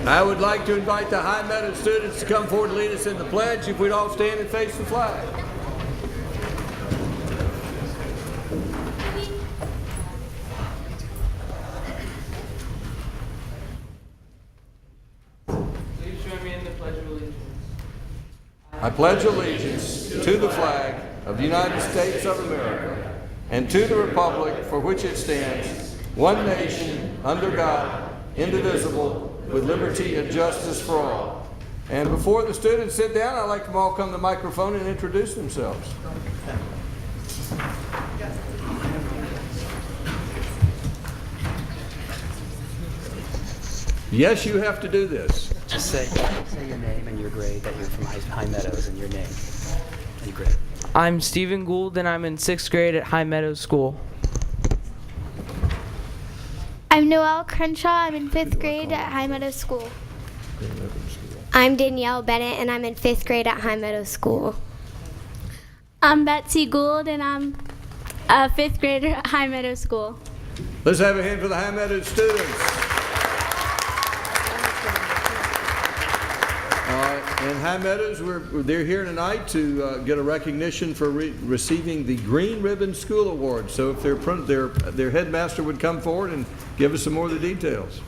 I would like to invite the High Meadows students to come forward and lead us in the pledge. If we'd all stand and face the flag. Please join me in the Pledge of Allegiance. I pledge allegiance to the flag of the United States of America and to the republic for which it stands, one nation, under God, indivisible, with liberty and justice for all. And before the students sit down, I'd like them all to come to the microphone and introduce themselves. Yes, you have to do this. Just say your name and your grade, that you're from High Meadows, and your name and your grade. I'm Stephen Gould, and I'm in 6th grade at High Meadows School. I'm Noelle Crenshaw. I'm in 5th grade at High Meadows School. I'm Danielle Bennett, and I'm in 5th grade at High Meadows School. I'm Betsy Gould, and I'm a 5th grader at High Meadows School. Let's have a hand for the High Meadows students. In High Meadows, they're here tonight to get a recognition for receiving the Green Ribbon School Award. So if their headmaster would come forward and give us some more of the details.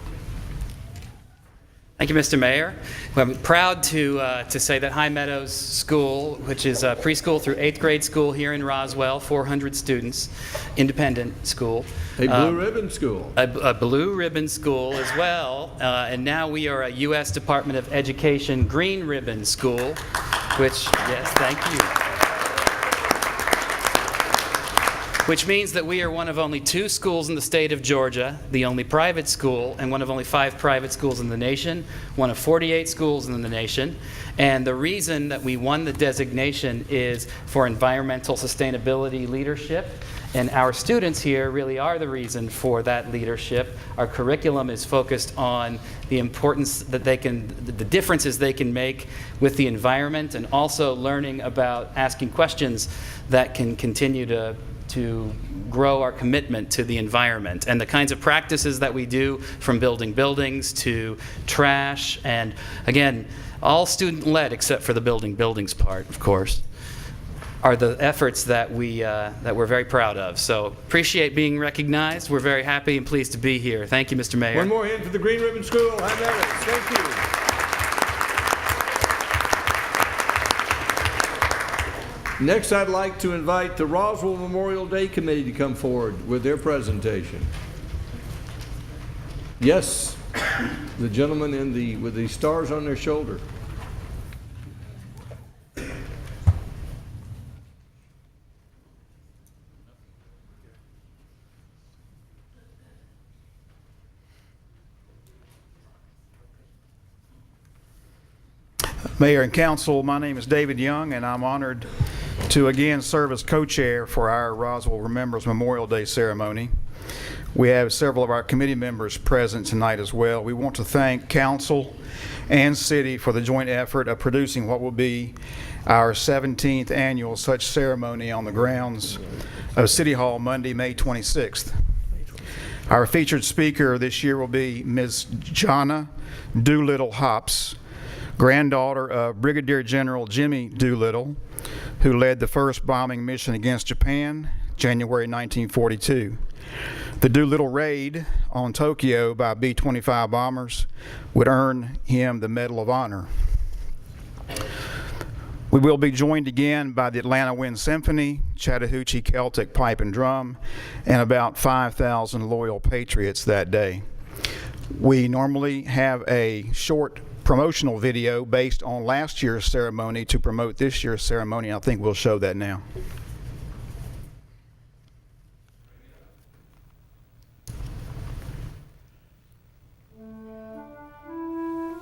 Thank you, Mr. Mayor. Well, I'm proud to say that High Meadows School, which is a preschool through 8th grade school here in Roswell, 400 students, independent school. A blue ribbon school. A blue ribbon school as well. And now we are a U.S. Department of Education Green Ribbon School, which, yes, thank you. Which means that we are one of only 2 schools in the state of Georgia, the only private school, and one of only 5 private schools in the nation, one of 48 schools in the nation. And the reason that we won the designation is for environmental sustainability leadership. And our students here really are the reason for that leadership. Our curriculum is focused on the importance that the differences they can make with the environment, and also learning about asking questions that can continue to grow our commitment to the environment, and the kinds of practices that we do, from building buildings to trash, and again, all student-led except for the building buildings part, of course, are the efforts that we're very proud of. So appreciate being recognized. We're very happy and pleased to be here. Thank you, Mr. Mayor. One more hand for the Green Ribbon School. High Meadows. Thank you. Next, I'd like to invite the Roswell Memorial Day Committee to come forward with their presentation. Yes, the gentleman with the stars on their shoulder. Mayor and Council, my name is David Young, and I'm honored to again serve as co-chair for our Roswell Remembers Memorial Day ceremony. We have several of our committee members present tonight as well. We want to thank Council and City for the joint effort of producing what will be our 17th annual such ceremony on the grounds of City Hall Monday, May 26th. Our featured speaker this year will be Ms. Jonna Doolittle Hops, granddaughter of Brigadier General Jimmy Doolittle, who led the first bombing mission against Japan, January 1942. The Doolittle raid on Tokyo by B-25 bombers would earn him the Medal of Honor. We will be joined again by the Atlanta Wind Symphony, Chattahoochee Celtic Pipe and Drum, and about 5,000 loyal patriots that day. We normally have a short promotional video based on last year's ceremony to promote this year's ceremony. I think we'll show that now.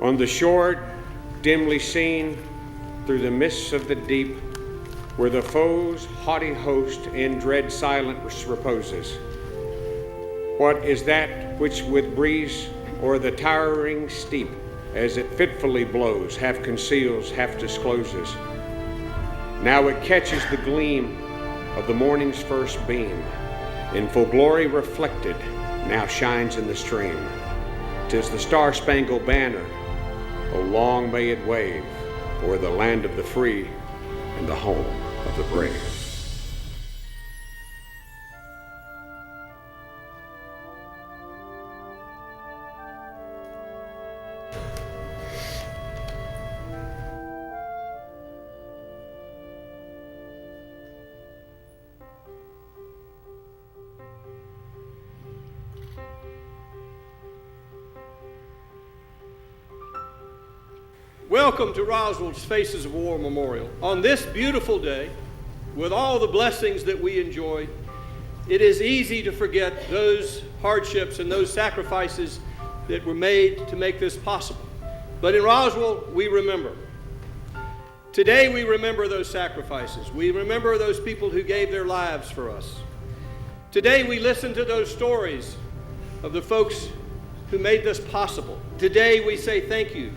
On the shore, dimly seen through the mists of the deep, where the foe's haughty host in dread silence reposes. What is that which with breeze o'er the towering steep, as it fitfully blows, half conceals, half discloses? Now it catches the gleam of the morning's first beam, in full glory reflected, now shines in the stream. 'Tis the star-spangled banner Oh, long may it wave o'er the land of the free and the home of the brave. Welcome to Roswell's Faces of War Memorial. On this beautiful day, with all the blessings that we enjoy, it is easy to forget those hardships and those sacrifices that were made to make this possible. But in Roswell, we remember. Today, we remember those sacrifices. We remember those people who gave their lives for us. Today, we listen to those stories of the folks who made this possible. Today, we say thank you.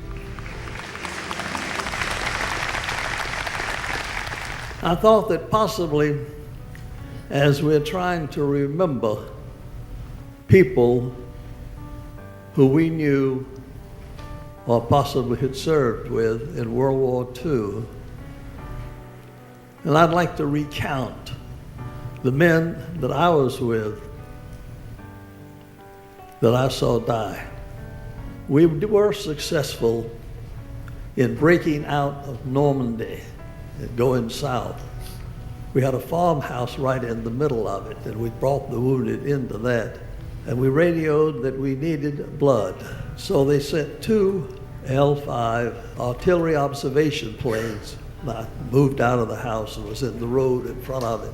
I thought that possibly, as we're trying to remember people who we knew or possibly had served with in World War II, and I'd like to recount the men that I was with that I saw die. We were successful in breaking out of Normandy and going south. We had a farmhouse right in the middle of it, and we brought the wounded into that. And we radioed that we needed blood. So they sent 2 L-5 artillery observation planes. I moved out of the house and was in the road in front of it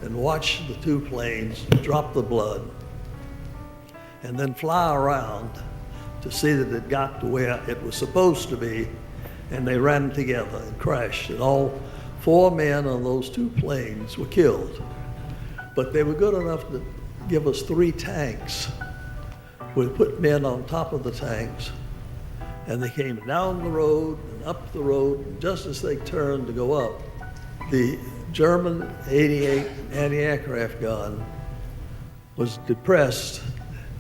and watched the 2 planes drop the blood and then fly around to see that it got to where it was supposed to be. And they ran together and crashed, and all 4 men on those 2 planes were killed. But they were good enough to give us 3 tanks. We put men on top of the tanks, and they came down the road and up the road, and just as they turned to go up, the German 88 anti-aircraft gun was depressed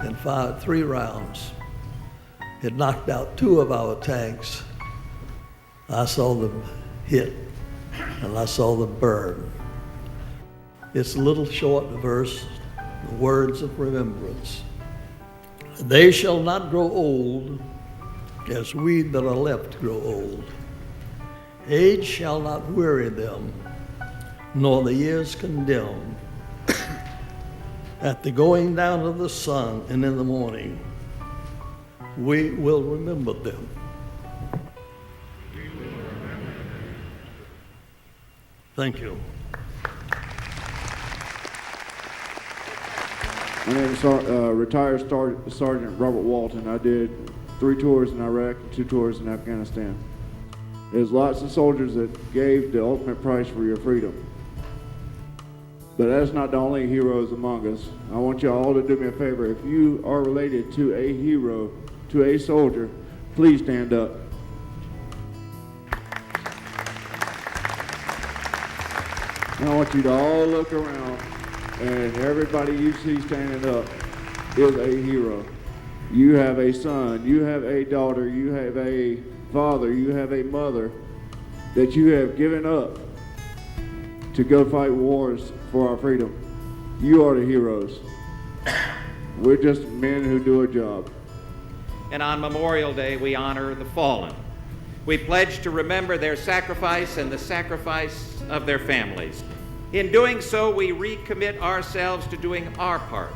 and fired 3 rounds. It knocked out 2 of our tanks. I saw them hit, and I saw them burn. It's a little short verse, the words of remembrance. They shall not grow old as we that are left grow old. Age shall not weary them, nor the years condemn. At the going down of the sun and in the morning, we will remember them. Thank you. My name is retired Sergeant Robert Walton. I did 3 tours in Iraq and 2 tours in Afghanistan. There's lots of soldiers that gave the ultimate price for your freedom. But that's not the only heroes among us. I want you all to do me a favor. If you are related to a hero, to a soldier, please stand up. And I want you to all look around, and everybody you see standing up is a hero. You have a son, you have a daughter, you have a father, you have a mother that you have given up to go fight wars for our freedom. You are the heroes. We're just men who do a job. And on Memorial Day, we honor the fallen. We pledge to remember their sacrifice and the sacrifice of their families. In doing so, we recommit ourselves to doing our part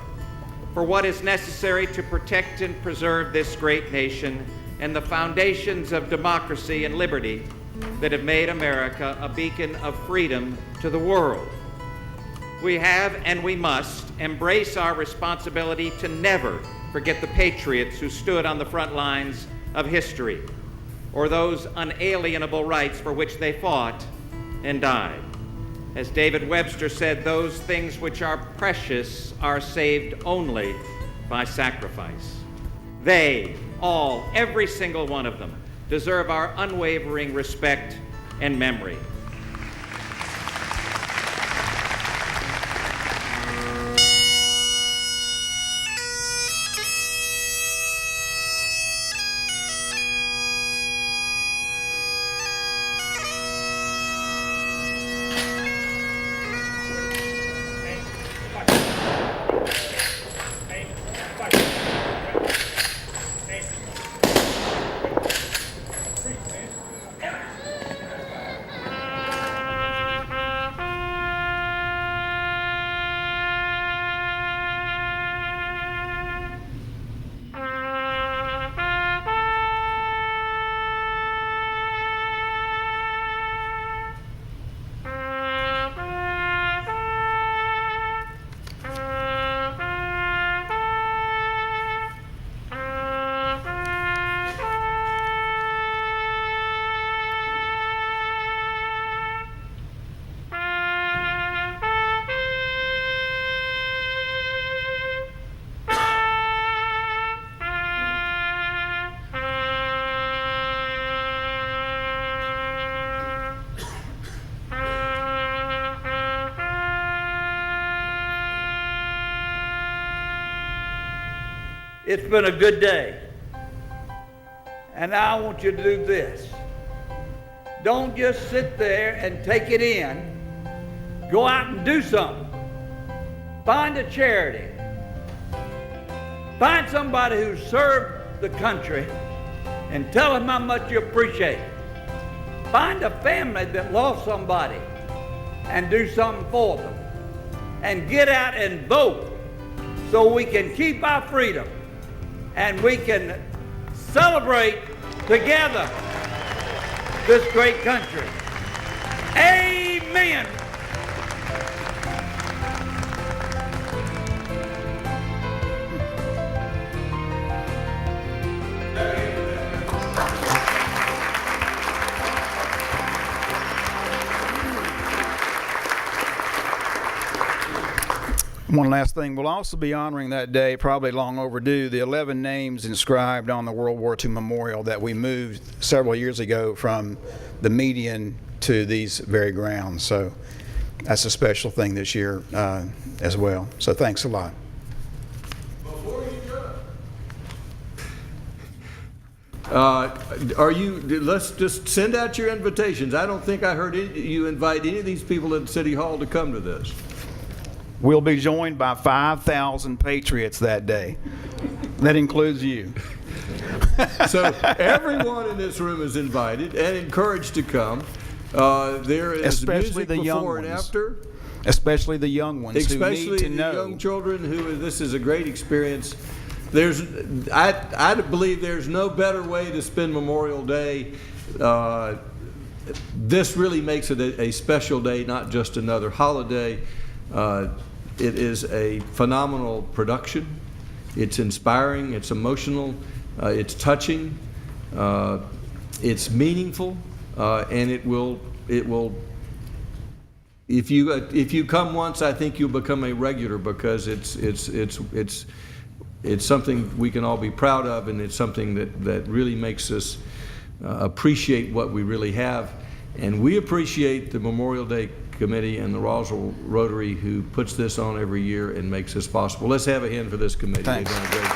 for what is necessary to protect and preserve this great nation and the foundations of democracy and liberty that have made America a beacon of freedom to the world. We have and we must embrace our responsibility to never forget the patriots who stood on the front lines of history, or those unalienable rights for which they fought and died. As David Webster said, those things which are precious are saved only by sacrifice. They, all, every single one of them, deserve our unwavering respect and memory. it's been a good day. And now I want you to do this. Don't just sit there and take it in. Go out and do something. Find a charity. Find somebody who served the country and tell them how much you appreciate it. Find a family that lost somebody and do something for them. And get out and vote so we can keep our freedom and we can celebrate together this great country. Amen. One last thing, we'll also be honoring that day, probably long overdue, the 11 names inscribed on the World War II memorial that we moved several years ago from the median to these very grounds. So that's a special thing this year as well. So thanks a lot. Before you go, let's just send out your invitations. I don't think I heard you invite any of these people at City Hall to come to this. We'll be joined by 5,000 patriots that day. That includes you. So everyone in this room is invited and encouraged to come. There is especially music the young before ones. and after. Especially the young ones Especially who need to the know. young children who this is a great experience. I believe there's no better way to spend Memorial Day. This really makes it a special day, not just another holiday. It is a phenomenal production. It's inspiring, it's emotional, it's touching, it's meaningful, and it will. If you come once, I think you'll become a regular because it's something we can all be proud of, and it's something that really makes us appreciate what we really have, and we appreciate the Memorial Day Committee and the Roswell Rotary who puts this on every year and makes this possible. Let's have a hand for this committee. Thanks. They've done a great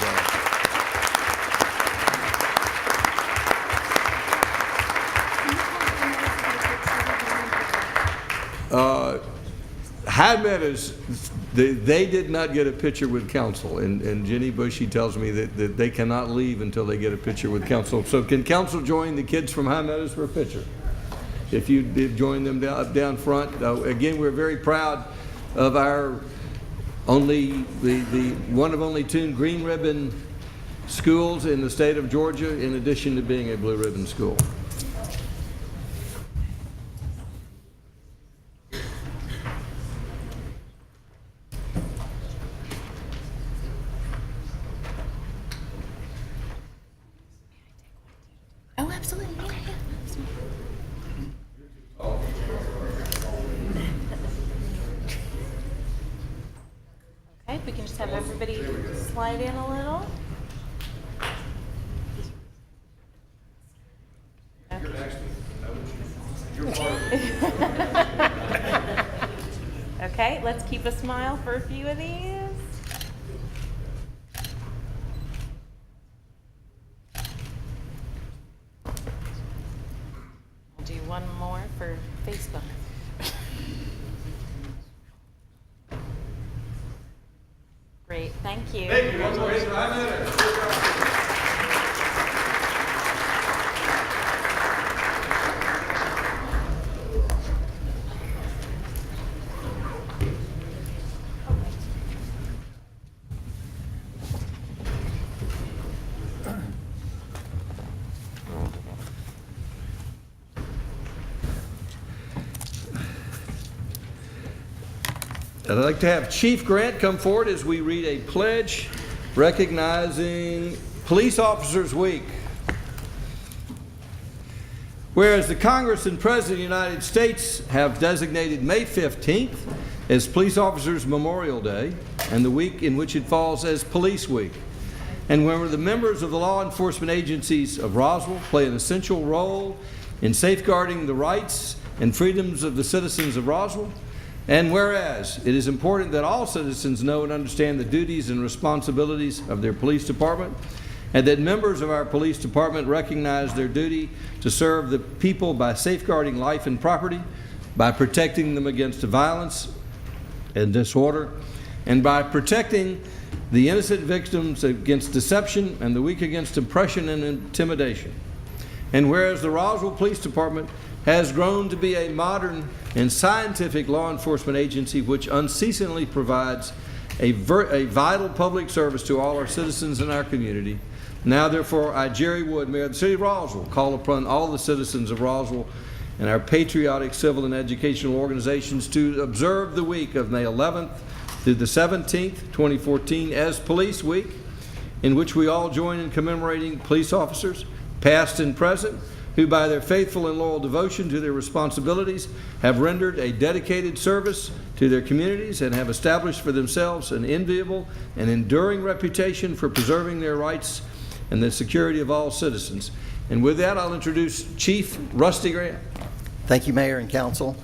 job. High Meadows, they did not get a picture with council, and Jenny Bushy tells me that they cannot leave until they get a picture with council. So can council join the kids from High Meadows for a picture? If you did join them down front. Again, we're very proud of our the one of only 2 green ribbon schools in the state of Georgia, in addition to being a blue ribbon school. Oh, absolutely. Yeah. Okay, we can just have everybody slide in a little. Okay, let's keep a smile for a few of these. We'll do one more for Facebook. Great, thank you. Thank you. One more hand for High Meadows. I'd like to have Chief Grant come forward as we read a pledge recognizing Police Officers Week. Whereas the Congress and President of the United States have designated May 15th as Police Officers Memorial Day and the week in which it falls as Police Week. And where the members of the law enforcement agencies of Roswell play an essential role in safeguarding the rights and freedoms of the citizens of Roswell, And whereas it is important that all citizens know and understand the duties and responsibilities of their police department, and that members of our police department recognize their duty to serve the people by safeguarding life and property, by protecting them against violence and disorder, and by protecting the innocent victims against deception and the weak against oppression and intimidation. And whereas the Roswell Police Department has grown to be a modern and scientific law enforcement agency which unceasingly provides a vital public service to all our citizens in our community, now therefore I, Jerry Wood, Mayor of the City of Roswell, call upon all the citizens of Roswell and our patriotic civil and educational organizations to observe the week of May 11th through the 17th, 2014 as Police Week, in which we all join in commemorating police officers, past and present, who by their faithful and loyal devotion to their responsibilities have rendered a dedicated service to their communities and have established for themselves an enviable and enduring reputation for preserving their rights and the security of all citizens. And with that, I'll introduce Chief Rusty Grant. Thank you, Mayor and Council.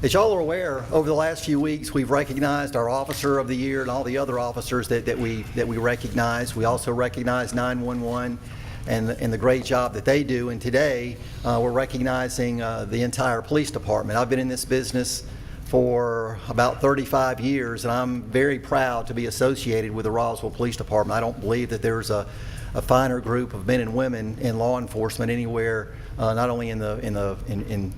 As y'all are aware, over the last few weeks, we've recognized our Officer of the Year and all the other officers that we recognize. We also recognize 911 and the great job that they do. And today, we're recognizing the entire police department. I've been in this business for about 35 years, and I'm very proud to be associated with the Roswell Police Department. I don't believe that there's a finer group of men and women in law enforcement anywhere, not only in the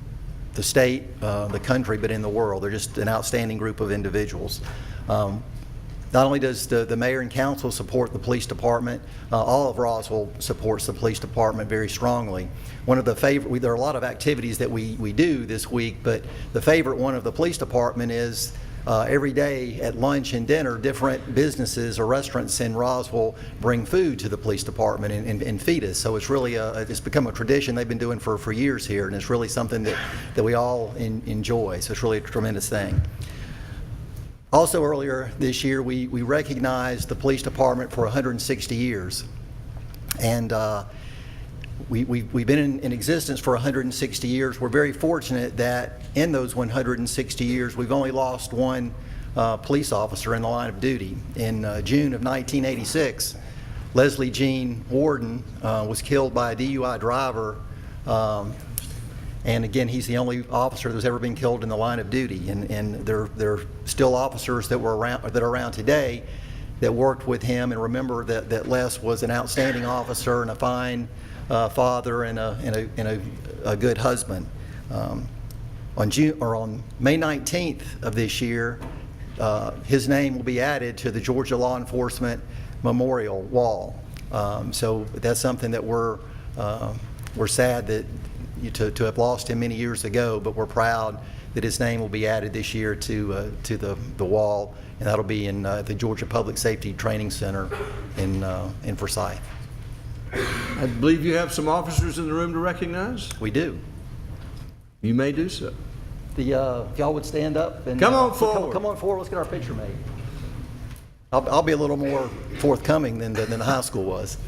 state, the country, but in the world. They're just an outstanding group of individuals. Not only does the mayor and council support the police department, all of Roswell supports the police department very strongly. One of the there are a lot of activities that we do this week, but the favorite one of the police department is every day at lunch and dinner, different businesses or restaurants in Roswell bring food to the police department and feed us. So it's really it's become a tradition they've been doing for years here, and it's really something that we all enjoy. So it's really a tremendous thing. Also earlier this year, we recognized the police department for 160 years. And we've been in existence for 160 years. We're very fortunate that in those 160 years, we've only lost one police officer in the line of duty. In June of 1986, Leslie Jean Warden was killed by a DUI driver. And again, he's the only officer that's ever been killed in the line of duty. And there are still officers that are around today that worked with him and remember that Les was an outstanding officer and a fine father and a good husband. On May 19th of this year, his name will be added to the Georgia Law Enforcement Memorial Wall. So that's something that we're sad to have lost him many years ago, but we're proud that his name will be added this year to the wall, and that'll be in the Georgia Public Safety Training Center in Forsyth. I believe you have some officers in the room to recognize? We do. You may do so. If y'all would stand up and come on forward. Come on forward. Let's get our picture made. I'll be a little more forthcoming than the high school was.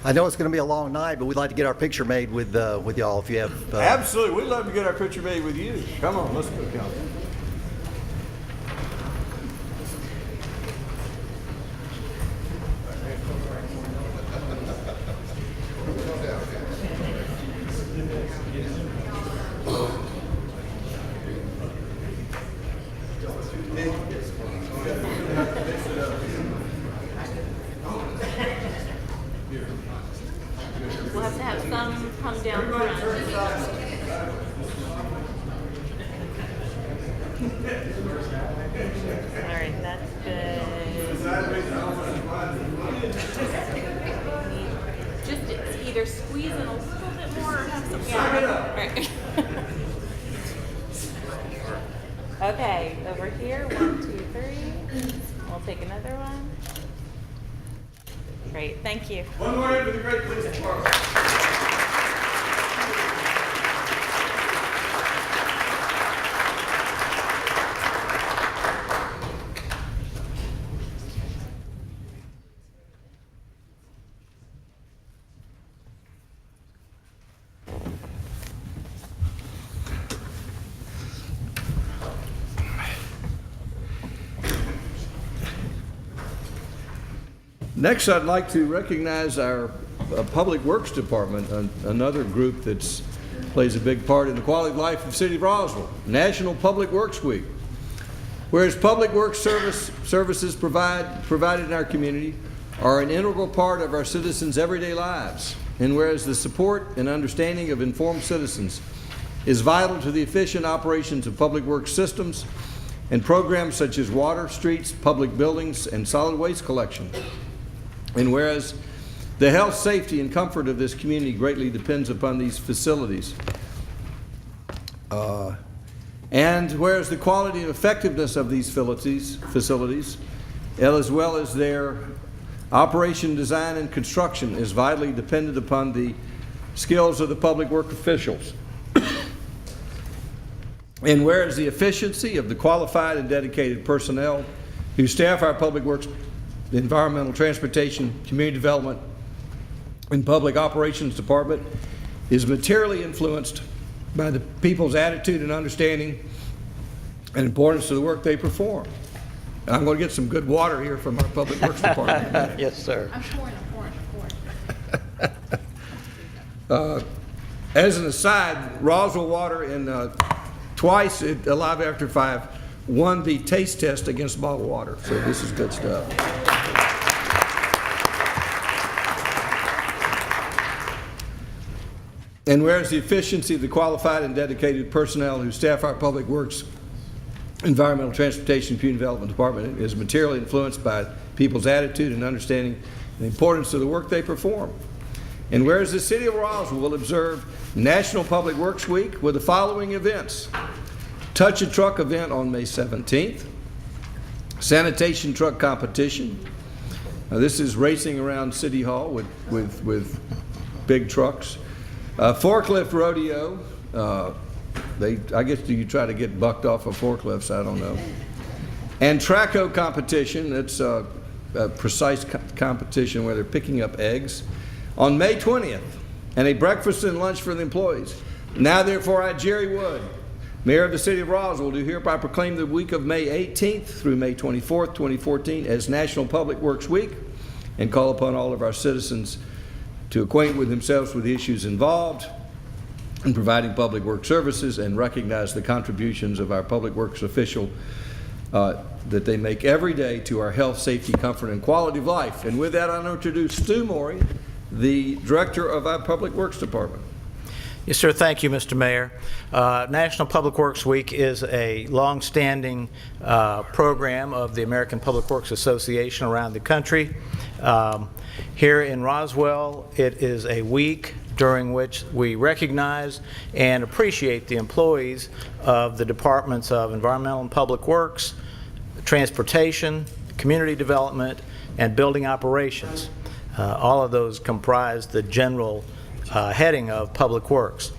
I know it's going to be a long night, but we'd like to get our picture made with y'all if you have. Absolutely, we'd love to get our picture made with you. Come on, let's go, Council. We'll have to have some come down front. All right, that's good. either squeeze in a little bit more or have some. Yeah. Right. Okay, over here. 1, 2, 3. We'll take another one. Great, thank you. One more in for the great police department. Next, I'd like to recognize our Public Works Department, another group that plays a big part in the quality of life of the city of Roswell. National Public Works Week. Whereas public works services provided in our community are an integral part of our citizens' everyday lives, and whereas the support and understanding of informed citizens is vital to the efficient operations of public works systems and programs such as water, streets, public buildings, and solid waste collection. And whereas the health, safety, and comfort of this community greatly depends upon these facilities. And whereas the quality and effectiveness of these facilities, as well as their operation, design, and construction is vitally dependent upon the skills of the public work officials. And whereas the efficiency of the qualified and dedicated personnel who staff our public works, environmental, transportation, community development, and public operations department is materially influenced by the people's attitude and understanding and importance to the work they perform. And I'm going to get some good water here from our public works department. Yes, sir. I'm pouring. As an aside, Roswell Water in twice at Alive After 5 won the taste test against bottled water. So this is good stuff. And whereas the efficiency of the qualified and dedicated personnel who staff our public works, environmental, transportation, and community development department is materially influenced by people's attitude and understanding the importance of the work they perform. And whereas the city of Roswell will observe National Public Works Week with the following events: Touch a Truck event on May 17th, sanitation truck competition. Now, this is racing around City Hall with big trucks. Forklift rodeo. I guess you try to get bucked off of forklifts, I don't know. And Traco competition. That's a precise competition where they're picking up eggs on May 20th. And a breakfast and lunch for the employees. Now therefore I, Jerry Wood, Mayor of the City of Roswell, do hereby proclaim the week of May 18th through May 24th, 2014 as National Public Works Week, and call upon all of our citizens to acquaint with themselves with the issues involved in providing public work services and recognize the contributions of our public works official that they make every day to our health, safety, comfort, and quality of life. And with that, I'll introduce Stu Morey, the Director of our Public Works Department. Yes, sir. Thank you, Mr. Mayor. National Public Works Week is a long-standing program of the American Public Works Association around the country. Here in Roswell, it is a week during which we recognize and appreciate the employees of the Departments of Environmental and Public Works, Transportation, Community Development, and Building Operations. All of those comprise the general heading of Public Works.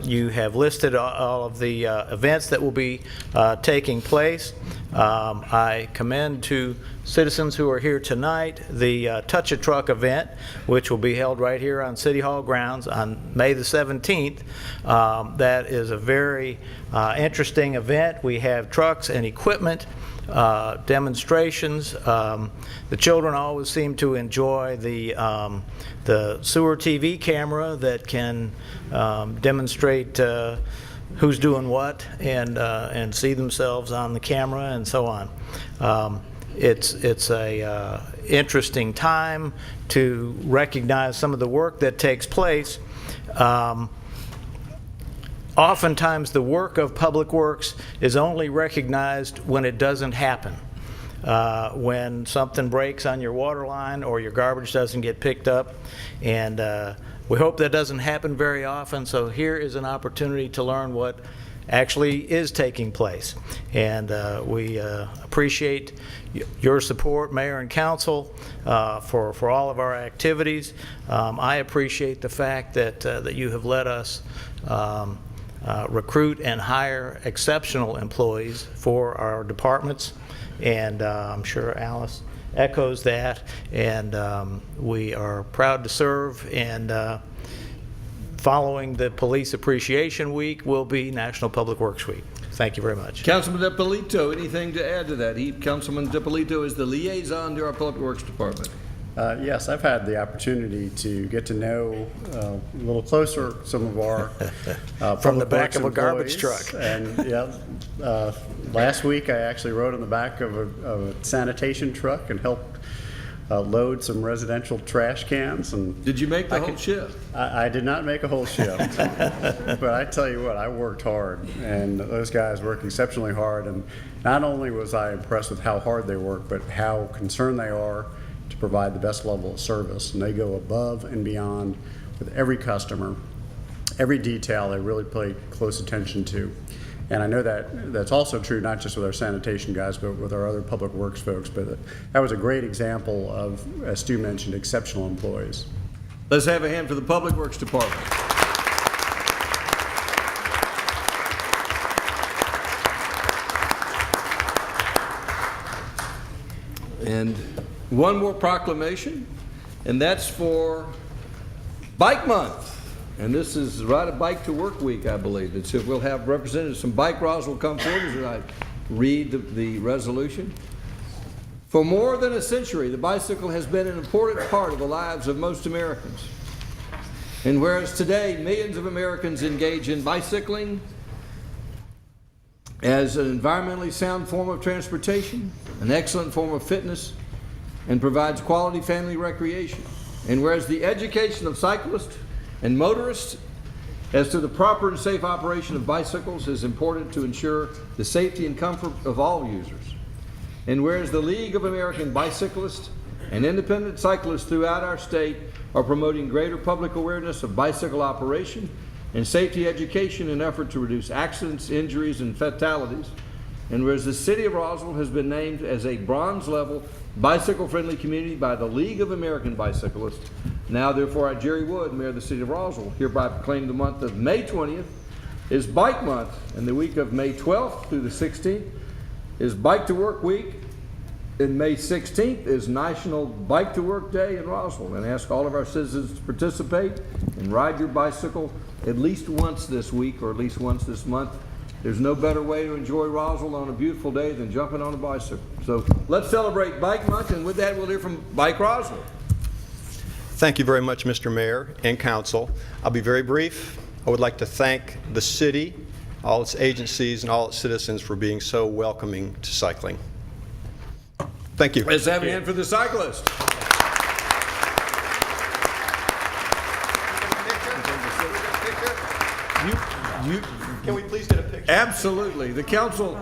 You have listed all of the events that will be taking place. I commend to citizens who are here tonight the Touch a Truck event, which will be held right here on City Hall grounds on May the 17th. That is a very interesting event. We have trucks and equipment, demonstrations. The children always seem to enjoy the sewer TV camera that can demonstrate who's doing what and see themselves on the camera and so on. It's a interesting time to recognize some of the work that takes place. Oftentimes the work of public works is only recognized when it doesn't happen. When something breaks on your water line or your garbage doesn't get picked up, and We hope that doesn't happen very often, so here is an opportunity to learn what actually is taking place. And we appreciate your support, Mayor and Council, for all of our activities. I appreciate the fact that you have let us recruit and hire exceptional employees for our departments, and I'm sure Alice echoes that, and we are proud to serve. And following the Police Appreciation Week will be National Public Works Week. Thank you very much. Councilman DiPolito, anything to add to that? Councilman DiPolito is the liaison to our Public Works Department. Yes, I've had the opportunity to get to know a little closer some of our from the back Works of a garbage employees. truck. And yeah, last week I actually rode on the back of a sanitation truck and helped load some residential trash cans. And did you make the whole shift? I did not make a whole shift, but I tell you what, I worked hard, and those guys worked exceptionally hard. And not only was I impressed with how hard they work, but how concerned they are to provide the best level of service. And they go above and beyond with every customer, every detail they really pay close attention to. And I know that's also true not just with our sanitation guys, but with our other public works folks. But that was a great example of, as Stu mentioned, exceptional employees. Let's have a hand for the Public Works Department. And one more proclamation, and that's for Bike Month. And this is right at Bike to Work Week, I believe. It's if we'll have representatives from Bike Roswell come forward as I read the resolution. For more than a century, the bicycle has been an important part of the lives of most Americans. And whereas today millions of Americans engage in bicycling as an environmentally sound form of transportation, an excellent form of fitness, and provides quality family recreation, and whereas the education of cyclists and motorists as to the proper and safe operation of bicycles is important to ensure the safety and comfort of all users. And whereas the League of American Bicyclists and independent cyclists throughout our state are promoting greater public awareness of bicycle operation and safety education in an effort to reduce accidents, injuries, and fatalities. And whereas the city of Roswell has been named as a bronze level bicycle-friendly community by the League of American Bicyclists, now therefore I, Jerry Wood, Mayor of the City of Roswell, hereby proclaim the month of May 20th is Bike Month, and the week of May 12th through the 16th is Bike to Work Week, and May 16th is National Bike to Work Day in Roswell. And I ask all of our citizens to participate and ride your bicycle at least once this week or at least once this month. There's no better way to enjoy Roswell on a beautiful day than jumping on a bicycle. So let's celebrate Bike Month, and with that we'll hear from Bike Roswell. Thank you very much, Mr. Mayor and Council. I'll be very brief. I would like to thank the city, all its agencies, and all its citizens for being so welcoming to cycling. Thank you. Let's have a hand for the cyclist. Can we please get a picture? Absolutely. The council.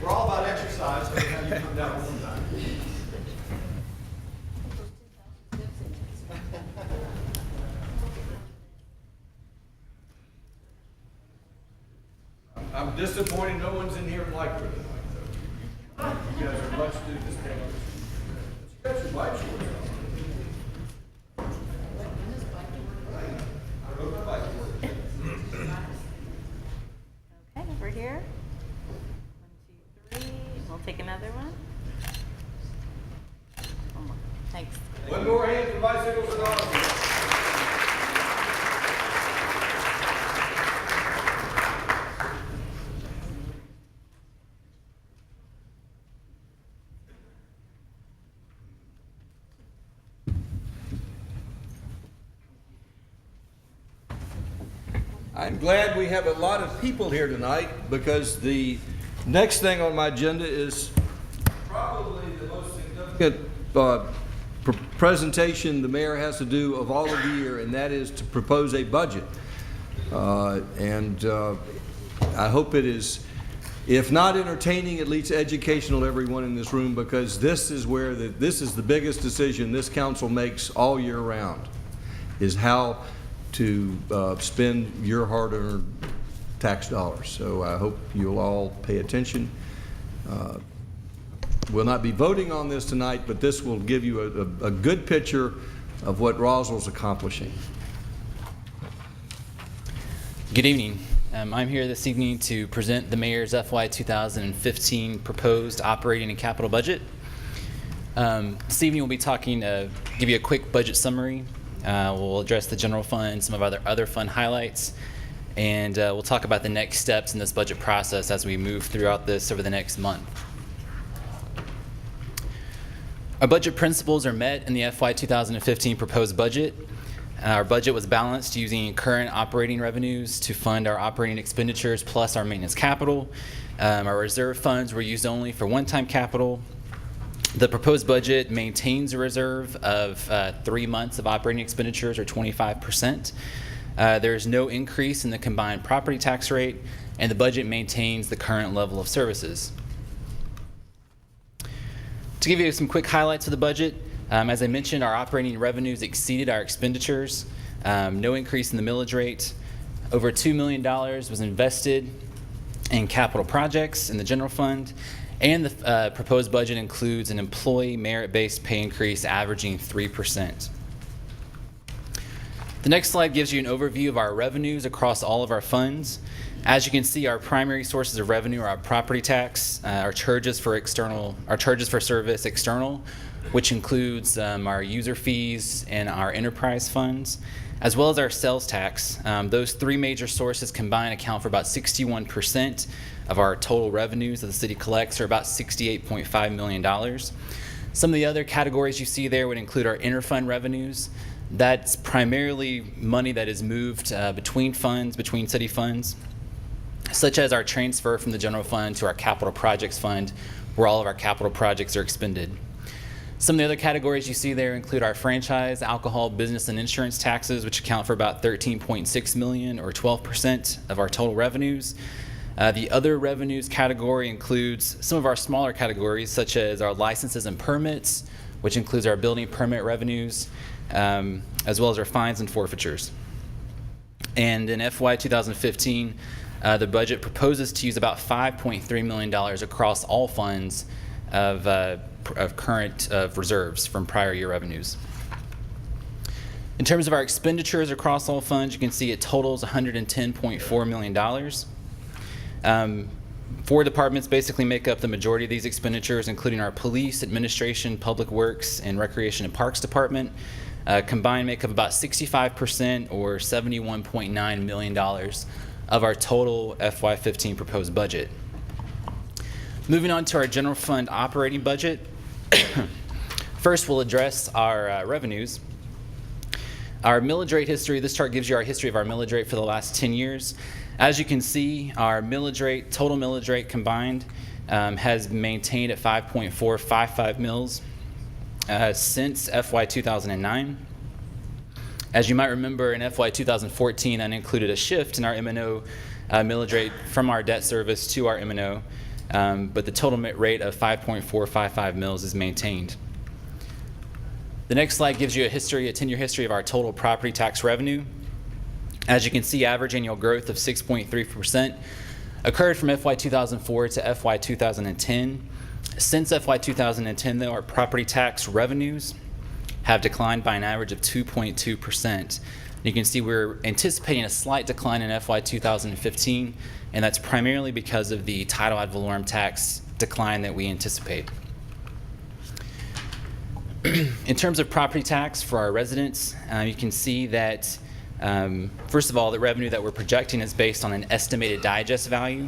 We're all about exercise, so we have you come down one time. I'm disappointed no one's in here like for tonight. You guys are much to this day. You got your bike shorts on. Okay, over here. 1, 2, 3. We'll take another one. One more. Thanks. One more hand for bicycles and all. I'm glad we have a lot of people here tonight because the next thing on my agenda is probably the most significant presentation the mayor has to do of all of the year, and that is to propose a budget. I hope it is, if not entertaining, at least educational to everyone in this room, because this is where this is the biggest decision this council makes all year round. is how to spend your hard-earned tax dollars. So I hope you'll all pay attention. We'll not be voting on this tonight, but this will give you a good picture of what Roswell's accomplishing. Good evening. I'm here this evening to present the Mayor's FY 2015 proposed operating and capital budget. This evening we'll be talking, give you a quick budget summary. We'll address the general fund, some of other fund highlights, and we'll talk about the next steps in this budget process as we move throughout this over the next month. Our budget principles are met in the FY 2015 proposed budget. Our budget was balanced using current operating revenues to fund our operating expenditures plus our maintenance capital. Our reserve funds were used only for one-time capital. The proposed budget maintains a reserve of 3 months of operating expenditures, or 25%. There is no increase in the combined property tax rate, and the budget maintains the current level of services. To give you some quick highlights of the budget, as I mentioned, our operating revenues exceeded our expenditures. No increase in the millage rate. Over $2 million was invested in capital projects in the general fund, and the proposed budget includes an employee merit-based pay increase averaging 3%. The next slide gives you an overview of our revenues across all of our funds. As you can see, our primary sources of revenue are our property tax, our charges for service external, which includes our user fees and our enterprise funds, as well as our sales tax. Those three major sources combined account for about 61% of our total revenues that the city collects, or about $68.5 million. Some of the other categories you see there would include our interfund revenues. That's primarily money that is moved between funds, between city funds, such as our transfer from the general fund to our capital projects fund, where all of our capital projects are expended. Some of the other categories you see there include our franchise, alcohol, business, and insurance taxes, which account for about $13.6 million, or 12% of our total revenues. The other revenues category includes some of our smaller categories, such as our licenses and permits, which includes our building permit revenues, as well as our fines and forfeitures. And in FY 2015, the budget proposes to use about $5.3 million across all funds of current reserves from prior year revenues. In terms of our expenditures across all funds, you can see it totals $110.4 million. Four departments basically make up the majority of these expenditures, including our police, administration, public works, and recreation and parks department. Combined make up about 65%, or $71.9 million of our total FY15 proposed budget. Moving on to our general fund operating budget. First, we'll address our revenues. Our millage rate history, this chart gives you our history of our millage rate for the last 10 years. As you can see, our millage rate, total millage rate combined, has maintained at 5.455 mils since FY 2009. As you might remember, in FY 2014, that included a shift in our M&O millage rate from our debt service to our M&O, but the total rate of 5.455 mils is maintained. The next slide gives you a 10-year history of our total property tax revenue. As you can see, average annual growth of 6.3% occurred from FY 2004 to FY 2010. Since FY 2010, though, our property tax revenues have declined by an average of 2.2%. You can see we're anticipating a slight decline in FY 2015, and that's primarily because of the title ad valorem tax decline that we anticipate. In terms of property tax for our residents, you can see that, first of all, the revenue that we're projecting is based on an estimated digest value.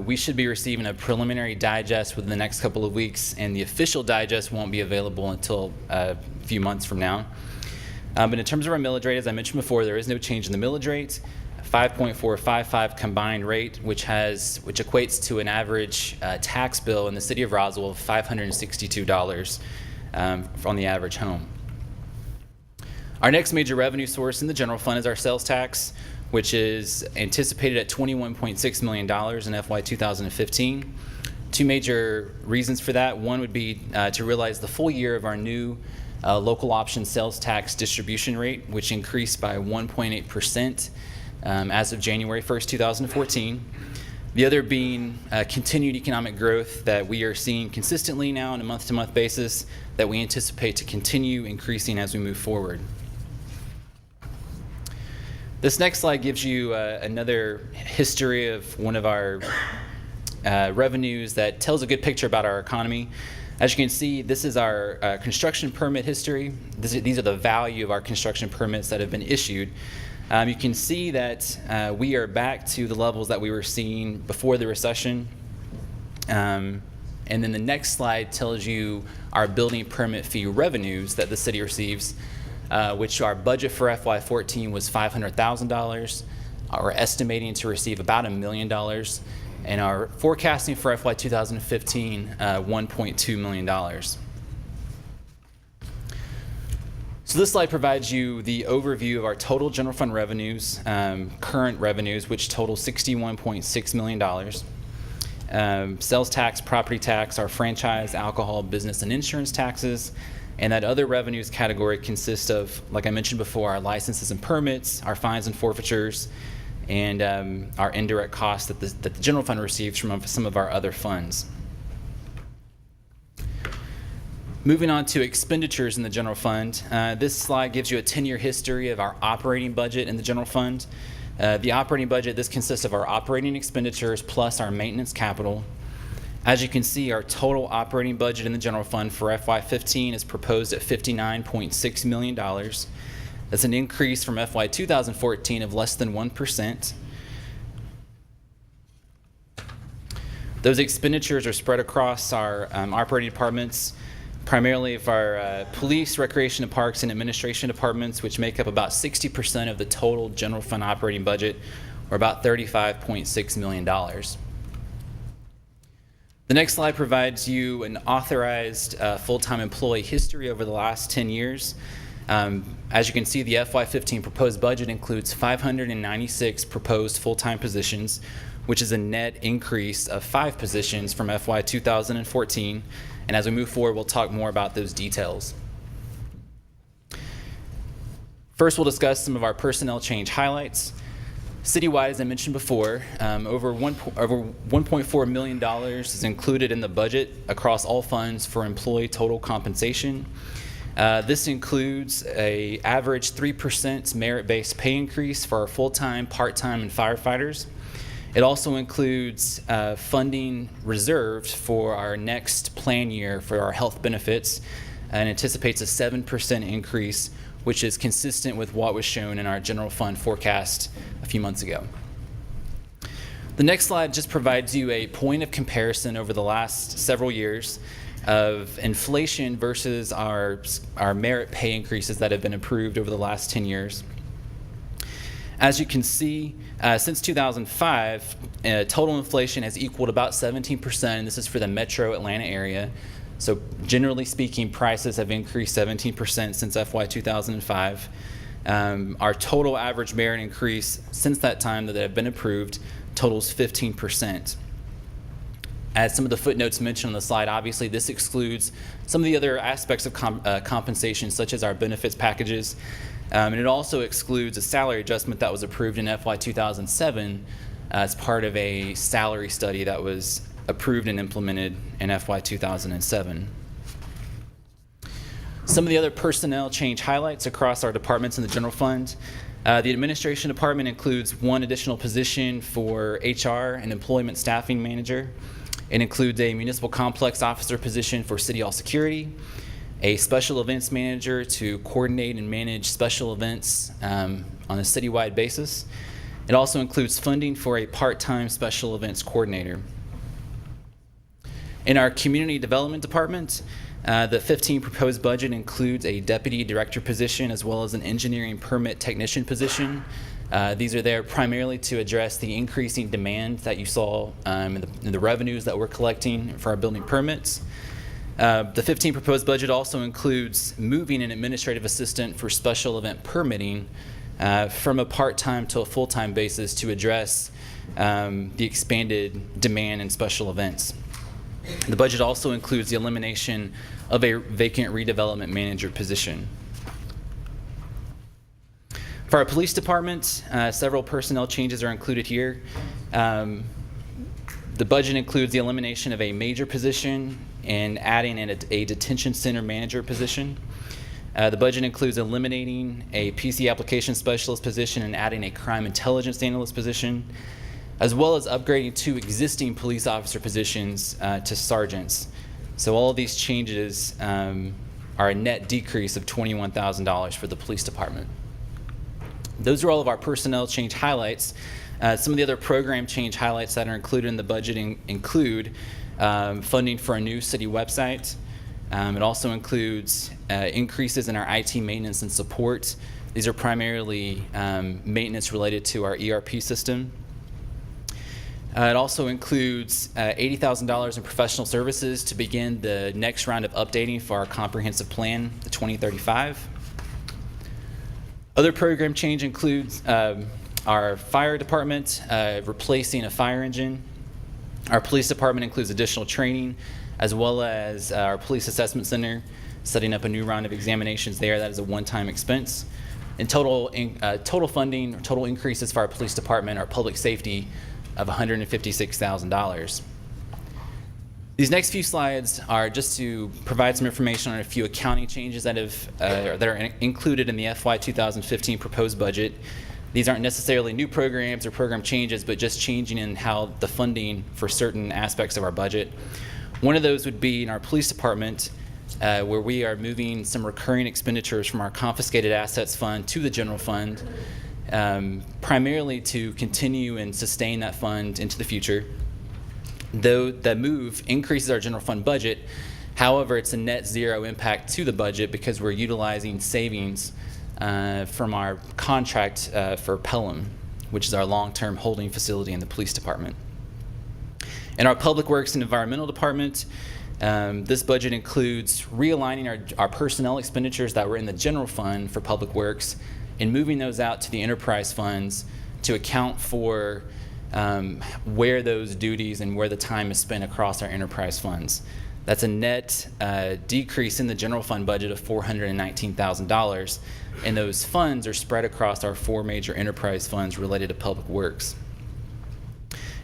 We should be receiving a preliminary digest within the next couple of weeks, and the official digest won't be available until a few months from now. But in terms of our millage rate, as I mentioned before, there is no change in the millage rate. 5.455 combined rate, which equates to an average tax bill in the city of Roswell of $562 on the average home. Our next major revenue source in the general fund is our sales tax, which is anticipated at $21.6 million in FY 2015. Two major reasons for that. One would be to realize the full year of our new local option sales tax distribution rate, which increased by 1.8% as of January 1st, 2014. The other being continued economic growth that we are seeing consistently now on a month-to-month basis that we anticipate to continue increasing as we move forward. This next slide gives you another history of one of our revenues that tells a good picture about our economy. As you can see, this is our construction permit history. These are the value of our construction permits that have been issued. You can see that we are back to the levels that we were seeing before the recession. And then the next slide tells you our building permit fee revenues that the city receives, which our budget for FY14 was $500,000. We're estimating to receive about $1 million. And our forecasting for FY 2015, $1.2 million. So this slide provides you the overview of our total general fund revenues, current revenues, which total $61.6 million. Sales tax, property tax, our franchise, alcohol, business, and insurance taxes. And that other revenues category consists of, like I mentioned before, our licenses and permits, our fines and forfeitures, and our indirect costs that the general fund receives from some of our other funds. Moving on to expenditures in the general fund, this slide gives you a 10-year history of our operating budget in the general fund. The operating budget, this consists of our operating expenditures plus our maintenance capital. As you can see, our total operating budget in the general fund for FY15 is proposed at $59.6 million. That's an increase from FY 2014 of less than 1%. Those expenditures are spread across our operating departments, primarily of our police, recreation and parks, and administration departments, which make up about 60% of the total general fund operating budget, or about $35.6 million. The next slide provides you an authorized full-time employee history over the last 10 years. As you can see, the FY15 proposed budget includes 596 proposed full-time positions, which is a net increase of 5 positions from FY 2014. And as we move forward, we'll talk more about those details. First, we'll discuss some of our personnel change highlights. Citywide, as I mentioned before, over $1.4 million is included in the budget across all funds for employee total compensation. This includes an average 3% merit-based pay increase for our full-time, part-time, and firefighters. It also includes funding reserved for our next plan year for our health benefits and anticipates a 7% increase, which is consistent with what was shown in our general fund forecast a few months ago. The next slide just provides you a point of comparison over the last several years of inflation versus our merit pay increases that have been approved over the last 10 years. As you can see, since 2005, total inflation has equaled about 17%, and this is for the metro Atlanta area. So generally speaking, prices have increased 17% since FY 2005. Our total average merit increase since that time that have been approved totals 15%. As some of the footnotes mentioned on the slide, obviously this excludes some of the other aspects of compensation, such as our benefits packages. And it also excludes a salary adjustment that was approved in FY 2007 as part of a salary study that was approved and implemented in FY 2007. Some of the other personnel change highlights across our departments in the general fund. The administration department includes 1 additional position for HR and employment staffing manager. It includes a municipal complex officer position for city hall security, a special events manager to coordinate and manage special events on a citywide basis. It also includes funding for a part-time special events coordinator. In our community development department, the 15 proposed budget includes a deputy director position as well as an engineering permit technician position. These are there primarily to address the increasing demand that you saw in the revenues that we're collecting for our building permits. The 15 proposed budget also includes moving an administrative assistant for special event permitting from a part-time to a full-time basis to address the expanded demand in special events. The budget also includes the elimination of a vacant redevelopment manager position. For our police department, several personnel changes are included here. The budget includes the elimination of a major position and adding in a detention center manager position. The budget includes eliminating a PC application specialist position and adding a crime intelligence analyst position, as well as upgrading 2 existing police officer positions to sergeants. So all of these changes are a net decrease of $21,000 for the police department. Those are all of our personnel change highlights. Some of the other program change highlights that are included in the budget include funding for a new city website. It also includes increases in our IT maintenance and support. These are primarily maintenance related to our ERP system. It also includes $80,000 in professional services to begin the next round of updating for our comprehensive plan, the 2035. Other program change includes our fire department replacing a fire engine. Our police department includes additional training, as well as our police assessment center, setting up a new round of examinations there. That is a one-time expense. In total, total funding, total increases for our police department, our public safety, of $156,000. These next few slides are just to provide some information on a few accounting changes that are included in the FY 2015 proposed budget. These aren't necessarily new programs or program changes, but just changing in how the funding for certain aspects of our budget. One of those would be in our police department, where we are moving some recurring expenditures from our confiscated assets fund to the general fund, primarily to continue and sustain that fund into the future. Though that move increases our general fund budget, however, it's a net zero impact to the budget because we're utilizing savings from our contract for Pelham, which is our long-term holding facility in the police department. In our Public Works and Environmental Department, this budget includes realigning our personnel expenditures that were in the general fund for Public Works and moving those out to the enterprise funds to account for where those duties and where the time is spent across our enterprise funds. That's a net decrease in the general fund budget of $419,000, and those funds are spread across our 4 major enterprise funds related to Public Works.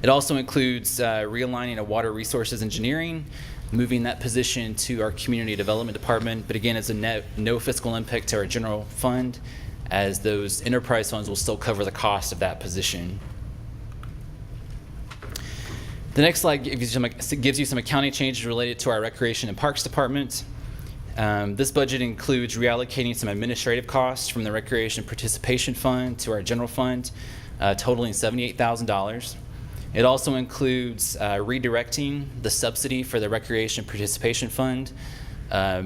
It also includes realigning a water resources engineering, moving that position to our community development department, but again, it's a no fiscal impact to our general fund, as those enterprise funds will still cover the cost of that position. The next slide gives you some accounting changes related to our Recreation and Parks Department. This budget includes reallocating some administrative costs from the Recreation Participation Fund to our general fund, totaling $78,000. It also includes redirecting the subsidy for the Recreation Participation Fund, a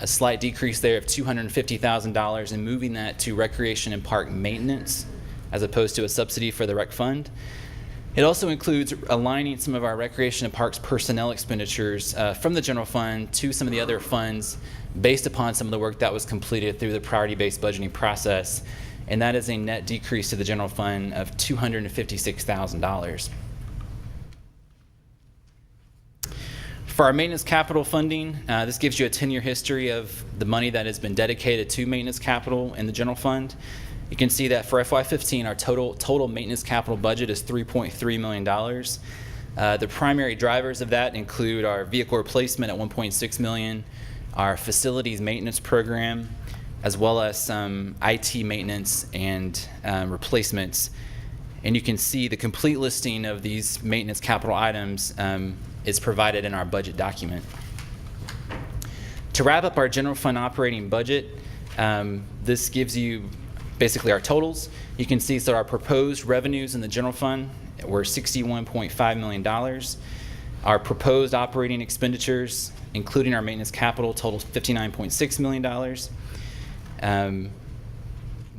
slight decrease there of $250,000, and moving that to recreation and park maintenance as opposed to a subsidy for the rec fund. It also includes aligning some of our recreation and parks personnel expenditures from the general fund to some of the other funds based upon some of the work that was completed through the priority-based budgeting process, and that is a net decrease to the general fund of $256,000. For our maintenance capital funding, this gives you a 10-year history of the money that has been dedicated to maintenance capital in the general fund. You can see that for FY15, our total maintenance capital budget is $3.3 million. The primary drivers of that include our vehicle replacement at $1.6 million, our facilities maintenance program, as well as some IT maintenance and replacements. And you can see the complete listing of these maintenance capital items is provided in our budget document. To wrap up our general fund operating budget, this gives you basically our totals. You can see that our proposed revenues in the general fund were $61.5 million. Our proposed operating expenditures, including our maintenance capital, totaled $59.6 million.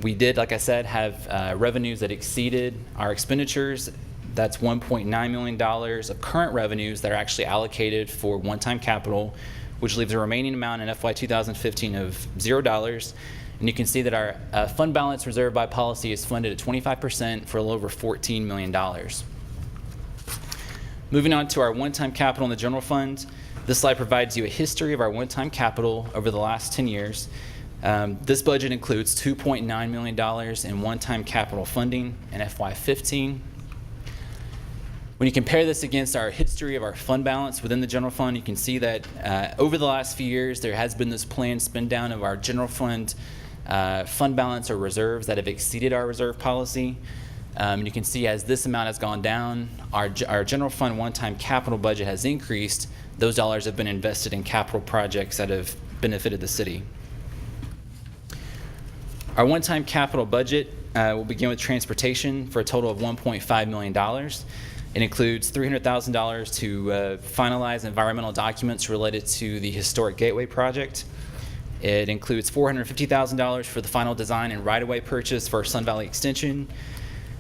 We did, like I said, have revenues that exceeded our expenditures. That's $1.9 million of current revenues that are actually allocated for one-time capital, which leaves a remaining amount in FY 2015 of $0. And you can see that our fund balance reserved by policy is funded at 25% for a little over $14 million. Moving on to our one-time capital in the general fund, this slide provides you a history of our one-time capital over the last 10 years. This budget includes $2.9 million in one-time capital funding in FY15. When you compare this against our history of our fund balance within the general fund, you can see that over the last few years, there has been this planned spend down of our general fund fund balance or reserves that have exceeded our reserve policy. You can see as this amount has gone down, our general fund one-time capital budget has increased. Those dollars have been invested in capital projects that have benefited the city. Our one-time capital budget will begin with transportation for a total of $1.5 million. It includes $300,000 to finalize environmental documents related to the historic Gateway project. It includes $450,000 for the final design and right-of-way purchase for Sun Valley Extension,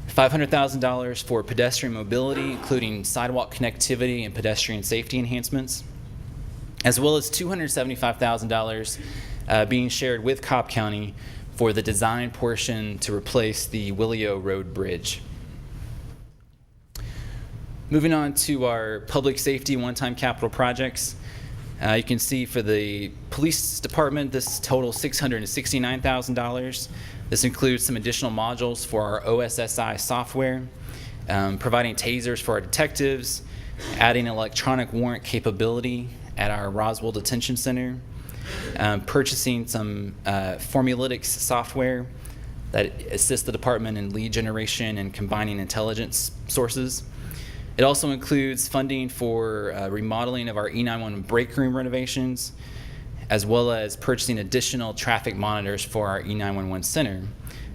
$500,000 for pedestrian mobility, including sidewalk connectivity and pedestrian safety enhancements, as well as $275,000 being shared with Cobb County for the design portion to replace the Willio Road Bridge. Moving on to our public safety one-time capital projects. You can see for the police department, this totals $669,000. This includes some additional modules for our OSSI software, providing tasers for our detectives, adding electronic warrant capability at our Roswell Detention Center, purchasing some Formulytics software that assists the department in lead generation and combining intelligence sources. It also includes funding for remodeling of our E911 break room renovations, as well as purchasing additional traffic monitors for our E911 center.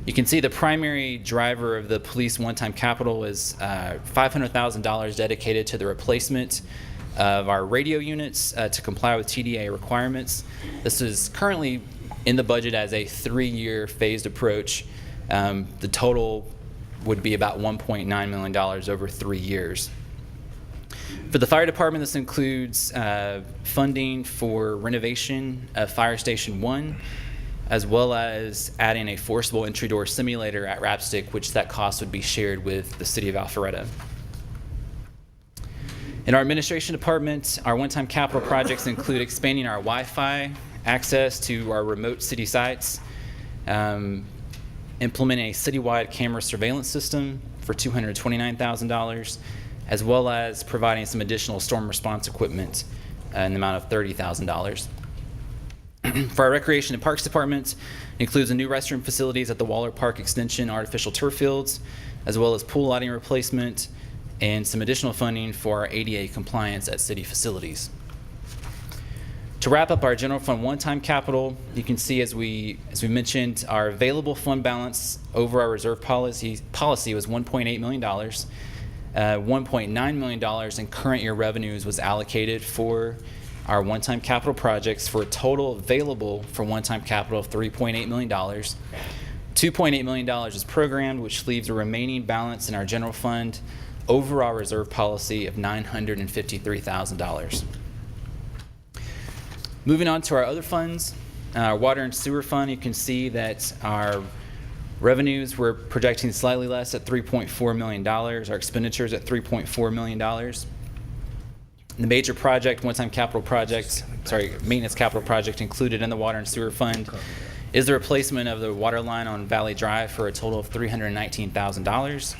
You can see the primary driver of the police one-time capital is $500,000 dedicated to the replacement of our radio units to comply with TDA requirements. This is currently in the budget as a 3-year phased approach. The total would be about $1.9 million over 3 years. For the fire department, this includes funding for renovation of Fire Station 1, as well as adding a forcible entry door simulator at Rapstick, which that cost would be shared with the city of Alpharetta. In our administration department, our one-time capital projects include expanding our Wi-Fi access to our remote city sites, implementing a citywide camera surveillance system for $229,000, as well as providing some additional storm response equipment in the amount of $30,000. For our Recreation and Parks Department, it includes a new restroom facilities at the Waller Park Extension artificial turf fields, as well as pool lighting replacement, and some additional funding for our ADA compliance at city facilities. To wrap up our general fund one-time capital, you can see as we mentioned, our available fund balance over our reserve policy was $1.8 million. $1.9 million in current year revenues was allocated for our one-time capital projects for a total available for one-time capital of $3.8 million. $2.8 million is programmed, which leaves a remaining balance in our general fund over our reserve policy of $953,000. Moving on to our other funds, our water and sewer fund, you can see that our revenues we're projecting slightly less at $3.4 million. Our expenditures at $3.4 million. The major project, one-time capital project, maintenance capital project included in the water and sewer fund is the replacement of the water line on Valley Drive for a total of $319,000.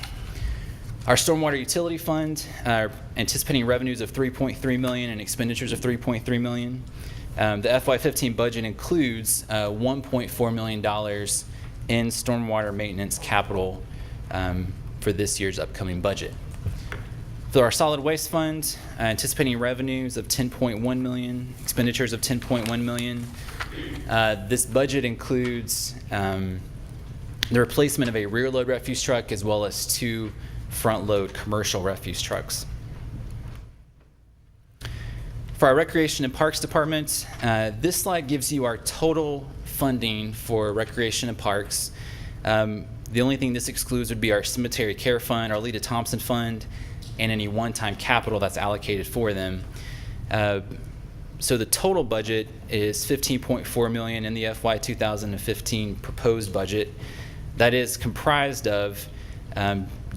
Our stormwater utility fund, anticipating revenues of $3.3 million and expenditures of $3.3 million. The FY15 budget includes $1.4 million in stormwater maintenance capital for this year's upcoming budget. For our solid waste fund, anticipating revenues of $10.1 million, expenditures of $10.1 million. This budget includes the replacement of a rear load refuse truck as well as 2 front load commercial refuse trucks. For our Recreation and Parks Department, this slide gives you our total funding for Recreation and Parks. The only thing this excludes would be our Cemetery Care Fund, our Lita Thompson Fund, and any one-time capital that's allocated for them. So the total budget is $15.4 million in the FY 2015 proposed budget. That is comprised of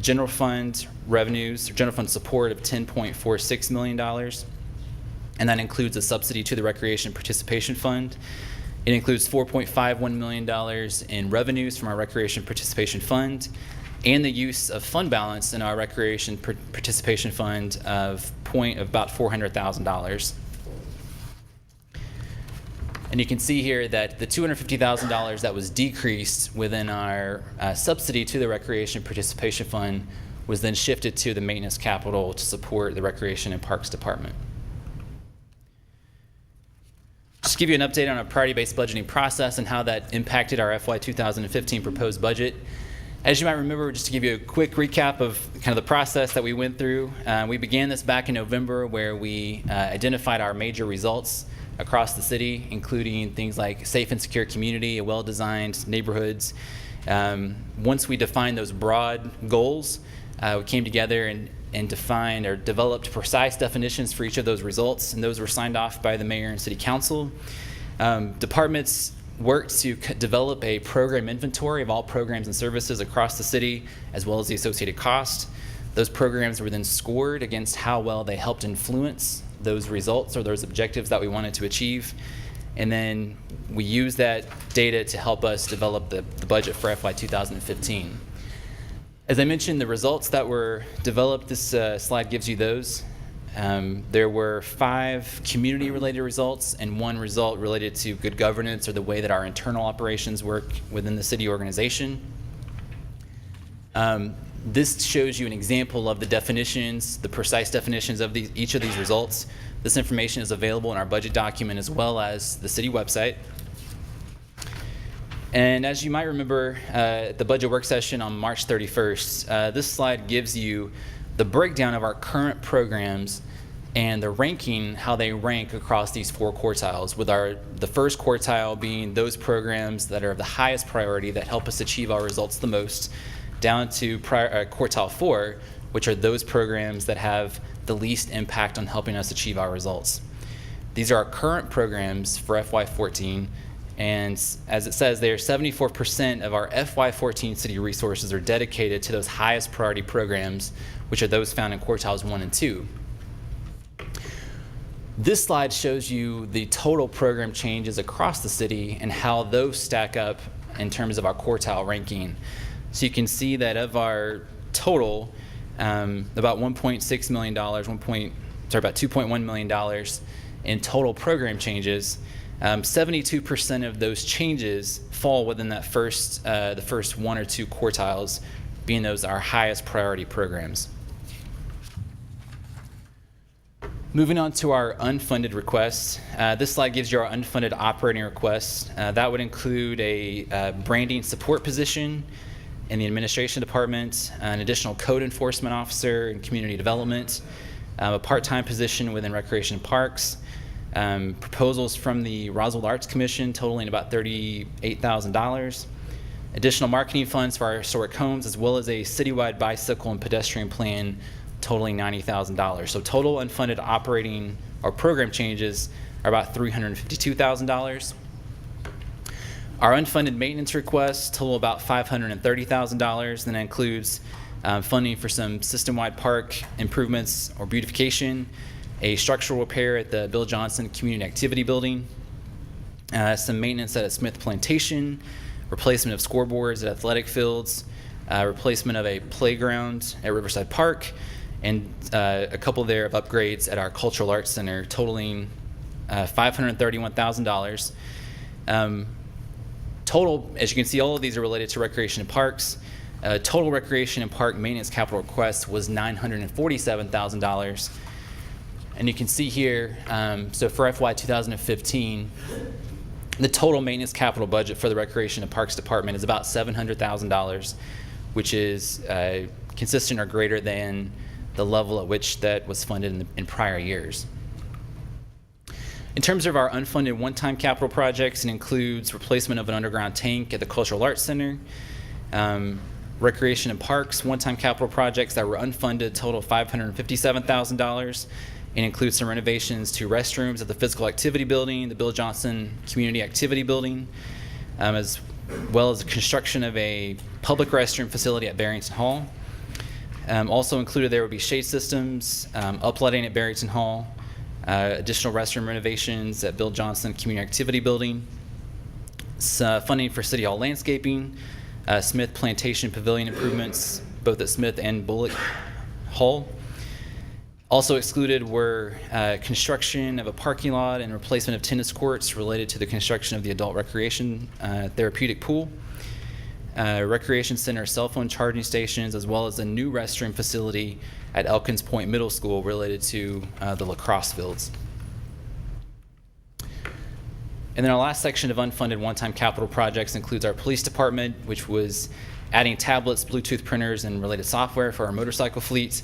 general fund revenues, or general fund support of $10.46 million, and that includes a subsidy to the Recreation Participation Fund. It includes $4.51 million in revenues from our Recreation Participation Fund and the use of fund balance in our Recreation Participation Fund of about $400,000. And you can see here that the $250,000 that was decreased within our subsidy to the Recreation Participation Fund was then shifted to the maintenance capital to support the Recreation and Parks Department. Just to give you an update on our priority-based budgeting process and how that impacted our FY 2015 proposed budget. As you might remember, just to give you a quick recap of kind of the process that we went through, we began this back in November where we identified our major results across the city, including things like safe and secure community, well-designed neighborhoods. Once we defined those broad goals, we came together and defined or developed precise definitions for each of those results, and those were signed off by the mayor and city council. Departments worked to develop a program inventory of all programs and services across the city, as well as the associated cost. Those programs were then scored against how well they helped influence those results or those objectives that we wanted to achieve. And then we used that data to help us develop the budget for FY 2015. As I mentioned, the results that were developed, this slide gives you those. There were 5 community-related results and 1 result related to good governance or the way that our internal operations work within the city organization. This shows you an example of the definitions, the precise definitions of each of these results. This information is available in our budget document as well as the city website. And as you might remember, the budget work session on March 31st, this slide gives you the breakdown of our current programs and the ranking, how they rank across these 4 quartiles, with the first quartile being those programs that are of the highest priority that help us achieve our results the most, down to quartile 4, which are those programs that have the least impact on helping us achieve our results. These are our current programs for FY14, and as it says there, 74% of our FY14 city resources are dedicated to those highest priority programs, which are those found in quartiles 1 and 2. This slide shows you the total program changes across the city and how those stack up in terms of our quartile ranking. So you can see that of our total, about $1.6 million, about $2.1 million in total program changes. 72% of those changes fall within that the first 1 or 2 quartiles, being those our highest priority programs. Moving on to our unfunded requests. This slide gives you our unfunded operating requests. That would include a branding support position in the administration department, an additional code enforcement officer in community development, a part-time position within recreation and parks, proposals from the Roswell Arts Commission totaling about $38,000, additional marketing funds for our historic homes, as well as a citywide bicycle and pedestrian plan totaling $90,000. So total unfunded operating or program changes are about $352,000. Our unfunded maintenance requests total about $530,000, and that includes funding for some system-wide park improvements or beautification, a structural repair at the Bill Johnson Community Activity Building, some maintenance at Smith Plantation, replacement of scoreboards at athletic fields, replacement of a playground at Riverside Park, and a couple there of upgrades at our Cultural Arts Center totaling $531,000. Total, as you can see, all of these are related to recreation and parks. Total recreation and park maintenance capital request was $947,000. And you can see here, so for FY 2015, the total maintenance capital budget for the Recreation and Parks Department is about $700,000, which is consistent or greater than the level at which that was funded in prior years. In terms of our unfunded one-time capital projects, it includes replacement of an underground tank at the Cultural Arts Center, recreation and parks one-time capital projects that were unfunded total $557,000, and includes some renovations to restrooms at the Physical Activity Building, the Bill Johnson Community Activity Building, as well as the construction of a public restroom facility at Barrington Hall. Also included there would be shade systems, uplighting at Barrington Hall, additional restroom renovations at Bill Johnson Community Activity Building, funding for City Hall landscaping, Smith Plantation Pavilion improvements, both at Smith and Bullock Hall. Also excluded were construction of a parking lot and replacement of tennis courts related to the construction of the adult recreation therapeutic pool, recreation center cell phone charging stations, as well as a new restroom facility at Elkins Point Middle School related to the lacrosse fields. And then our last section of unfunded one-time capital projects includes our police department, which was adding tablets, Bluetooth printers, and related software for our motorcycle fleet,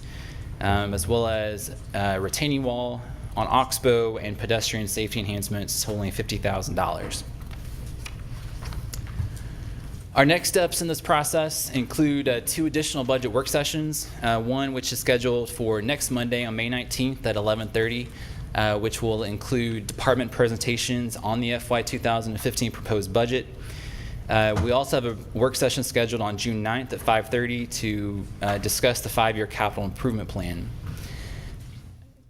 as well as retaining wall on Oxbow and pedestrian safety enhancements totaling $50,000. Our next steps in this process include 2 additional budget work sessions, one which is scheduled for next Monday on May 19th at 11:30, which will include department presentations on the FY 2015 proposed budget. We also have a work session scheduled on June 9th at 5:30 to discuss the 5-year capital improvement plan.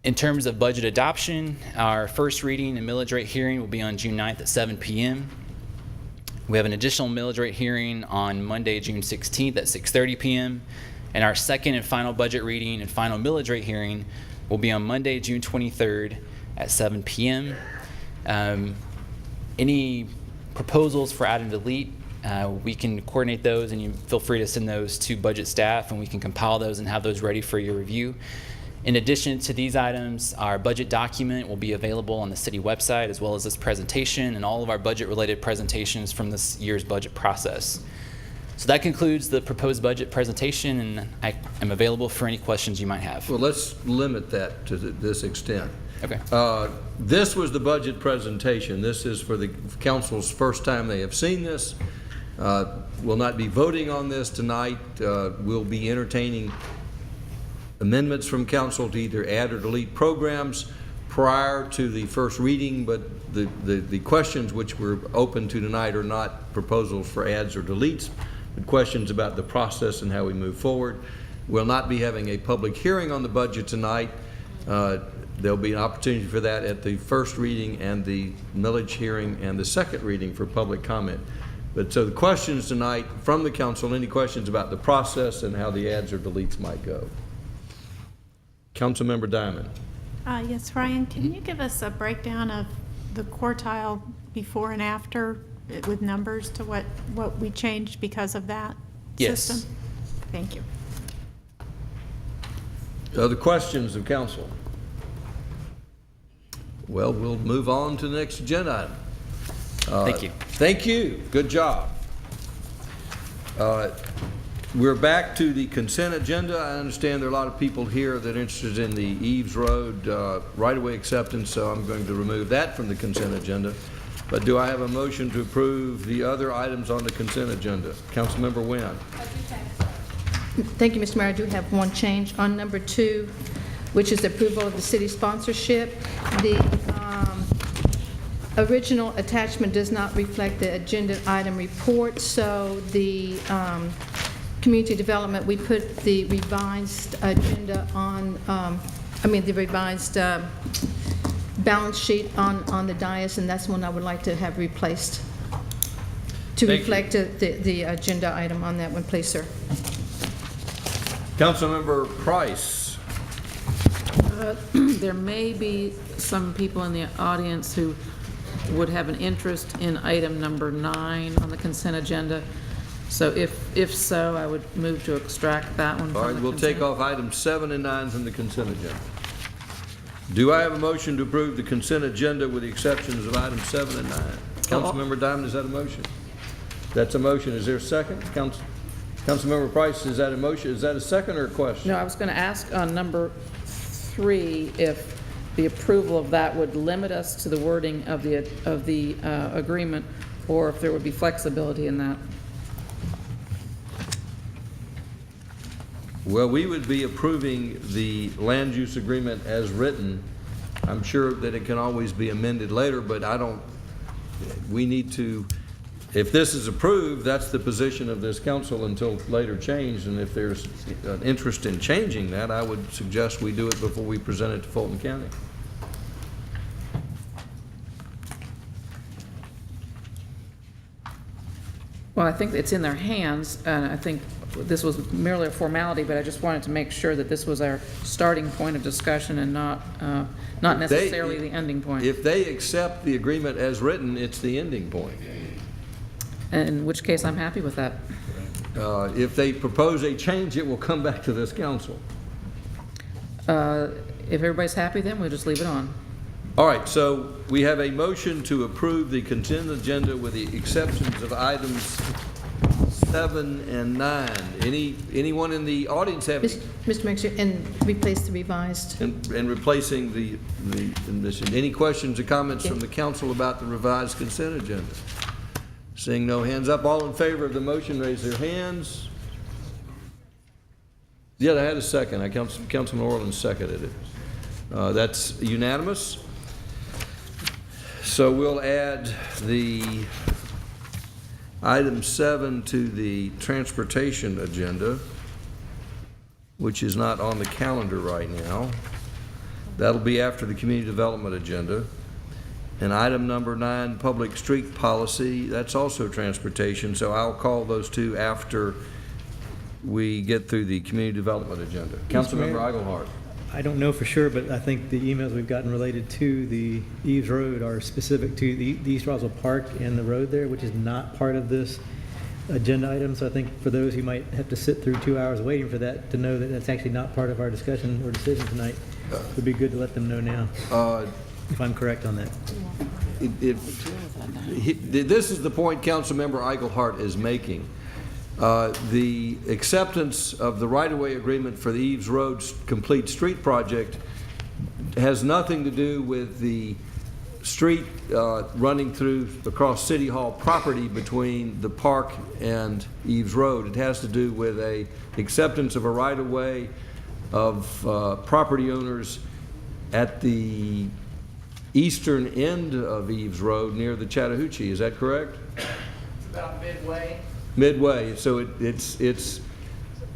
In terms of budget adoption, our first reading and millage rate hearing will be on June 9th at 7 p.m. We have an additional millage rate hearing on Monday, June 16th at 6:30 p.m. And our second and final budget reading and final millage rate hearing will be on Monday, June 23rd at 7 p.m. Any proposals for add and delete, we can coordinate those, and you feel free to send those to budget staff, and we can compile those and have those ready for your review. In addition to these items, our budget document will be available on the city website, as well as this presentation and all of our budget-related presentations from this year's budget process. So that concludes the proposed budget presentation, and I am available for any questions you might have. Well, let's limit that to this extent. Okay. This was the budget presentation. This is for the council's first time they have seen this. We'll not be voting on this tonight. We'll be entertaining amendments from council to either add or delete programs prior to the first reading, but the questions which we're open to tonight are not proposals for adds or deletes, but questions about the process and how we move forward. We'll not be having a public hearing on the budget tonight. There'll be an opportunity for that at the first reading and the millage hearing and the second reading for public comment. But so the questions tonight from the council, any questions about the process and how the adds or deletes might go? Councilmember Diamond. Yes, Ryan, can you give us a breakdown of the quartile before and after with numbers to what we changed because of that system? Thank you. Other questions of council? Well, we'll move on to the next agenda item. Thank you. Thank you. Good job. We're back to the consent agenda. I understand there are a lot of people here that are interested in the Eves Road right-of-way acceptance, so I'm going to remove that from the consent agenda. But do I have a motion to approve the other items on the consent agenda? Councilmember Wynn. Thank you, Mr. Mayor. I do have one change on number 2, which is the approval of the city sponsorship. The original attachment does not reflect the agenda item report, so the community development, we put the revised agenda on, the revised balance sheet on the dais, and that's one I would like to have replaced to reflect the agenda item on that one, please, sir. Councilmember Price. There may be some people in the audience who would have an interest in item number 9 on the consent agenda. So if so, I would move to extract that one from the consent. All right, we'll take off items 7 and 9 from the consent agenda. Do I have a motion to approve the consent agenda with the exceptions of items 7 and 9? Councilmember Diamond, is that a motion? That's a motion. Is there a second? Councilmember Price, is that a motion? Is that a second or a question? No, I was going to ask on number 3 if the approval of that would limit us to the wording of the agreement, or if there would be flexibility in that. Well, we would be approving the land use agreement as written. I'm sure that it can always be amended later, but we need to if this is approved, that's the position of this council until later changed, and if there's an interest in changing that, I would suggest we do it before we present it to Fulton County. Well, I think it's in their hands, and I think this was merely a formality, but I just wanted to make sure that this was our starting point of discussion and not necessarily the ending point. If they accept the agreement as written, it's the ending point. In which case, I'm happy with that. If they propose a change, it will come back to this council. If everybody's happy, then we'll just leave it on. All right, so we have a motion to approve the consent agenda with the exceptions of items 7 and 9. Anyone in the audience have Mr. Mayor, and replace the revised. and replacing the any questions or comments from the council about the revised consent agenda? Seeing no hands up, all in favor of the motion, raise their hands. Yeah, I had a second. Councilman Orland seconded it. That's unanimous. So we'll add the item 7 to the transportation agenda, which is not on the calendar right now. That'll be after the community development agenda. And item number 9, public street policy, that's also transportation, so I'll call those two after we get through the community development agenda. Councilmember Eichelhardt. I don't know for sure, but I think the emails we've gotten related to the Eves Road are specific to the East Roswell Park and the road there, which is not part of this agenda item. So I think for those who might have to sit through 2 hours waiting for that to know that that's actually not part of our discussion or decision tonight, it would be good to let them know now, if I'm correct on that. This is the point Councilmember Eichelhardt is making. The acceptance of the right-of-way agreement for the Eves Road Complete Street Project has nothing to do with the street running across City Hall property between the park and Eves Road. It has to do with a acceptance of a right-of-way of property owners at the eastern end of Eves Road near the Chattahoochee. Is that correct? It's about midway. Midway, so it's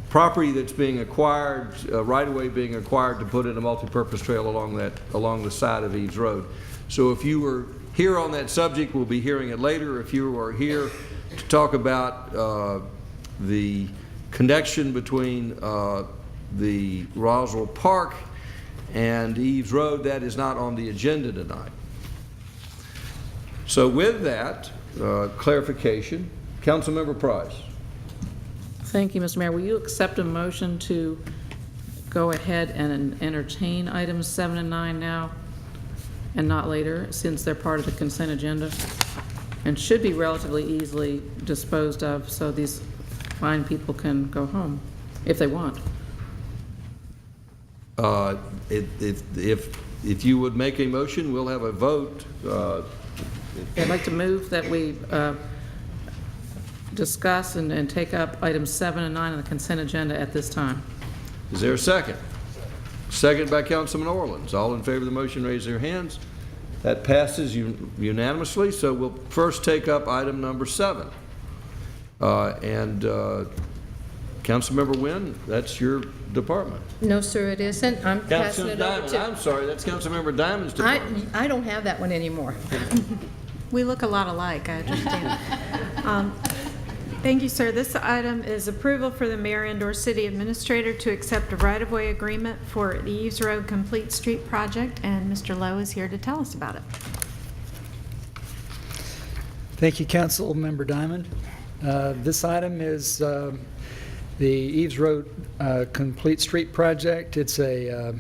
property that's being acquired, right-of-way being acquired to put in a multi-purpose trail along the side of Eves Road. So if you were here on that subject, we'll be hearing it later. If you are here to talk about the connection between the Roswell Park and Eves Road, that is not on the agenda tonight. So with that clarification, Councilmember Price. Thank you, Mr. Mayor. Will you accept a motion to go ahead and entertain items 7 and 9 now and not later, since they're part of the consent agenda and should be relatively easily disposed of so these fine people can go home if they want? If you would make a motion, we'll have a vote. I'd like to move that we discuss and take up items 7 and 9 on the consent agenda at this time. Is there a second? Second by Councilman Orland. All in favor of the motion, raise their hands. That passes unanimously. So we'll first take up item number 7. Councilmember Wynn, that's your department. No, sir, it isn't. I'm passing it over to... I'm sorry, that's Councilmember Diamond's department. I don't have that one anymore. We look a lot alike, I understand. Thank you, sir. This item is approval for the mayor and/or city administrator to accept a right-of-way agreement for the Eves Road Complete Street Project, and Mr. Lowe is here to tell us about it. Thank you, Councilmember Diamond. This item is the Eves Road Complete Street Project. It's a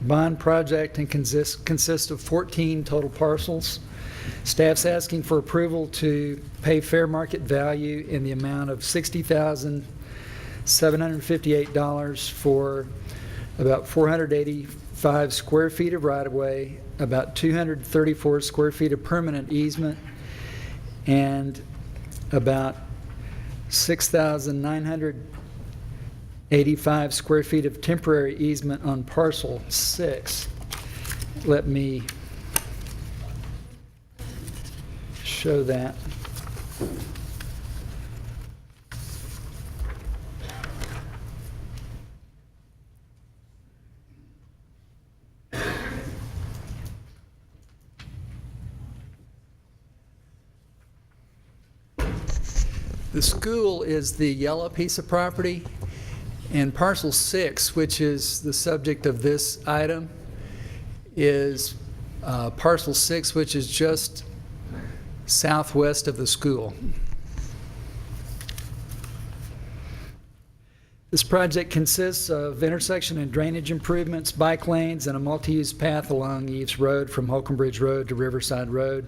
bond project and consists of 14 total parcels. Staff's asking for approval to pay fair market value in the amount of $60,758 for about 485 square feet of right-of-way, about 234 square feet of permanent easement, and about 6,985 square feet of temporary easement on parcel 6. Let me show that. The school is the yellow piece of property, and parcel 6, which is the subject of this item, is parcel 6, which is just southwest of the school. This project consists of intersection and drainage improvements, bike lanes, and a multi-use path along Eves Road from Holcomb Bridge Road to Riverside Road.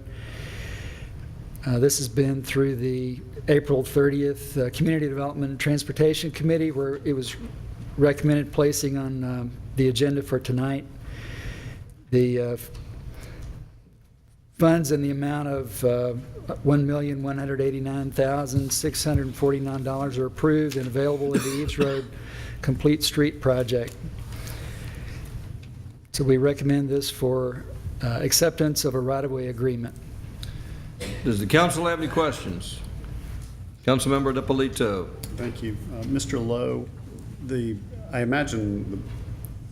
This has been through the April 30th Community Development and Transportation Committee, where it was recommended placing on the agenda for tonight. The funds in the amount of $1,189,649 are approved and available in the Eves Road Complete Street Project. So we recommend this for acceptance of a right-of-way agreement. Does the council have any questions? Councilmember DiPolito. Thank you. Mr. Lowe, I imagine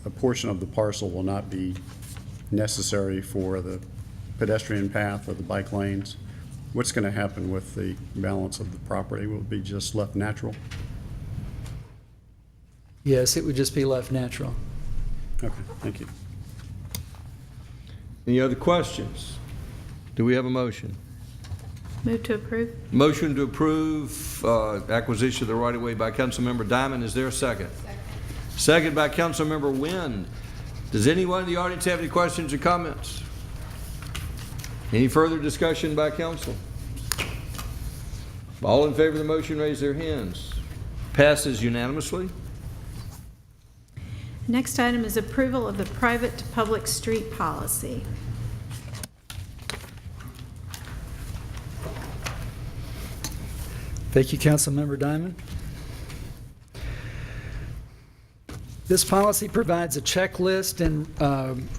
a portion of the parcel will not be necessary for the pedestrian path or the bike lanes. What's going to happen with the balance of the property? Will it be just left natural? Yes, it would just be left natural. Okay, thank you. Any other questions? Do we have a motion? Move to approve. Motion to approve acquisition of the right-of-way by Councilmember Diamond. Is there a second? Second by Councilmember Wynn. Does anyone in the audience have any questions or comments? Any further discussion by council? All in favor of the motion, raise their hands. Passes unanimously. Next item is approval of the private to public street policy. Thank you, Councilmember Diamond. This policy provides a checklist and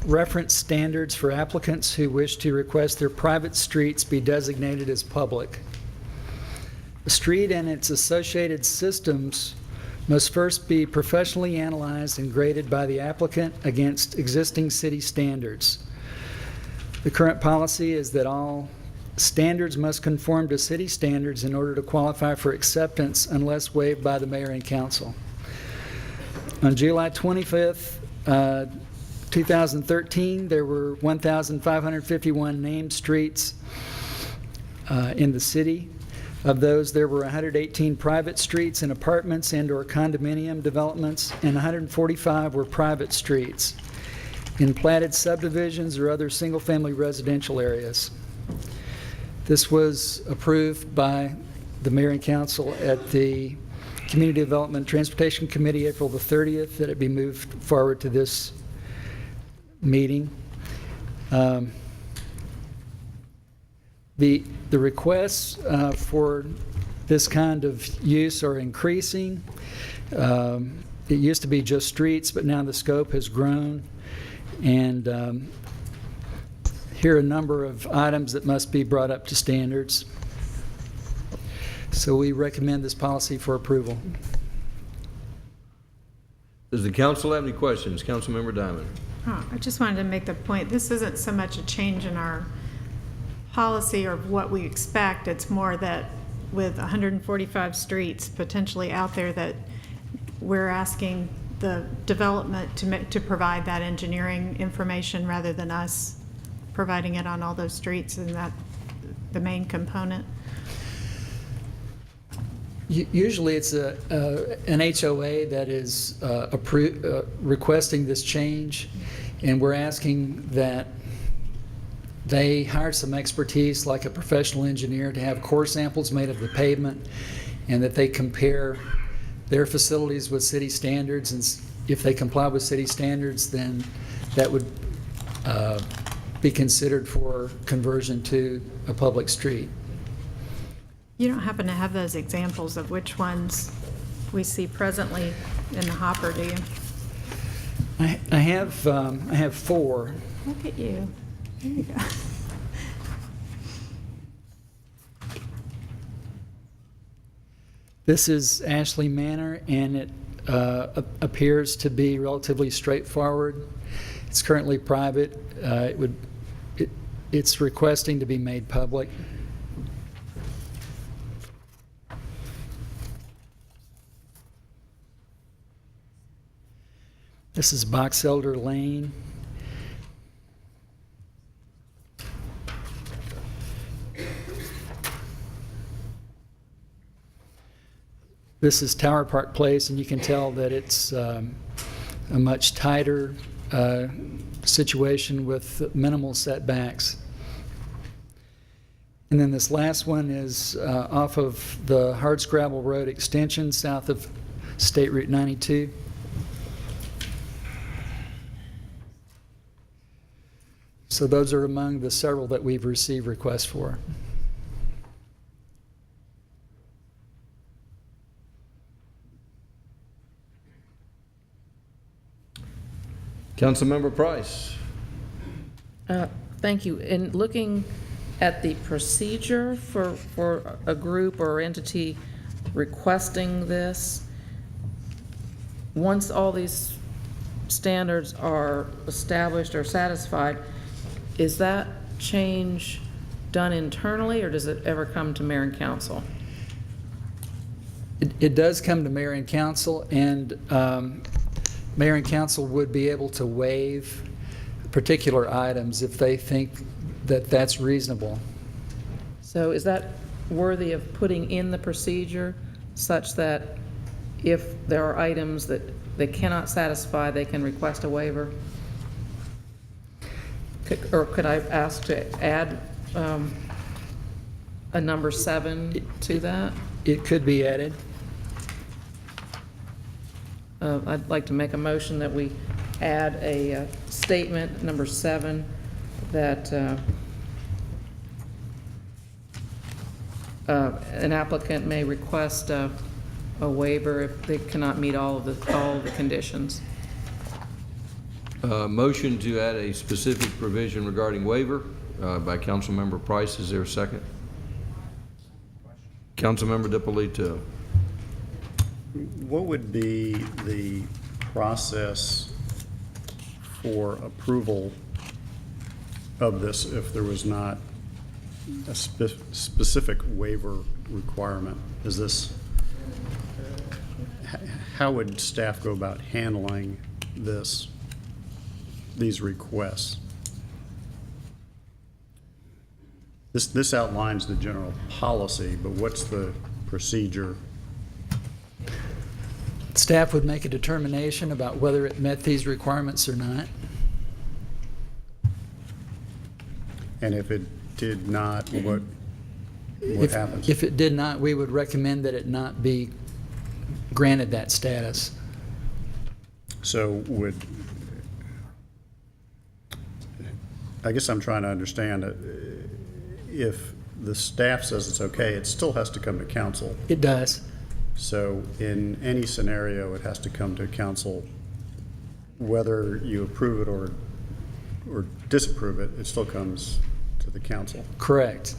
reference standards for applicants who wish to request their private streets be designated as public. The street and its associated systems must first be professionally analyzed and graded by the applicant against existing city standards. The current policy is that all standards must conform to city standards in order to qualify for acceptance unless waived by the mayor and council. On July 25th, 2013, there were 1,551 named streets in the city. Of those, there were 118 private streets and apartments and/or condominium developments, and 145 were private streets in platted subdivisions or other single-family residential areas. This was approved by the mayor and council at the Community Development and Transportation Committee April the 30th, that it be moved forward to this meeting. The requests for this kind of use are increasing. It used to be just streets, but now the scope has grown. And here are a number of items that must be brought up to standards. So we recommend this policy for approval. Does the council have any questions? Councilmember Diamond. I just wanted to make the point, this isn't so much a change in our policy or what we expect. It's more that with 145 streets potentially out there, that we're asking the development to provide that engineering information rather than us providing it on all those streets. Isn't that the main component? Usually it's an HOA that is requesting this change, and we're asking that they hire some expertise like a professional engineer to have core samples made of the pavement, and that they compare their facilities with city standards, and if they comply with city standards, then that would be considered for conversion to a public street. You don't happen to have those examples of which ones we see presently in the hopper, do you? I have 4. Look at you. There you go. This is Ashley Manor, and it appears to be relatively straightforward. It's currently private. It's requesting to be made public. This is Box Elder Lane. This is Tower Park Place, and you can tell that it's a much tighter situation with minimal setbacks. And then this last one is off of the Hardscrabble Road extension south of State Route 92. So those are among the several that we've received requests for. Councilmember Price. Thank you. In looking at the procedure for a group or entity requesting this, once all these standards are established or satisfied, is that change done internally, or does it ever come to mayor and council? It does come to mayor and council, and mayor and council would be able to waive particular items if they think that that's reasonable. So is that worthy of putting in the procedure such that if there are items that they cannot satisfy, they can request a waiver? Or could I ask to add a number 7 to that? It could be added. I'd like to make a motion that we add a statement, number 7, that an applicant may request a waiver if they cannot meet all of the conditions. Motion to add a specific provision regarding waiver by Councilmember Price. Is there a second? Councilmember DiPolito. What would be the process for approval of this if there was not a specific waiver requirement? Is this, how would staff go about handling these requests? This outlines the general policy, but what's the procedure? Staff would make a determination about whether it met these requirements or not. And if it did not, what happens? If it did not, we would recommend that it not be granted that status. So I guess I'm trying to understand, if the staff says it's okay, it still has to come to council. It does. So in any scenario, it has to come to council, whether you approve it or disapprove it, it still comes to the council. Correct.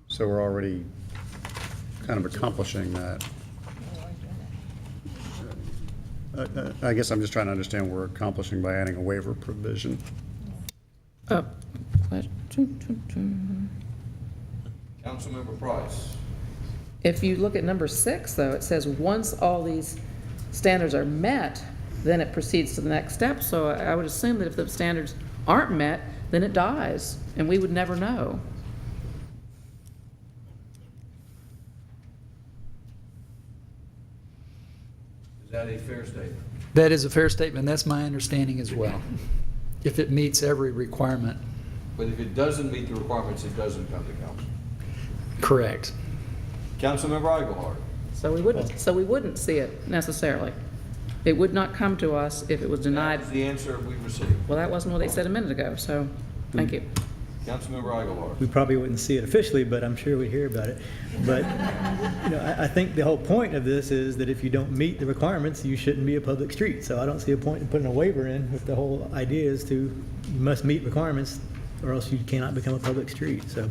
So we're already kind of accomplishing that. I guess I'm just trying to understand what we're accomplishing by adding a waiver provision. Councilmember Price. If you look at number 6, though, it says once all these standards are met, then it proceeds to the next step. So I would assume that if the standards aren't met, then it dies, and we would never know. Is that a fair statement? That is a fair statement. That's my understanding as well. If it meets every requirement. But if it doesn't meet the requirements, it doesn't come to council. Correct. Councilmember Eichelhardt. So we wouldn't see it necessarily. It would not come to us if it was denied. That was the answer we received. Well, that wasn't what they said a minute ago, so thank you. Councilmember Eichelhardt. We probably wouldn't see it officially, but I'm sure we'd hear about it. But I think the whole point of this is that if you don't meet the requirements, you shouldn't be a public street. So I don't see a point in putting a waiver in if the whole idea is you must meet requirements or else you cannot become a public street. So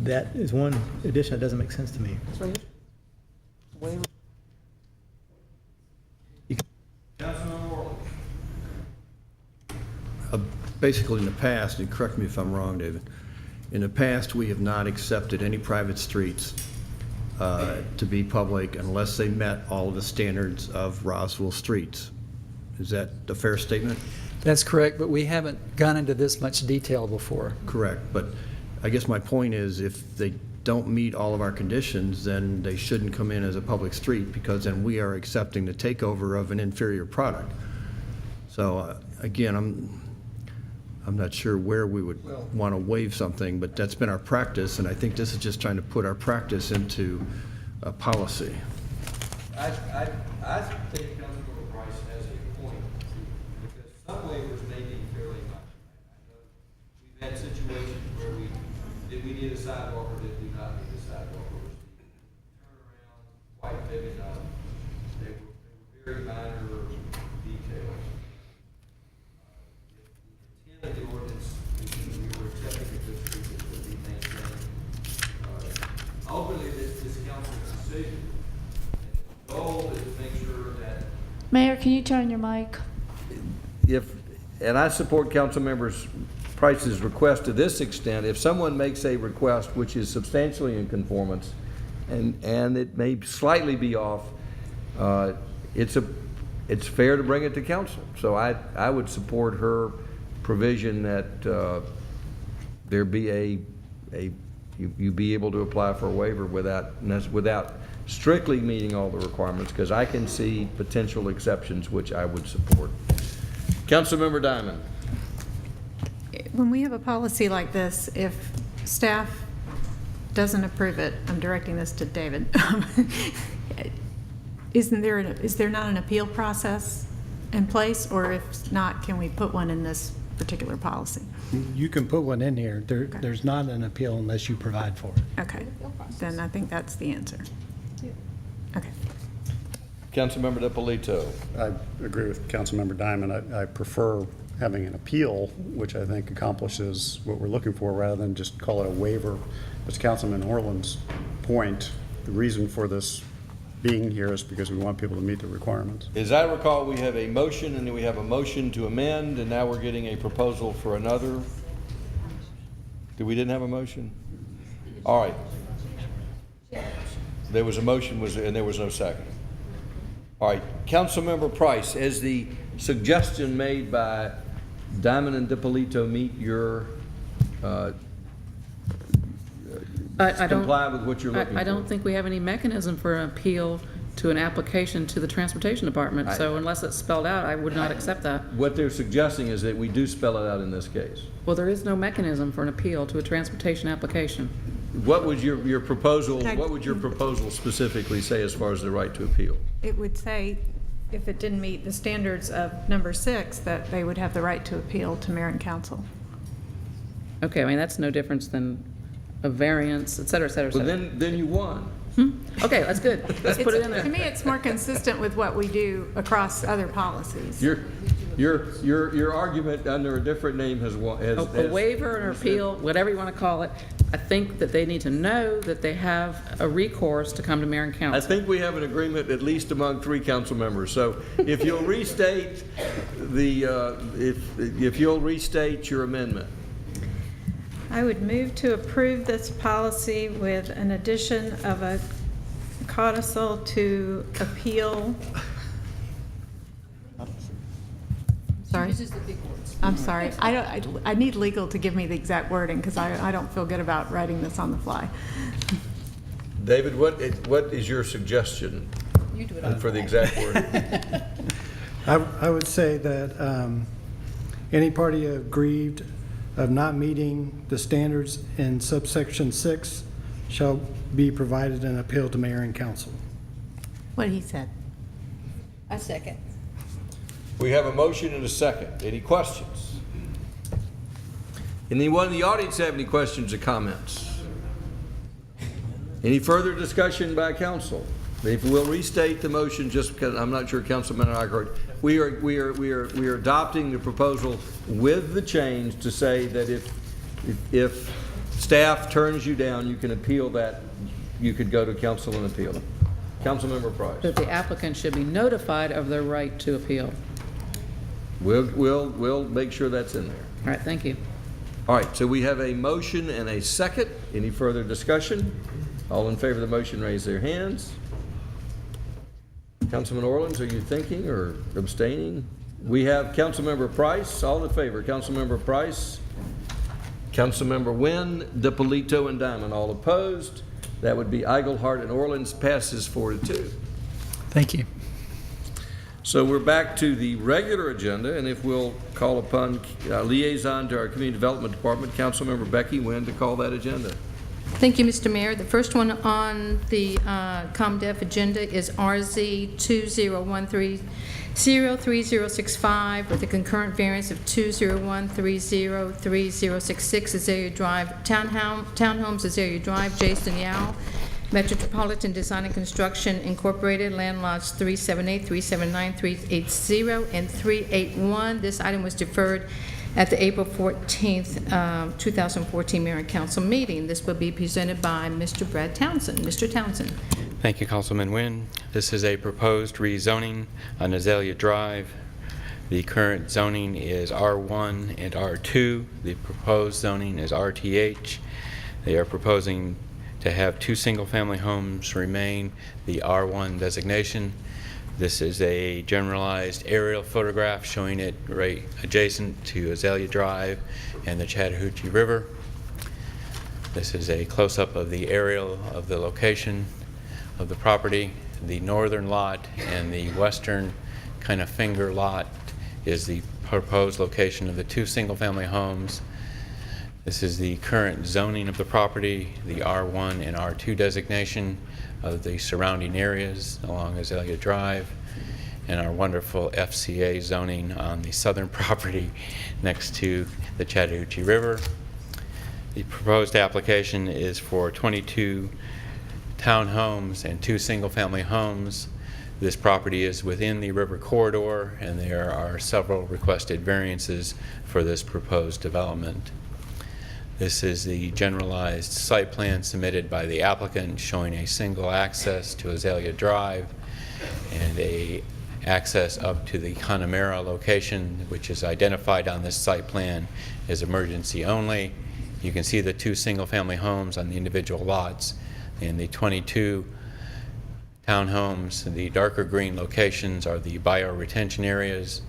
that is one addition that doesn't make sense to me. Basically, in the past, and correct me if I'm wrong, David, in the past, we have not accepted any private streets to be public unless they met all of the standards of Roswell streets. Is that a fair statement? That's correct, but we haven't gone into this much detail before. Correct, but I guess my point is if they don't meet all of our conditions, then they shouldn't come in as a public street, because then we are accepting the takeover of an inferior product. So again, I'm not sure where we would want to waive something, but that's been our practice, and I think this is just trying to put our practice into a policy. I think Councilmember Price has a point, because some waivers may be fairly much. I know we've had situations where did we need a sidewalk or did we not need a sidewalk, or was the turnaround quite big enough? They were very minor details. The intent of the ordinance, we were accepting it this week, it would be maintained. Ultimately, this council's decision. The goal is to make sure that Mayor, can you turn your mic? and I support Councilmember Price's request to this extent, if someone makes a request which is substantially in conformance, and it may slightly be off, it's fair to bring it to council. So I would support her provision that there be you be able to apply for a waiver without strictly meeting all the requirements, because I can see potential exceptions which I would support. Councilmember Diamond. When we have a policy like this, if staff doesn't approve it, I'm directing this to David, is there not an appeal process in place, or if not, can we put one in this particular policy? You can put one in here. There's not an appeal unless you provide for it. Okay, then I think that's the answer. Okay. Councilmember DiPolito. I agree with Councilmember Diamond. I prefer having an appeal, which I think accomplishes what we're looking for, rather than just call it a waiver. As Councilman Orland's point, the reason for this being here is because we want people to meet the requirements. As I recall, we have a motion, and then we have a motion to amend, and now we're getting a proposal for another. We didn't have a motion? All right. There was a motion, and there was no second. All right, Councilmember Price, as the suggestion made by Diamond and DiPolito meet your comply with what you're looking for? I don't think we have any mechanism for an appeal to an application to the Transportation Department, so unless it's spelled out, I would not accept that. What they're suggesting is that we do spell it out in this case. Well, there is no mechanism for an appeal to a transportation application. What would your proposal, what would your proposal specifically say as far as the right to appeal? It would say, if it didn't meet the standards of number 6, that they would have the right to appeal to mayor and council. Okay, I mean, that's no difference than a variance, et cetera, et cetera, et cetera. Well, then you won. Okay, that's good. Let's put it in there. To me, it's more consistent with what we do across other policies. Your argument under a different name has won. A waiver or appeal, whatever you want to call it. I think that they need to know that they have a recourse to come to mayor and council. I think we have an agreement at least among 3 council members. So if you'll restate if you'll restate your amendment. I would move to approve this policy with an addition of a codicil to appeal. Sorry. I'm sorry. I need legal to give me the exact wording, because I don't feel good about writing this on the fly. David, what is your suggestion for the exact wording? I would say that any party aggrieved of not meeting the standards in subsection 6 shall be provided an appeal to mayor and council. What he said. I second. We have a motion and a second. Any questions? Anyone in the audience have any questions or comments? Any further discussion by council? If we'll restate the motion, just because I'm not sure Councilman and I heard. We are adopting the proposal with the change to say that if staff turns you down, you can appeal that. You could go to council and appeal. Councilmember Price. But the applicant should be notified of their right to appeal. We'll make sure that's in there. All right, thank you. All right, so we have a motion and a second. Any further discussion? All in favor of the motion, raise their hands. Councilman Orleans, are you thinking or abstaining? We have Councilmember Price. All in favor. Councilmember Price. Councilmember Wynn, DiPolito, and Diamond. All opposed. That would be Eigelhart and Orleans. Passes 4-2. Thank you. So we're back to the regular agenda, and if we'll call upon liaison to our Community Development Department, Councilmember Becky Wynn, to call that agenda. Thank you, Mr. Mayor. The first one on the ComDev agenda is RZ 2013-03065 with a concurrent variance of 201303066 Azalea Drive, Townhomes, Azalea Drive, Jason Yowell, Metropolitan Design and Construction Incorporated, land lots 378, 379, 380, and 381. This item was deferred at the April 14th, 2014 Mayor and Council meeting. This will be presented by Mr. Brad Townsend. Mr. Townsend. Thank you, Councilman Wynn. This is a proposed rezoning on Azalea Drive. The current zoning is R1 and R2. The proposed zoning is RTH. They are proposing to have 2 single-family homes remain the R1 designation. This is a generalized aerial photograph showing it right adjacent to Azalea Drive and the Chattahoochee River. This is a close-up of the aerial of the location of the property. The northern lot and the western kind of finger lot is the proposed location of the 2 single-family homes. This is the current zoning of the property, the R1 and R2 designation of the surrounding areas along Azalea Drive, and our wonderful FCA zoning on the southern property next to the Chattahoochee River. The proposed application is for 22 townhomes and 2 single-family homes. This property is within the river corridor, and there are several requested variances for this proposed development. This is the generalized site plan submitted by the applicant showing a single access to Azalea Drive and a access up to the Connemara location, which is identified on this site plan as emergency only. You can see the 2 single-family homes on the individual lots and the 22 townhomes. The darker green locations are the bioretention areas.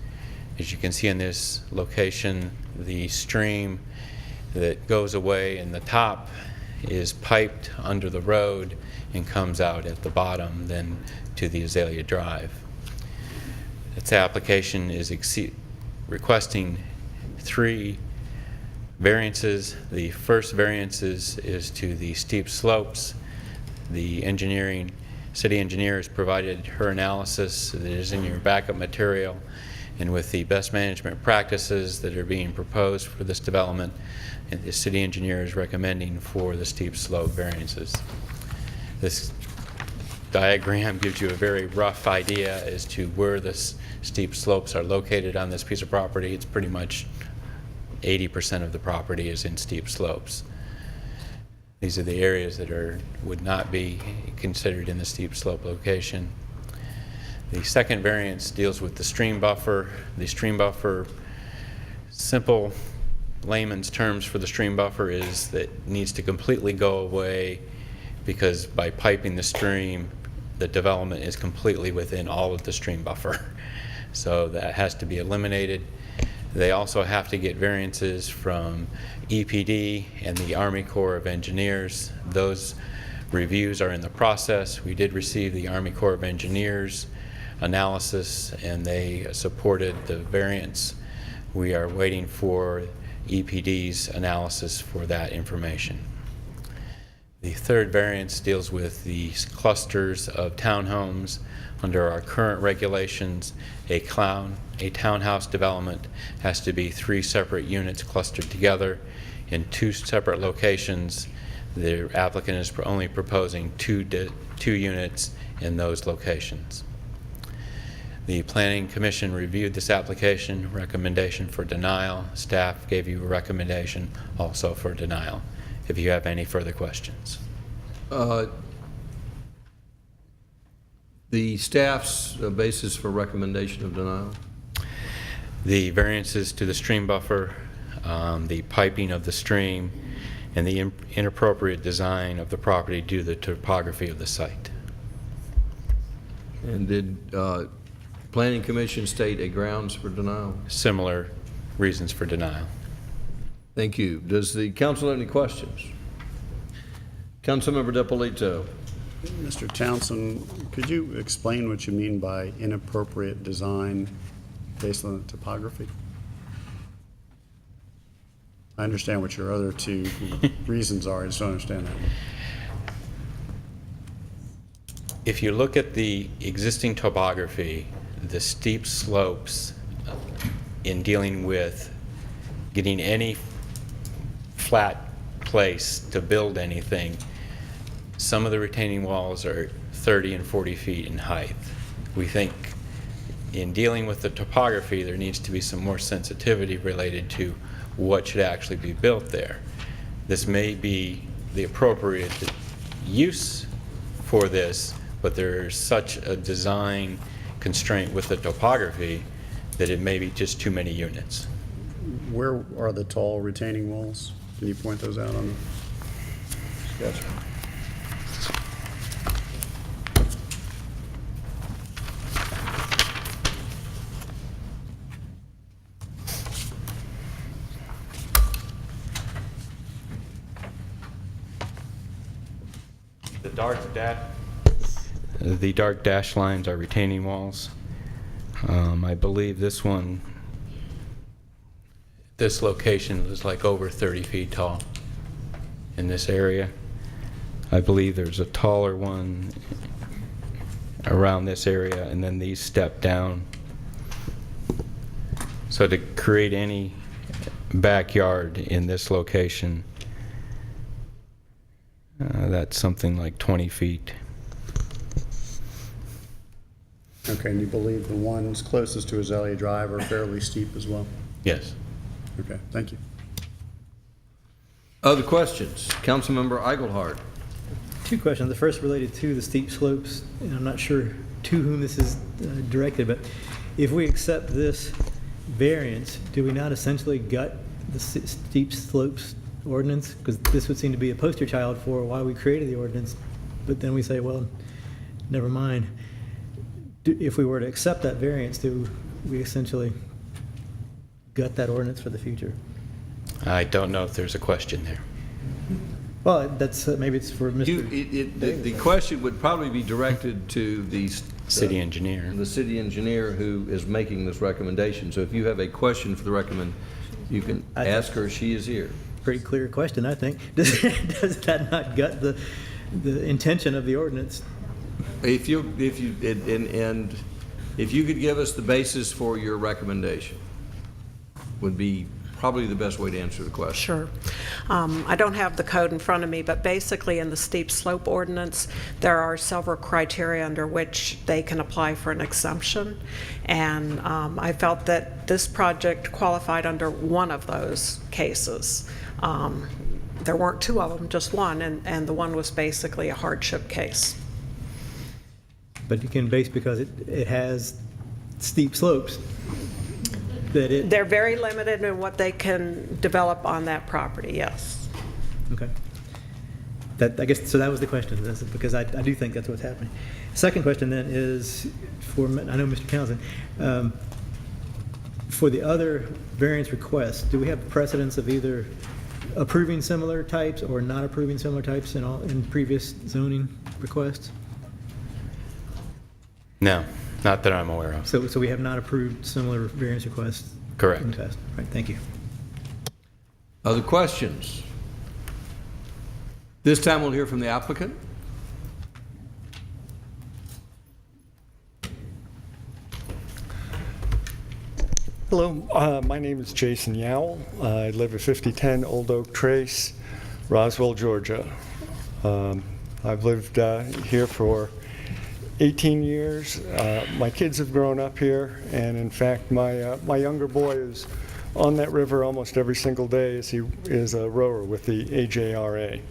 As you can see in this location, the stream that goes away in the top is piped under the road and comes out at the bottom then to the Azalea Drive. Its application is requesting 3 variances. The first variance is to the steep slopes. The city engineer has provided her analysis that is in your backup material, and with the best management practices that are being proposed for this development, and the city engineer is recommending for the steep slope variances. This diagram gives you a very rough idea as to where the steep slopes are located on this piece of property. It's pretty much 80% of the property is in steep slopes. These are the areas that would not be considered in the steep slope location. The second variance deals with the stream buffer. The stream buffer, simple layman's terms for the stream buffer, is that it needs to completely go away because by piping the stream, the development is completely within all of the stream buffer. So that has to be eliminated. They also have to get variances from EPD and the Army Corps of Engineers. Those reviews are in the process. We did receive the Army Corps of Engineers analysis and they supported the variance. We are waiting for EPD's analysis for that information. The third variance deals with the clusters of townhomes. Under our current regulations, a townhouse development has to be 3 separate units clustered together in 2 separate locations. The applicant is only proposing 2 units in those locations. The Planning Commission reviewed this application, recommendation for denial. Staff gave you a recommendation also for denial. if you have any further questions. The staff's basis for recommendation of denial? The variances to the stream buffer, the piping of the stream, and the inappropriate design of the property due to the topography of the site. And did Planning Commission state a grounds for denial? Similar reasons for denial. Thank you. Does the council have any questions? Councilmember DiPolito. Mr. Townsend, could you explain what you mean by inappropriate design based on the topography? I understand what your other two reasons are. I just don't understand that one. If you look at the existing topography, the steep slopes in dealing with getting any flat place to build anything, some of the retaining walls are 30 and 40 feet in height. We think in dealing with the topography, there needs to be some more sensitivity related to what should actually be built there. This may be the appropriate use for this, but there's such a design constraint with the topography that it may be just too many units. Where are the tall retaining walls? Can you point those out on the sketch? The dark dash lines are retaining walls. I believe this location is like over 30 feet tall in this area. I believe there's a taller one around this area, and then these step down. So to create any backyard in this location, that's something like 20 feet. Okay, and you believe the ones closest to Azalea Drive are fairly steep as well? Yes. Okay, thank you. Other questions? Councilmember Eichelhardt. Two questions. The first related to the steep slopes, and I'm not sure to whom this is directed, but if we accept this variance, do we not essentially gut the steep slopes ordinance? Because this would seem to be a poster child for why we created the ordinance, but then we say, well, never mind. If we were to accept that variance, do we essentially gut that ordinance for the future? I don't know if there's a question there. Well, that's maybe it's for Mr. The question would probably be directed to the city engineer. The city engineer who is making this recommendation. So if you have a question for the recommend, you can ask her. She is here. Pretty clear question, I think. Does that not gut the intention of the ordinance? If you could give us the basis for your recommendation, would be probably the best way to answer the question. Sure. I don't have the code in front of me, but basically in the steep slope ordinance, there are several criteria under which they can apply for an exemption. And I felt that this project qualified under one of those cases. There weren't two of them, just one, and the one was basically a hardship case. But you can base because it has steep slopes. They're very limited in what they can develop on that property, yes. Okay. I guess, so that was the question, because I do think that's what's happening. Second question then is for, I know Mr. Townsend, for the other variance requests, do we have precedence of either approving similar types or not approving similar types in previous zoning requests? No, not that I'm aware of. So we have not approved similar variance requests? Correct. In the past. Right, thank you. Other questions? This time we'll hear from the applicant. Hello, my name is Jason Yowell. I live at 5010 Old Oak Trace, Roswell, Georgia. I've lived here for 18 years. My kids have grown up here, and in fact, my younger boy is on that river almost every single day as he is a rower with the AJRA.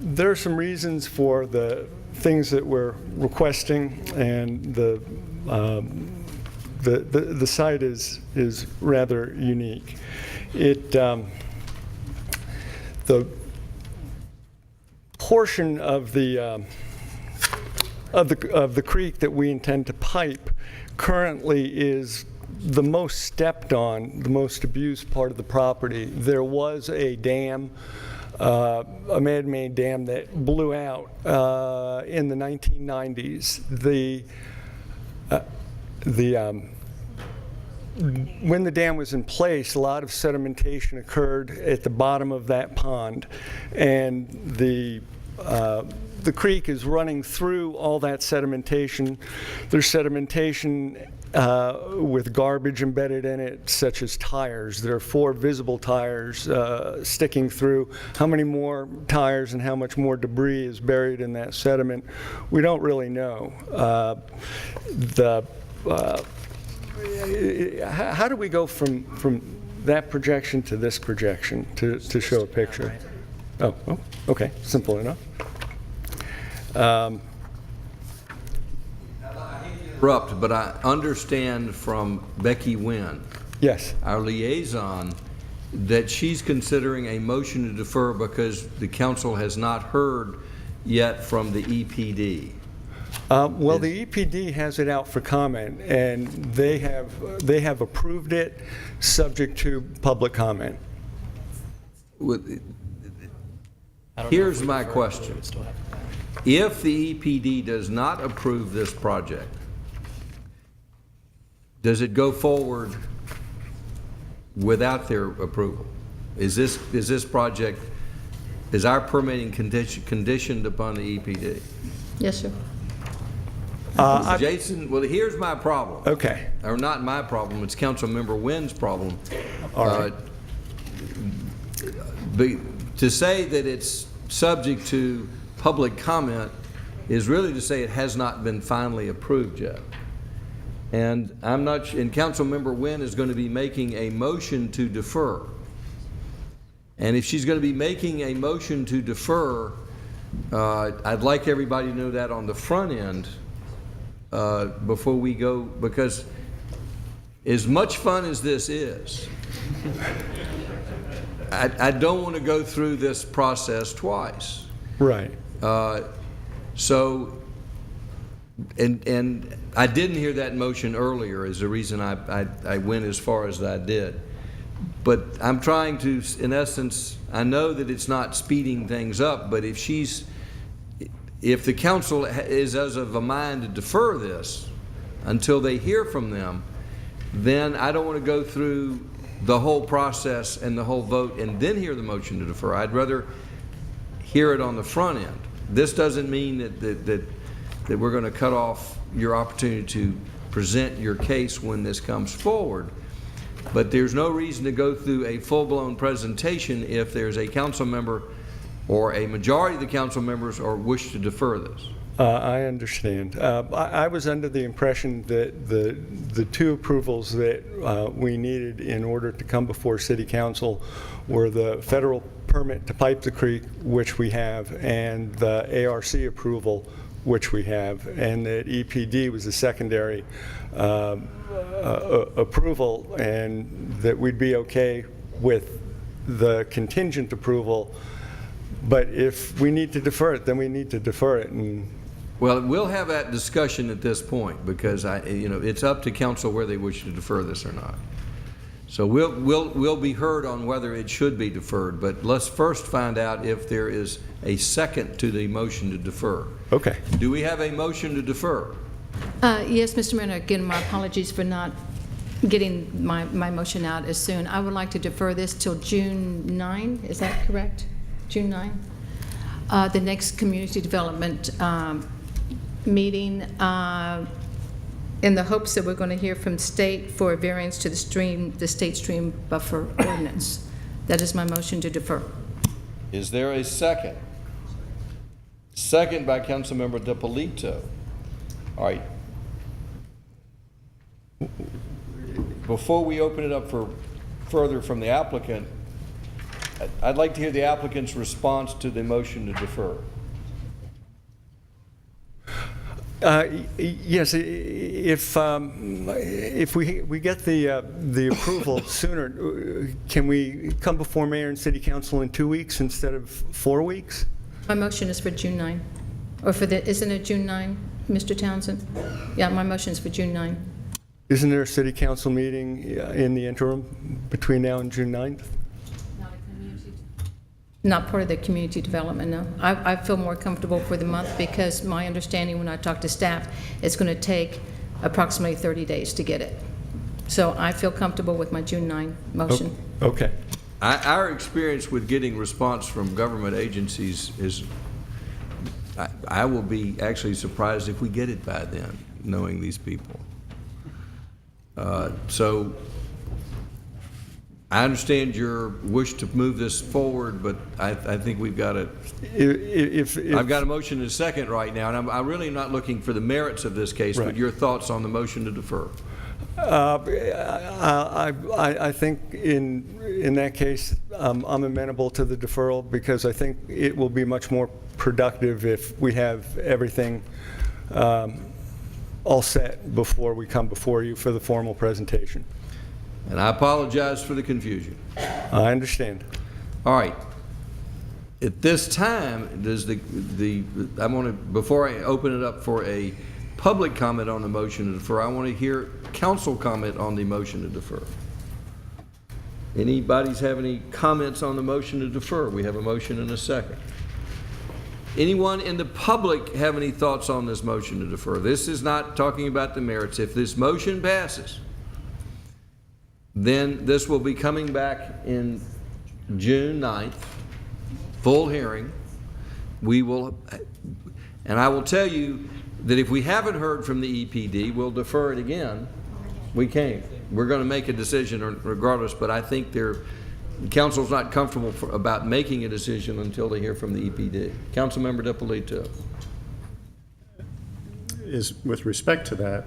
There are some reasons for the things that we're requesting, and the site is rather unique. The portion of the creek that we intend to pipe currently is the most stepped on, the most abused part of the property. There was a dam, a man-made dam that blew out in the 1990s. When the dam was in place, a lot of sedimentation occurred at the bottom of that pond, and the creek is running through all that sedimentation. There's sedimentation with garbage embedded in it, such as tires. There are 4 visible tires sticking through. How many more tires and how much more debris is buried in that sediment, we don't really know. How do we go from that projection to this projection to show a picture? Oh, okay, simple enough. Interrupt, but I understand from Becky Wynn, yes, our liaison, that she's considering a motion to defer because the council has not heard yet from the EPD. Well, the EPD has it out for comment, and they have approved it, subject to public comment. Here's my question. If the EPD does not approve this project, does it go forward without their approval? Is our permitting conditioned upon the EPD? Yes, sir. Jason, well, here's my problem. Okay. Or not my problem, it's Councilmember Wynn's problem. All right. To say that it's subject to public comment is really to say it has not been finally approved yet. And I'm not, and Councilmember Wynn is going to be making a motion to defer. And if she's going to be making a motion to defer, I'd like everybody to know that on the front end before we go, because as much fun as this is, I don't want to go through this process twice. Right. So, and I didn't hear that motion earlier is the reason I went as far as I did. But I'm trying to, in essence, I know that it's not speeding things up, but if the council is as of a mind to defer this until they hear from them, then I don't want to go through the whole process and the whole vote and then hear the motion to defer. I'd rather hear it on the front end. This doesn't mean that we're going to cut off your opportunity to present your case when this comes forward. But there's no reason to go through a full-blown presentation if there's a council member or a majority of the council members or wish to defer this. I understand. I was under the impression that the 2 approvals that we needed in order to come before City Council were the federal permit to pipe the creek, which we have, and the ARC approval, which we have, and that EPD was a secondary approval, and that we'd be okay with the contingent approval. But if we need to defer it, then we need to defer it. And well, we'll have that discussion at this point because it's up to council whether they wish to defer this or not. So we'll be heard on whether it should be deferred. But let's first find out if there is a second to the motion to defer. Okay. Do we have a motion to defer? Yes, Mr. Mayor. Again, my apologies for not getting my motion out as soon. I would like to defer this till June 9. Is that correct? June 9? The next community development meeting in the hopes that we're going to hear from state for a variance to the state stream buffer ordinance. That is my motion to defer. Is there a second? Second by Councilmember DiPolito. All right. before we open it up for further from the applicant, I'd like to hear the applicant's response to the motion to defer. Yes, if we get the approval sooner, can we come before mayor and city council in 2 weeks instead of 4 weeks? My motion is for June 9, or isn't it June 9, Mr. Townsend? Yeah, my motion is for June 9. Isn't there a city council meeting in the interim between now and June 9th? Not part of the community development, no. I feel more comfortable for the month because my understanding when I talk to staff, it's going to take approximately 30 days to get it. So I feel comfortable with my June 9 motion. Okay. Our experience with getting response from government agencies is, I will be actually surprised if we get it by then, knowing these people. So I understand your wish to move this forward, but I think we've got to. I've got a motion and a second right now, and I'm really not looking for the merits of this case, but your thoughts on the motion to defer. I think in that case, I'm amenable to the deferral because I think it will be much more productive if we have everything all set before we come before you for the formal presentation. And I apologize for the confusion. I understand. All right. At this time, does I want to, before I open it up for a public comment on the motion to defer, I want to hear council comment on the motion to defer. Anybody's have any comments on the motion to defer? We have a motion and a second. Anyone in the public have any thoughts on this motion to defer? This is not talking about the merits. If this motion passes, then this will be coming back in June 9th, full hearing. We will, and I will tell you that if we haven't heard from the EPD, we'll defer it again. We can't. We're going to make a decision regardless, but I think the council's not comfortable about making a decision until they hear from the EPD. Councilmember Dippolito. With respect to that,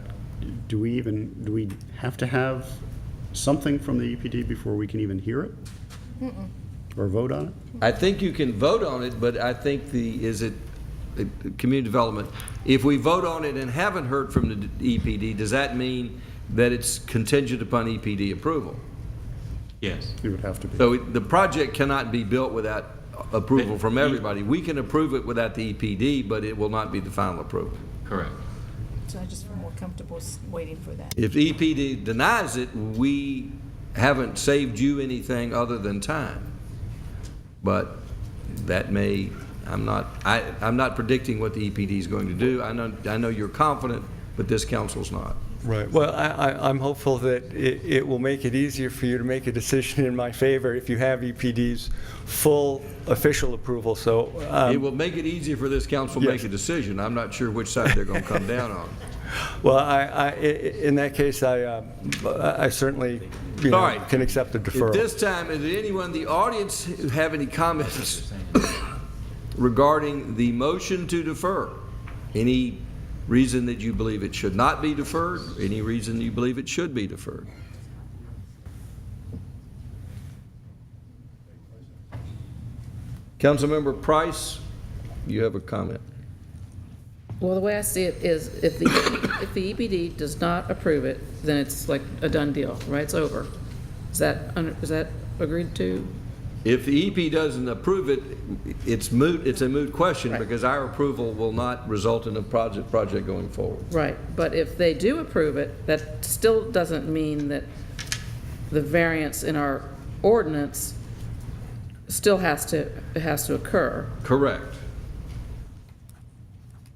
do we have to have something from the EPD before we can even hear it? Or vote on it? I think you can vote on it, but I think community development, if we vote on it and haven't heard from the EPD, does that mean that it's contingent upon EPD approval? Yes. It would have to be. So the project cannot be built without approval from everybody. We can approve it without the EPD, but it will not be the final approval. Correct. So I just feel more comfortable waiting for that. If the EPD denies it, we haven't saved you anything other than time. But that may, I'm not predicting what the EPD is going to do. I know you're confident, but this council's not. Right. Well, I'm hopeful that it will make it easier for you to make a decision in my favor if you have EPD's full official approval. So it will make it easier for this council to make a decision. I'm not sure which side they're going to come down on. Well, in that case, I certainly can accept the deferral. At this time, is there anyone in the audience who have any comments regarding the motion to defer? Any reason that you believe it should not be deferred? Any reason you believe it should be deferred? Councilmember Price, you have a comment. Well, the way I see it is if the EPD does not approve it, then it's like a done deal, right? It's over. Is that agreed to? If the EP doesn't approve it, it's moot. It's a moot question because our approval will not result in a project going forward. Right, but if they do approve it, that still doesn't mean that the variance in our ordinance still has to occur. Correct.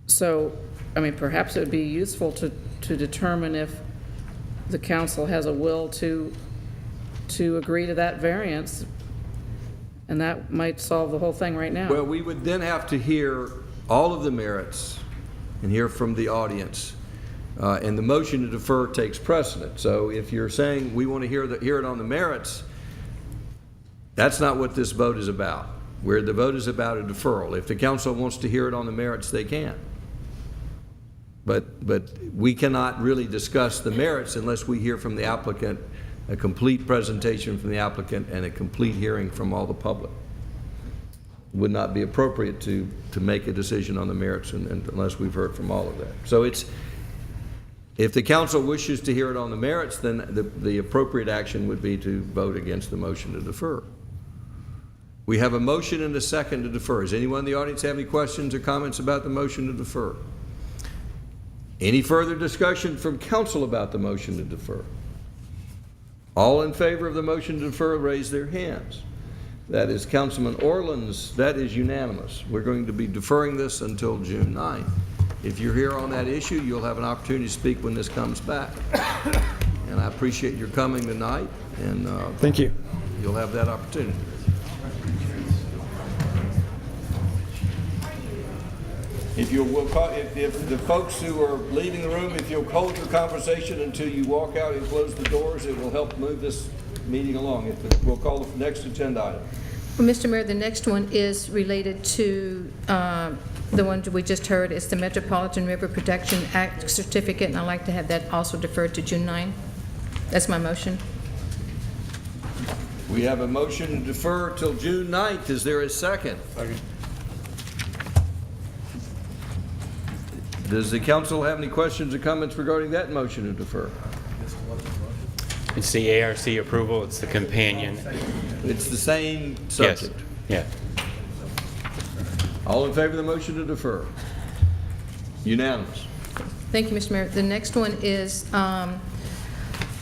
So, I mean, perhaps it would be useful to determine if the council has a will to agree to that variance. And that might solve the whole thing right now. Well, we would then have to hear all of the merits and hear from the audience. And the motion to defer takes precedent. So if you're saying we want to hear it on the merits, that's not what this vote is about. Where the vote is about a deferral. If the council wants to hear it on the merits, they can. But we cannot really discuss the merits unless we hear from the applicant, a complete presentation from the applicant, and a complete hearing from all the public. It would not be appropriate to make a decision on the merits unless we've heard from all of that. So if the council wishes to hear it on the merits, then the appropriate action would be to vote against the motion to defer. We have a motion and a second to defer. Does anyone in the audience have any questions or comments about the motion to defer? Any further discussion from council about the motion to defer? All in favor of the motion to defer, raise their hands. That is Councilman Orland's. That is unanimous. We're going to be deferring this until June 9th. If you're here on that issue, you'll have an opportunity to speak when this comes back. And I appreciate your coming tonight. And thank you. You'll have that opportunity. If the folks who are leaving the room, if you'll hold your conversation until you walk out and close the doors, it will help move this meeting along. We'll call the next agenda item. Well, Mr. Mayor, the next one is related to the one we just heard. It's the Metropolitan River Protection Act certificate, and I'd like to have that also deferred to June 9. That's my motion. We have a motion to defer till June 9th. Is there a second? Second. Does the council have any questions or comments regarding that motion to defer? It's the ARC approval. It's the companion. It's the same subject. Yes. Yeah. All in favor of the motion to defer? Unanimous. Thank you, Mr. Mayor. The next one is RZ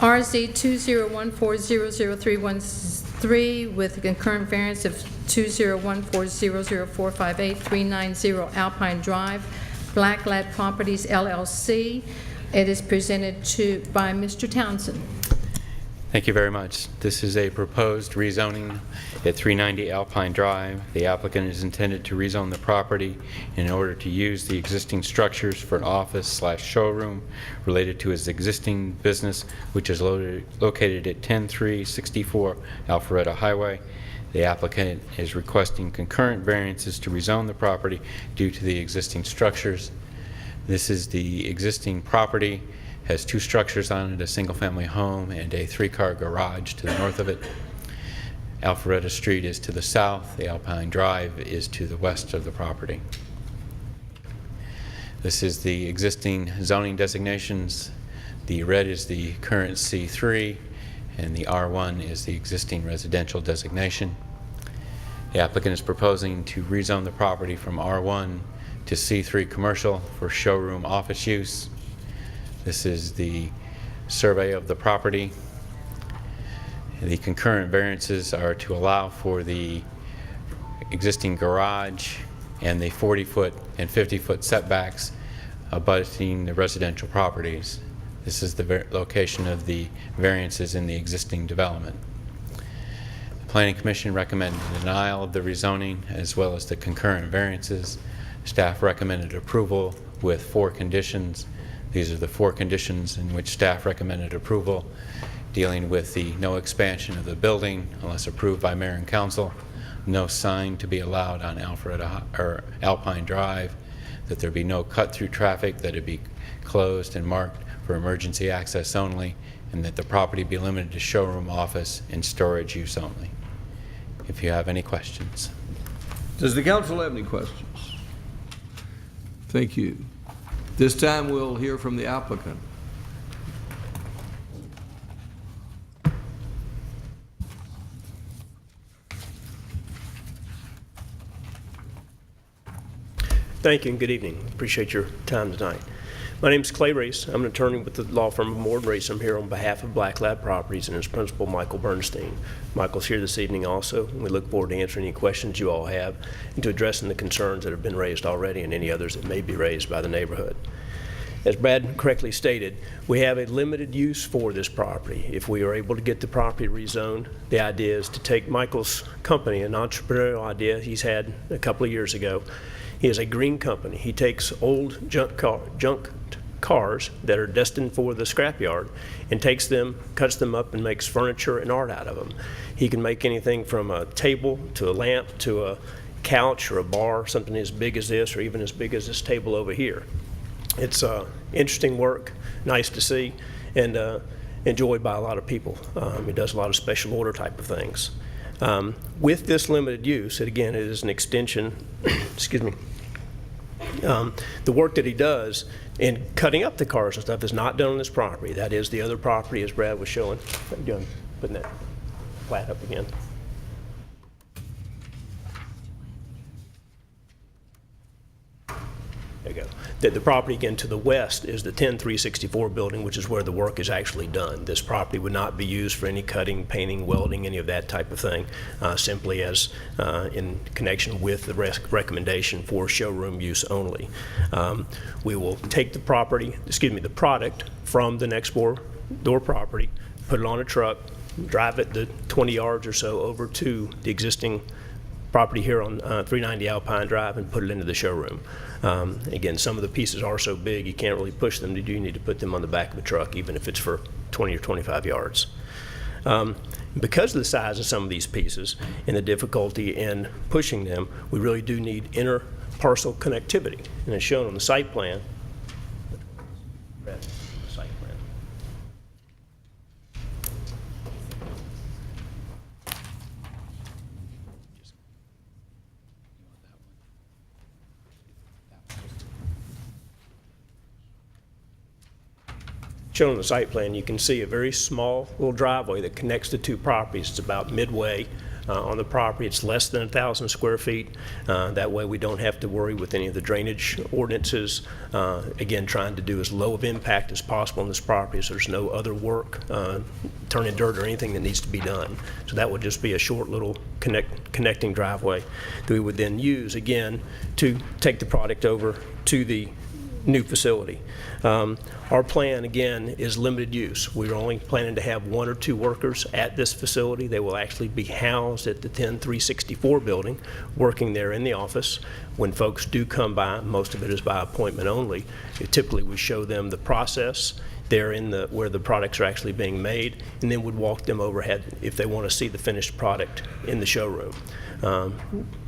201400313 with a concurrent variance of 201400458 Alpine Drive, Black Lad Properties LLC. It is presented by Mr. Townsend. Thank you very much. This is a proposed rezoning at 390 Alpine Drive. The applicant is intended to rezone the property in order to use the existing structures for an office/showroom related to his existing business, which is located at 10364 Alpharetta Highway. The applicant is requesting concurrent variances to rezone the property due to the existing structures. This is the existing property. Has two structures on it, a single-family home and a three-car garage to the north of it. Alpharetta Street is to the south. The Alpine Drive is to the west of the property. This is the existing zoning designations. The red is the current C3, and the R1 is the existing residential designation. The applicant is proposing to rezone the property from R1 to C3 commercial for showroom office use. This is the survey of the property. The concurrent variances are to allow for the existing garage and the 40-foot and 50-foot setbacks abutting the residential properties. This is the location of the variances in the existing development. The Planning Commission recommended denial of the rezoning as well as the concurrent variances. Staff recommended approval with 4 conditions. These are the 4 conditions in which staff recommended approval, dealing with the no expansion of the building unless approved by mayor and council, no sign to be allowed on Alpine Drive, that there be no cut-through traffic, that it be closed and marked for emergency access only, and that the property be limited to showroom, office, and storage use only. If you have any questions. Does the council have any questions? Thank you. This time we'll hear from the applicant. Thank you and good evening. Appreciate your time tonight. My name is Clay Reese. I'm an attorney with the law firm of Moore & Reese. I'm here on behalf of Black Lad Properties and its principal, Michael Bernstein. Michael's here this evening also, and we look forward to answering any questions you all have and to addressing the concerns that have been raised already and any others that may be raised by the neighborhood. As Brad correctly stated, we have a limited use for this property. If we are able to get the property rezoned, the idea is to take Michael's company, an entrepreneurial idea he's had a couple of years ago. He has a green company. He takes old junk cars that are destined for the scrapyard and takes them, cuts them up, and makes furniture and art out of them. He can make anything from a table to a lamp to a couch or a bar, something as big as this or even as big as this table over here. It's interesting work, nice to see, and enjoyed by a lot of people. It does a lot of special order type of things. With this limited use, it again is an extension, excuse me, the work that he does in cutting up the cars and stuff is not done on this property. That is the other property, as Brad was showing. How you doing? Putting that plat up again. There you go. The property again to the west is the 10364 building, which is where the work is actually done. This property would not be used for any cutting, painting, welding, any of that type of thing, simply as in connection with the recommendation for showroom use only. We will take the the product from the next door property, put it on a truck, drive it the 20 yards or so over to the existing property here on 390 Alpine Drive and put it into the showroom. Again, some of the pieces are so big you can't really push them. You do need to put them on the back of a truck, even if it's for 20 or 25 yards. Because of the size of some of these pieces and the difficulty in pushing them, we really do need inter-parcel connectivity. And as shown on the site plan, shown on the site plan, you can see a very small little driveway that connects the two properties. It's about midway on the property. It's less than 1,000 square feet. That way we don't have to worry with any of the drainage ordinances. Again, trying to do as low of impact as possible on this property so there's no other work, turning dirt or anything that needs to be done. So that would just be a short little connecting driveway that we would then use, again, to take the product over to the new facility. Our plan, again, is limited use. We're only planning to have 1 or 2 workers at this facility. They will actually be housed at the 10364 building, working there in the office. When folks do come by, most of it is by appointment only. Typically, we show them the process there in where the products are actually being made, and then would walk them overhead if they want to see the finished product in the showroom.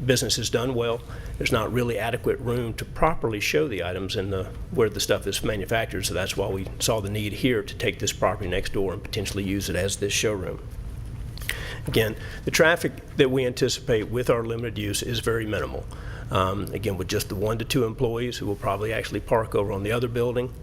Business is done well. There's not really adequate room to properly show the items in where the stuff is manufactured, so that's why we saw the need here to take this property next door and potentially use it as this showroom. Again, the traffic that we anticipate with our limited use is very minimal. Again, with just the 1 to 2 employees who will probably actually park over on the other building.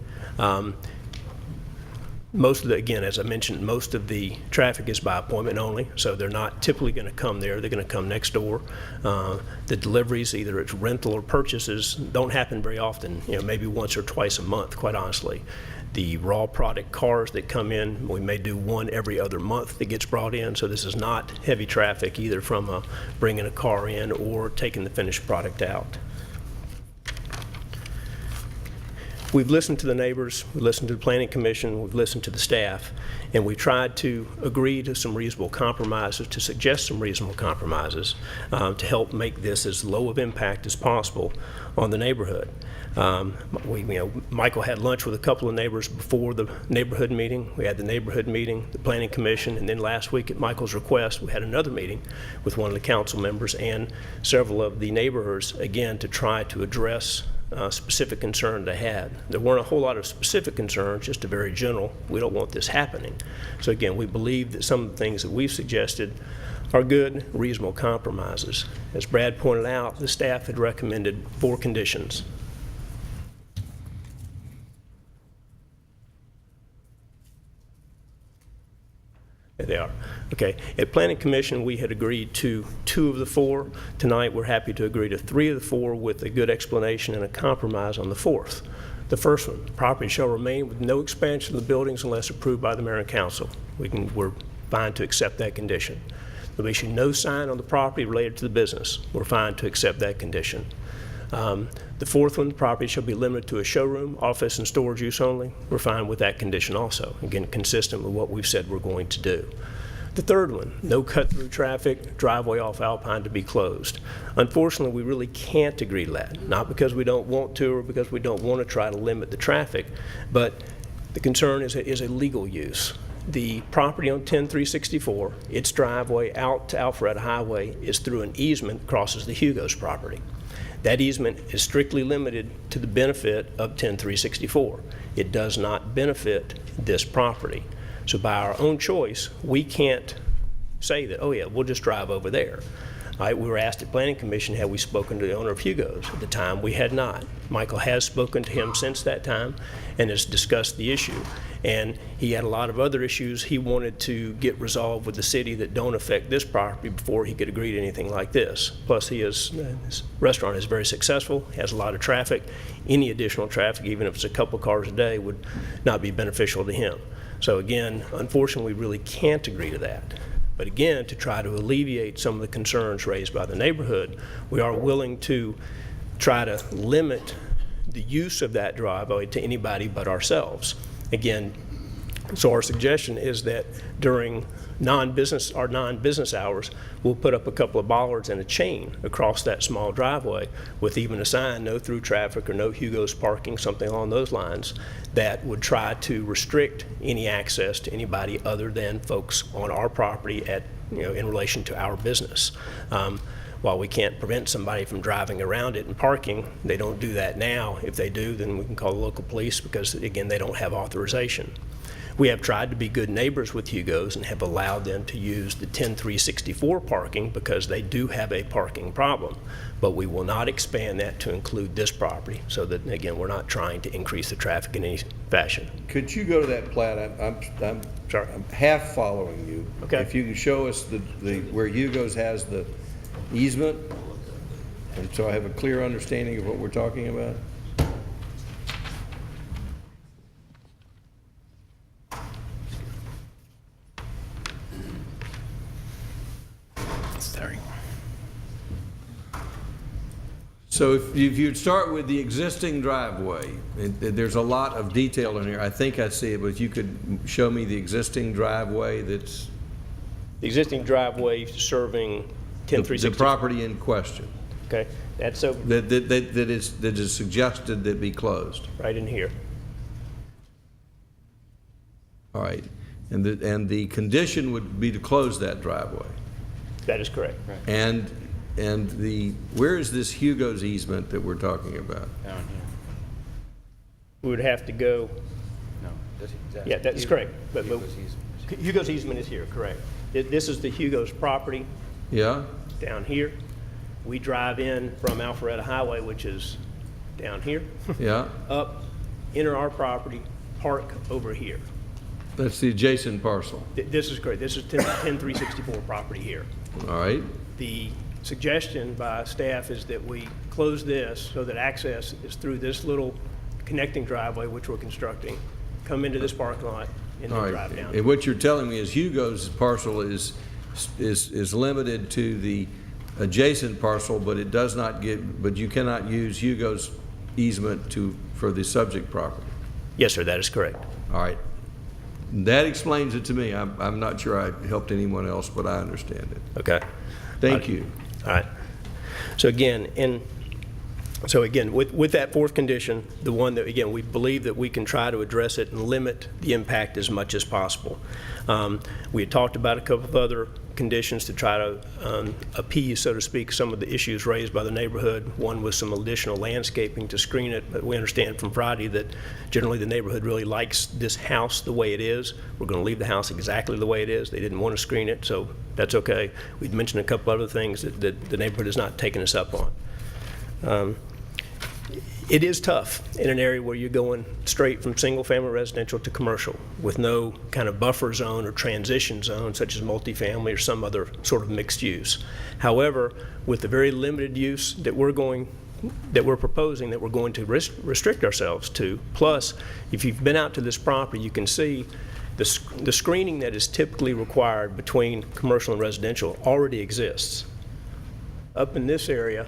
Most of again, as I mentioned, most of the traffic is by appointment only, so they're not typically going to come there. They're going to come next door. The deliveries, either it's rental or purchases, don't happen very often, maybe once or twice a month, quite honestly. The raw product cars that come in, we may do 1 every other month that gets brought in, so this is not heavy traffic either from bringing a car in or taking the finished product out. We've listened to the neighbors, we've listened to the Planning Commission, we've listened to the staff, and we've tried to agree to some reasonable compromises, to suggest some reasonable compromises to help make this as low of impact as possible on the neighborhood. Michael had lunch with a couple of neighbors before the neighborhood meeting. We had the neighborhood meeting, the Planning Commission, and then last week at Michael's request, we had another meeting with one of the council members and several of the neighbors, again, to try to address specific concern they had. There weren't a whole lot of specific concerns, just a very general, we don't want this happening. So again, we believe that some of the things that we've suggested are good, reasonable compromises. As Brad pointed out, the staff had recommended 4 conditions. There they are. Okay. At Planning Commission, we had agreed to 2 of the 4. Tonight, we're happy to agree to 3 of the 4 with a good explanation and a compromise on the 4th. The first one, the property shall remain with no expansion of the buildings unless approved by the mayor and council. We're fine to accept that condition. There'll be no sign on the property related to the business. We're fine to accept that condition. The 4th one, the property shall be limited to a showroom, office, and storage use only. We're fine with that condition also. Again, consistent with what we've said we're going to do. The 3rd one, no cut-through traffic, driveway off Alpine to be closed. Unfortunately, we really can't agree to that. Not because we don't want to or because we don't want to try to limit the traffic, but the concern is a legal use. The property on 10364, its driveway out to Alpharetta Highway is through an easement that crosses the Hugo's property. That easement is strictly limited to the benefit of 10364. It does not benefit this property. So by our own choice, we can't say that, oh yeah, we'll just drive over there. All right, we were asked at Planning Commission, had we spoken to the owner of Hugo's? At the time, we had not. Michael has spoken to him since that time and has discussed the issue. And he had a lot of other issues he wanted to get resolved with the city that don't affect this property before he could agree to anything like this. Plus, his restaurant is very successful, has a lot of traffic. Any additional traffic, even if it's a couple cars a day, would not be beneficial to him. So again, unfortunately, we really can't agree to that. But again, to try to alleviate some of the concerns raised by the neighborhood, we are willing to try to limit the use of that driveway to anybody but ourselves. Again, so our suggestion is that during our non-business hours, we'll put up a couple of bollards and a chain across that small driveway with even a sign, no through traffic or no Hugo's parking, something along those lines, that would try to restrict any access to anybody other than folks on our property in relation to our business. While we can't prevent somebody from driving around it and parking, they don't do that now. If they do, then we can call the local police because, again, they don't have authorization. We have tried to be good neighbors with Hugo's and have allowed them to use the 10364 parking because they do have a parking problem. But we will not expand that to include this property so that, again, we're not trying to increase the traffic in any fashion. Could you go to that plat? I'm half following you. Okay. If you can show us where Hugo's has the easement, and so I have a clear understanding of what we're talking about. So if you'd start with the existing driveway, there's a lot of detail in here. I think I see it, but if you could show me the existing driveway that's... The existing driveway serving 10360. The property in question. Okay, that's over. That is suggested that be closed. Right in here. All right, and the condition would be to close that driveway. That is correct. Right. And where is this Hugo's easement that we're talking about? Down here. We would have to go. No, Yeah, that's correct. But Hugo's easement is here, correct. This is the Hugo's property. Yeah. Down here. We drive in from Alpharetta Highway, which is down here. Yeah. Up, enter our property, park over here. That's the adjacent parcel. This is correct. This is 10364 property here. All right. The suggestion by staff is that we close this so that access is through this little connecting driveway, which we're constructing, come into this parking lot, and then drive down. And what you're telling me is Hugo's parcel is limited to the adjacent parcel, but it does not but you cannot use Hugo's easement for the subject property. Yes, sir, that is correct. All right. That explains it to me. I'm not sure I helped anyone else, but I understand it. Okay. Thank you. All right. So again, with that fourth condition, the one that, again, we believe that we can try to address it and limit the impact as much as possible. We had talked about a couple of other conditions to try to appease, so to speak, some of the issues raised by the neighborhood. One was some additional landscaping to screen it, but we understand from Friday that generally the neighborhood really likes this house the way it is. We're going to leave the house exactly the way it is. They didn't want to screen it, so that's okay. We'd mentioned a couple other things that the neighborhood has not taken us up on. It is tough in an area where you're going straight from single-family residential to commercial with no kind of buffer zone or transition zone such as multifamily or some other sort of mixed use. However, with the very limited use that we're proposing, that we're going to restrict ourselves to, plus if you've been out to this property, you can see the screening that is typically required between commercial and residential already exists. Up in this area,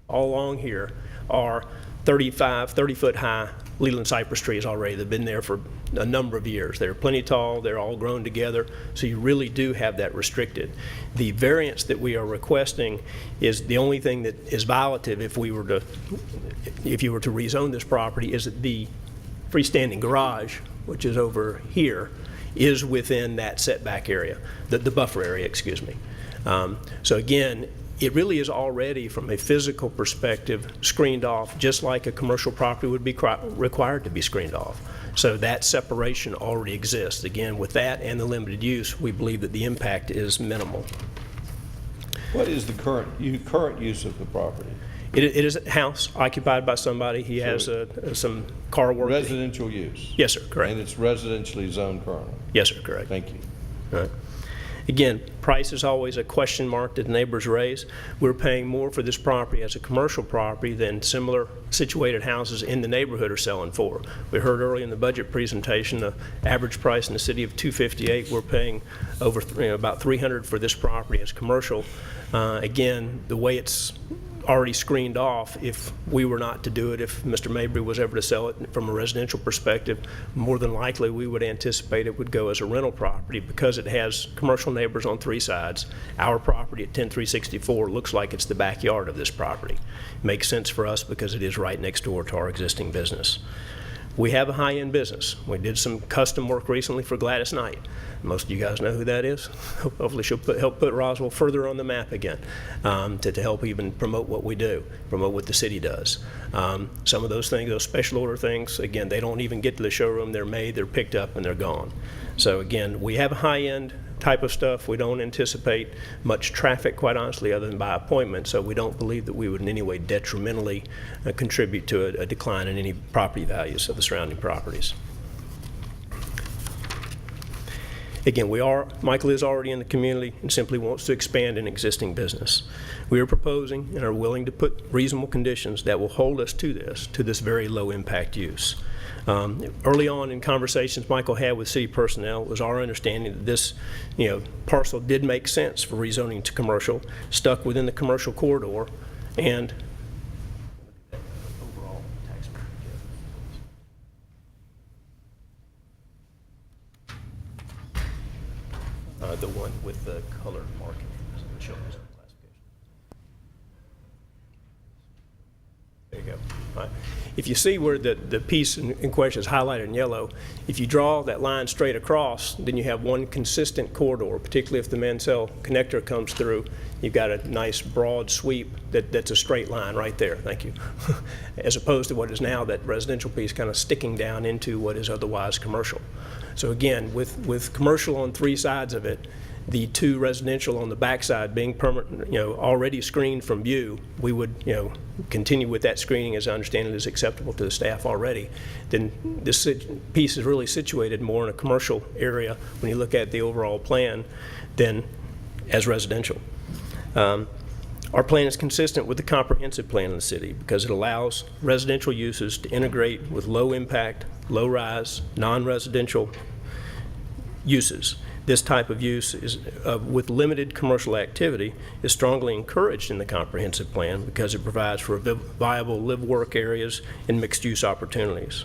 all along here, are 30-foot high Leland cypress trees already. They've been there for a number of years. They're plenty tall, they're all grown together, so you really do have that restricted. The variance that we are requesting is the only thing that is violative if you were to rezone this property is that the freestanding garage, which is over here, is within that setback area, the buffer area, excuse me. So again, it really is already, from a physical perspective, screened off, just like a commercial property would be required to be screened off. So that separation already exists. Again, with that and the limited use, we believe that the impact is minimal. What is the current use of the property? It is a house occupied by somebody. He has some car work. Residential use? Yes, sir, correct. And it's residentially zoned currently? Yes, sir, correct. Thank you. All right. Again, price is always a question mark that neighbors raise. We're paying more for this property as a commercial property than similar situated houses in the neighborhood are selling for. We heard early in the budget presentation the average price in the city of $258. We're paying over about $300 for this property as commercial. Again, the way it's already screened off, if we were not to do it, if Mr. Mabry was ever to sell it from a residential perspective, more than likely we would anticipate it would go as a rental property because it has commercial neighbors on 3 sides. Our property at 10364 looks like it's the backyard of this property. Makes sense for us because it is right next door to our existing business. We have a high-end business. We did some custom work recently for Gladys Knight. Most of you guys know who that is. Hopefully she'll help put Roswell further on the map again to help even promote what we do, promote what the city does. Some of those things, those special order things, again, they don't even get to the showroom. They're made, they're picked up, and they're gone. So again, we have a high-end type of stuff. We don't anticipate much traffic, quite honestly, other than by appointment, so we don't believe that we would in any way detrimentally contribute to a decline in any property values of the surrounding properties. Again, Michael is already in the community and simply wants to expand an existing business. We are proposing and are willing to put reasonable conditions that will hold us to this very low impact use. Early on in conversations Michael had with city personnel, it was our understanding that this parcel did make sense for rezoning to commercial, stuck within the commercial corridor, and overall tax the one with the colored marking shows classification. There you go. All right. If you see where the piece in question is highlighted in yellow, if you draw that line straight across, then you have one consistent corridor, particularly if the Mansell connector comes through. You've got a nice broad sweep that's a straight line right there, thank you, as opposed to what is now that residential piece kind of sticking down into what is otherwise commercial. So again, with commercial on 3 sides of it, the 2 residential on the backside being permanent, already screened from view, we would, continue with that screening as I understand it is acceptable to the staff already. Then this piece is really situated more in a commercial area when you look at the overall plan than as residential. Our plan is consistent with the comprehensive plan of the city because it allows residential uses to integrate with low impact, low rise, non-residential uses. This type of use is, with limited commercial activity, is strongly encouraged in the comprehensive plan because it provides for viable live-work areas and mixed-use opportunities.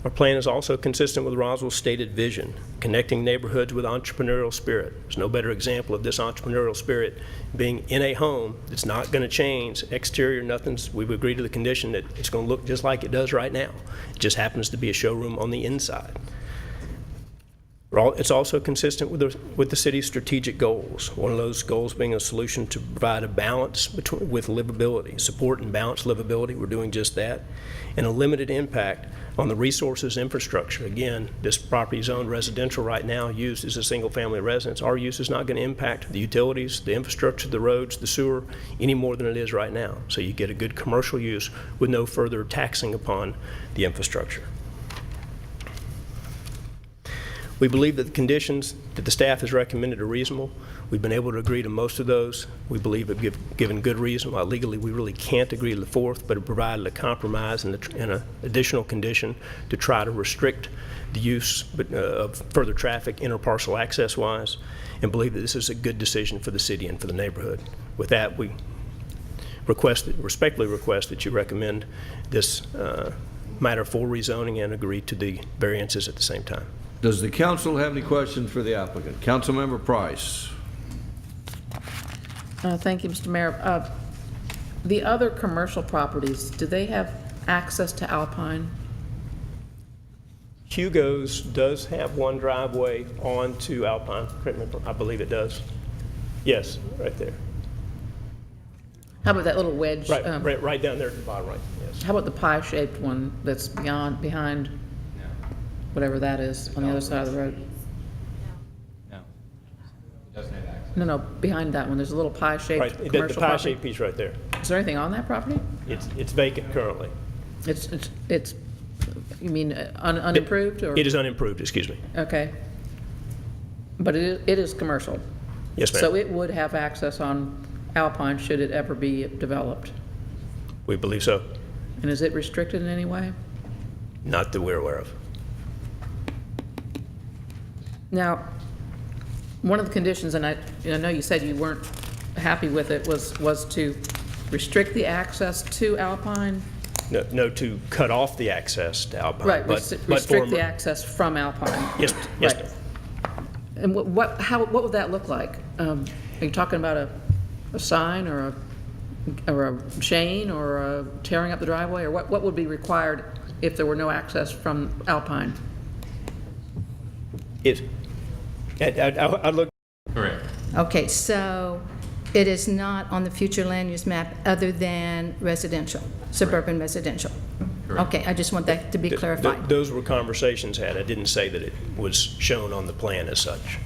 Our plan is also consistent with Roswell's stated vision, connecting neighborhoods with entrepreneurial spirit. There's no better example of this entrepreneurial spirit being in a home that's not going to change. Exterior, we've agreed to the condition that it's going to look just like it does right now. It just happens to be a showroom on the inside. It's also consistent with the city's strategic goals. One of those goals being a solution to provide a balance with livability, support and balance livability. We're doing just that. And a limited impact on the resources infrastructure. Again, this property is owned residential right now, used as a single family residence. Our use is not going to impact the utilities, the infrastructure, the roads, the sewer, any more than it is right now. So you get a good commercial use with no further taxing upon the infrastructure. We believe that the conditions that the staff has recommended are reasonable. We've been able to agree to most of those. We believe have given good reason why legally we really can't agree to the 4th, but it provided a compromise and an additional condition to try to restrict the use of further traffic interparcel access-wise, and believe that this is a good decision for the city and for the neighborhood. With that, we respectfully request that you recommend this matter for rezoning and agree to the variances at the same time. Does the council have any questions for the applicant? Councilmember Price. Thank you, Mr. Mayor. The other commercial properties, do they have access to Alpine? Hugo's does have one driveway onto Alpine. I believe it does. Yes, right there. How about that little wedge? Right down there at the bottom right, yes. How about the pie-shaped one that's behind whatever that is on the other side of the road? No. It doesn't have access. No, behind that one, there's a little pie-shaped Right, commercial the property. pie-shaped piece right there. Is there anything on that property? It's vacant currently. It's you mean unimproved, or? It is unimproved, excuse me. Okay. But it is commercial? Yes, ma'am. So it would have access on Alpine should it ever be developed? We believe so. And is it restricted in any way? Not that we're aware of. Now, one of the conditions, and I know you said you weren't happy with it, was to restrict the access to Alpine? No, to cut off the access to Alpine. Right, but restrict the access from Alpine. Yes, yes, Right. ma'am. And what would that look like? Are you talking about a sign or a chain or tearing up the driveway? Or what would be required if there were no access from Alpine? I look. Correct. Okay, so it is not on the future land use map other than residential, suburban residential? Correct. Okay, I just want that to be clarified. Those were conversations had. I didn't say that it was shown on the plan as such.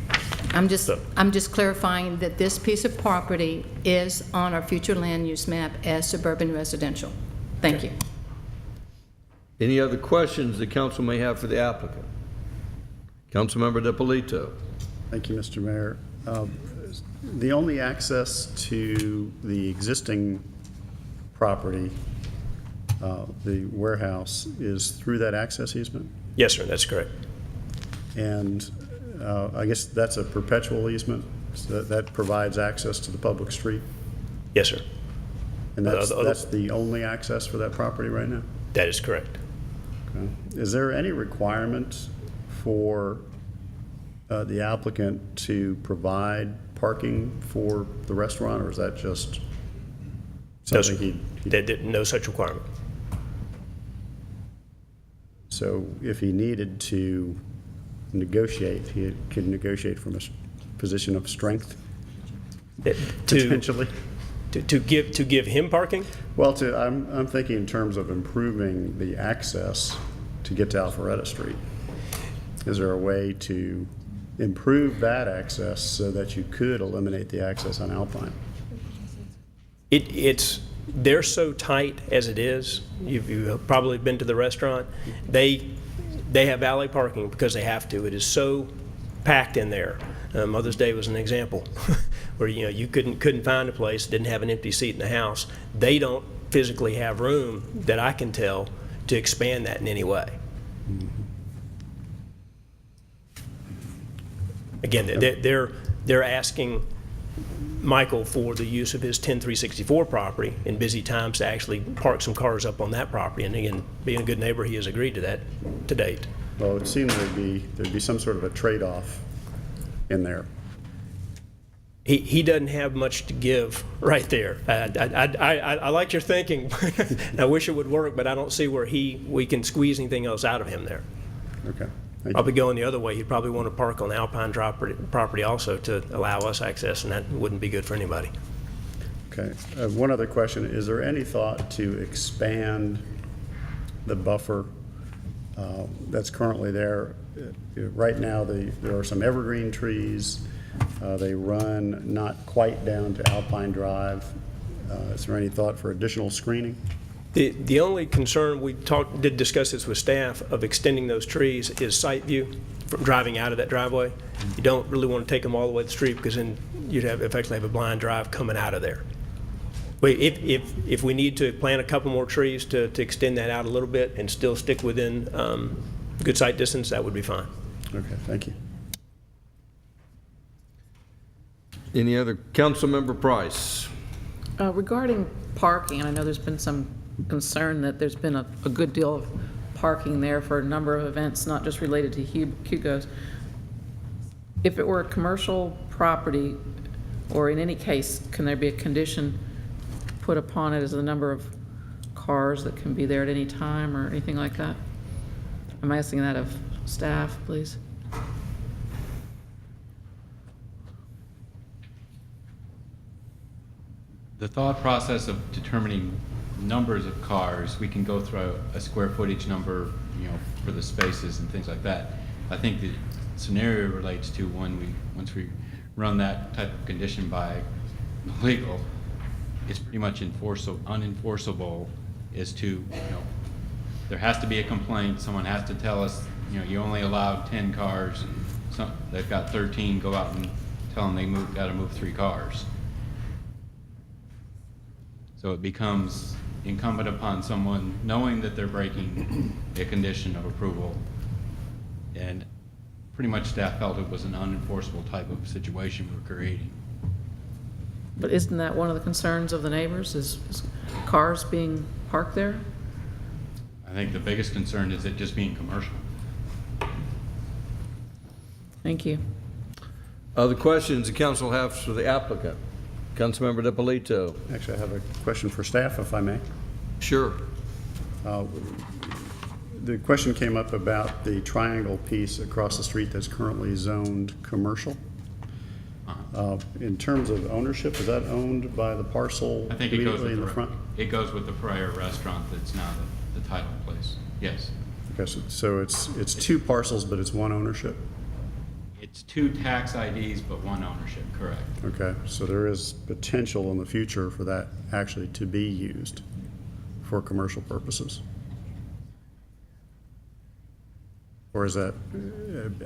I'm just clarifying that this piece of property is on our future land use map as suburban residential. Thank you. Any other questions the council may have for the applicant? Councilmember DiPolito. Thank you, Mr. Mayor. The only access to the existing property, the warehouse, is through that access easement? Yes, sir, that's correct. And I guess that's a perpetual easement, so that provides access to the public street? Yes, sir. And that's the only access for that property right now? That is correct. Okay. Is there any requirement for the applicant to provide parking for the restaurant, or is that just something no such requirement. So if he needed to negotiate, he could negotiate from a position of strength, potentially? To give him parking? Well, I'm thinking in terms of improving the access to get to Alpharetta Street. Is there a way to improve that access so that you could eliminate the access on Alpine? They're so tight as it is. You've probably been to the restaurant. They have valet parking because they have to. It is so packed in there. Mother's Day was an example where you couldn't find a place, didn't have an empty seat in the house. They don't physically have room that I can tell to expand that in any way. Again, they're asking Michael for the use of his 10364 property in busy times to actually park some cars up on that property. And again, being a good neighbor, he has agreed to that to date. Well, it seems there'd be some sort of a trade-off in there. He doesn't have much to give right there. I like your thinking. I wish it would work, but I don't see where we can squeeze anything else out of him there. Okay. Probably going the other way. He'd probably want to park on the Alpine property also to allow us access, and that wouldn't be good for anybody. Okay. One other question. Is there any thought to expand the buffer that's currently there? Right now, there are some evergreen trees. They run not quite down to Alpine Drive. Is there any thought for additional screening? The only concern, we did discuss this with staff, of extending those trees is sight view from driving out of that driveway. You don't really want to take them all the way to the street because then you'd effectively have a blind drive coming out of there. But if we need to plant a couple more trees to extend that out a little bit and still stick within good sight distance, that would be fine. Okay, thank you. Any other? Councilmember Price. Regarding parking, and I know there's been some concern that there's been a good deal of parking there for a number of events, not just related to Hugo's. If it were a commercial property, or in any case, can there be a condition put upon it as the number of cars that can be there at any time or anything like that? I'm asking that of staff, please. The thought process of determining numbers of cars, we can go through a square footage number, for the spaces and things like that. I think the scenario relates to once we run that type of condition by legal, it's pretty much unenforceable as to, there has to be a complaint, someone has to tell us, you only allowed 10 cars, they've got 13, go out and tell them they gotta move 3 cars. So it becomes incumbent upon someone knowing that they're breaking a condition of approval, and pretty much staff felt it was an unenforceable type of situation we're creating. But isn't that one of the concerns of the neighbors, is cars being parked there? I think the biggest concern is it just being commercial. Thank you. Other questions the council has for the applicant? Councilmember DiPolito. Actually, I have a question for staff, if I may. Sure. The question came up about the triangle piece across the street that's currently zoned commercial. In terms of ownership, is that owned by the parcel I think it goes immediately with in the front? It goes with the prior restaurant that's now the title place. Yes. Okay, so it's 2 parcels, but it's 1 ownership? It's 2 tax IDs, but 1 ownership, correct. Okay, so there is potential in the future for that actually to be used for commercial purposes? Or is that,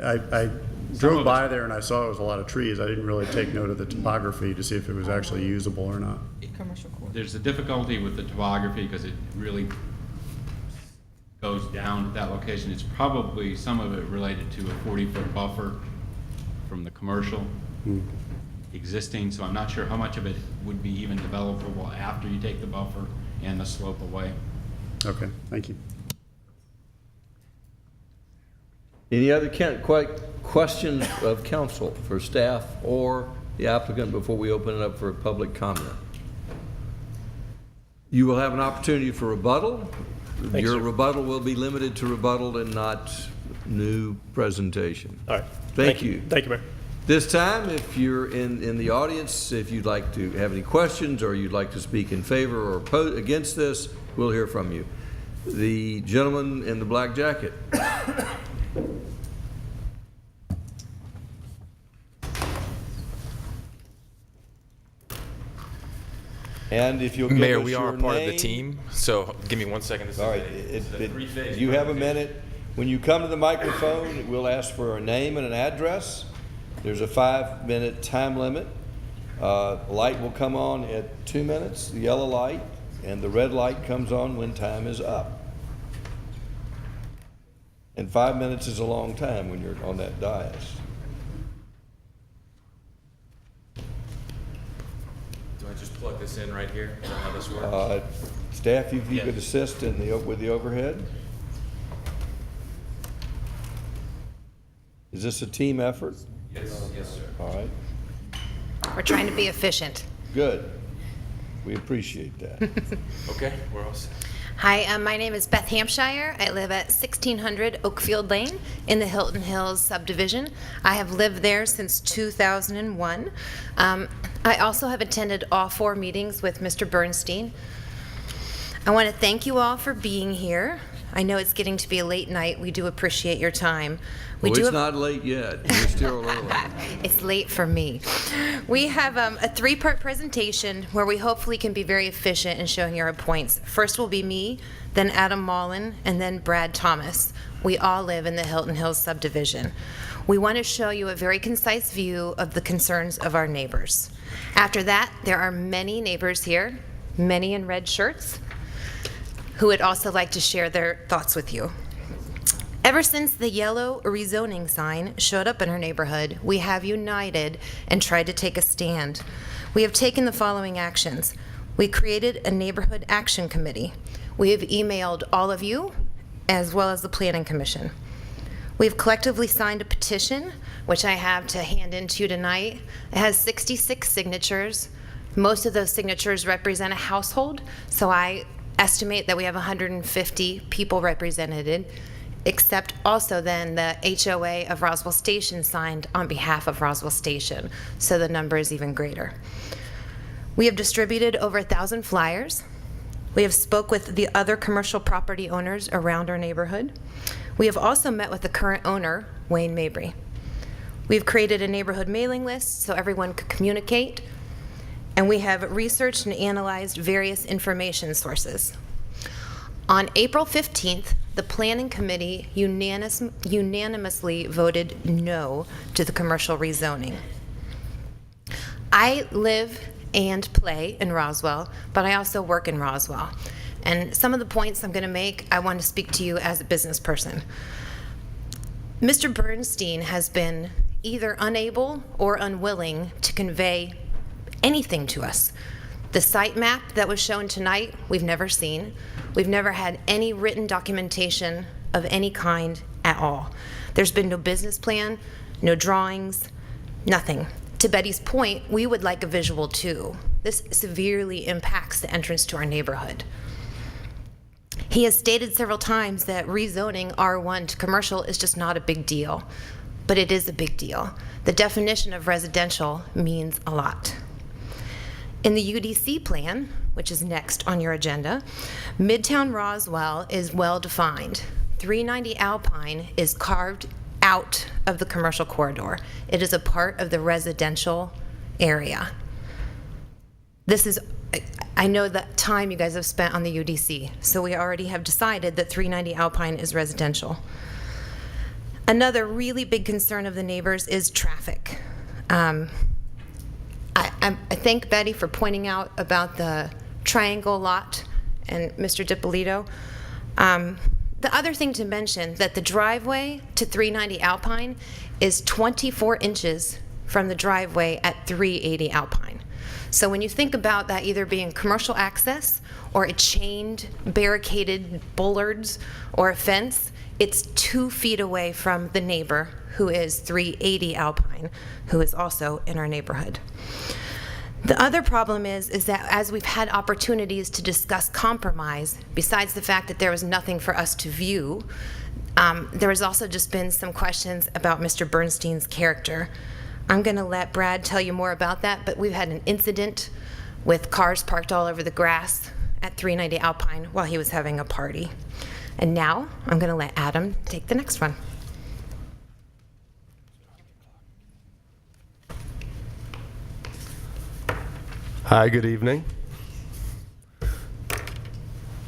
I drove by there and I saw it was a lot of trees. I didn't really take note of the topography to see if it was actually usable or not. Commercial court. There's a difficulty with the topography because it really goes down to that location. It's probably some of it related to a 40-foot buffer from the commercial existing, so I'm not sure how much of it would be even developable after you take the buffer and the slope away. Okay, thank you. Any other questions of council for staff or the applicant before we open it up for public comment? You will have an opportunity for rebuttal. Thanks, Your sir. rebuttal will be limited to rebuttal and not new presentation. All right. Thank you. Thank you, Mayor. This time, if you're in the audience, if you'd like to have any questions or you'd like to speak in favor or against this, we'll hear from you. The gentleman in the black jacket. And if you'll give Mayor, us we are your a part of name. the team, so give me 1 second. All right, you have a minute. When you come to the microphone, we'll ask for a name and an address. There's a 5-minute time limit. Light will come on at 2 minutes, the yellow light, and the red light comes on when time is up. And 5 minutes is a long time when you're on that dais. Do I just plug this in right here? Is that how this works? Staff, if you could assist with the overhead. Is this a team effort? Yes, sir. All right, We're trying to be efficient. good. We appreciate that. Okay, we're all set. Hi, my name is Beth Hampshire. I live at 1600 Oakfield Lane in the Hilton Hills subdivision. I have lived there since 2001. I also have attended all 4 meetings with Mr. Bernstein. I want to thank you all for being here. I know it's getting to be a late night. We do appreciate your time. It's not late yet. You're still early. It's late for me. We have a 3-part presentation where we hopefully can be very efficient in showing you our points. First will be me, then Adam Mullen, and then Brad Thomas. We all live in the Hilton Hills subdivision. We want to show you a very concise view of the concerns of our neighbors. After that, there are many neighbors here, many in red shirts, who would also like to share their thoughts with you. Ever since the yellow rezoning sign showed up in our neighborhood, we have united and tried to take a stand. We have taken the following actions. We created a neighborhood action committee. We have emailed all of you, as well as the Planning Commission. We've collectively signed a petition, which I have to hand in to you tonight. It has 66 signatures. Most of those signatures represent a household, so I estimate that we have 150 people represented, except also then the HOA of Roswell Station signed on behalf of Roswell Station, so the number is even greater. We have distributed over 1,000 flyers. We have spoke with the other commercial property owners around our neighborhood. We have also met with the current owner, Wayne Mabry. We've created a neighborhood mailing list so everyone could communicate, and we have researched and analyzed various information sources. On April 15th, the Planning Committee unanimously voted no to the commercial rezoning. I live and play in Roswell, but I also work in Roswell. And some of the points I'm going to make, I want to speak to you as a business person. Mr. Bernstein has been either unable or unwilling to convey anything to us. The site map that was shown tonight, we've never seen. We've never had any written documentation of any kind at all. There's been no business plan, no drawings, nothing. To Betty's point, we would like a visual too. This severely impacts the entrance to our neighborhood. He has stated several times that rezoning R1 to commercial is just not a big deal, but it is a big deal. The definition of residential means a lot. In the UDC plan, which is next on your agenda, Midtown Roswell is well defined. 390 Alpine is carved out of the commercial corridor. It is a part of the residential area. This is, I know the time you guys have spent on the UDC, so we already have decided that 390 Alpine is residential. Another really big concern of the neighbors is traffic. I thank Betty for pointing out about the triangle lot and Mr. DiPolito. The other thing to mention, that the driveway to 390 Alpine is 24 inches from the driveway at 380 Alpine. So when you think about that either being commercial access or a chained, barricaded bollards or a fence, it's 2 feet away from the neighbor who is 380 Alpine, who is also in our neighborhood. The other problem is that as we've had opportunities to discuss compromise, besides the fact that there was nothing for us to view, there has also just been some questions about Mr. Bernstein's character. I'm going to let Brad tell you more about that, but we've had an incident with cars parked all over the grass at 390 Alpine while he was having a party. And now I'm going to let Adam take the next one. Hi, good evening.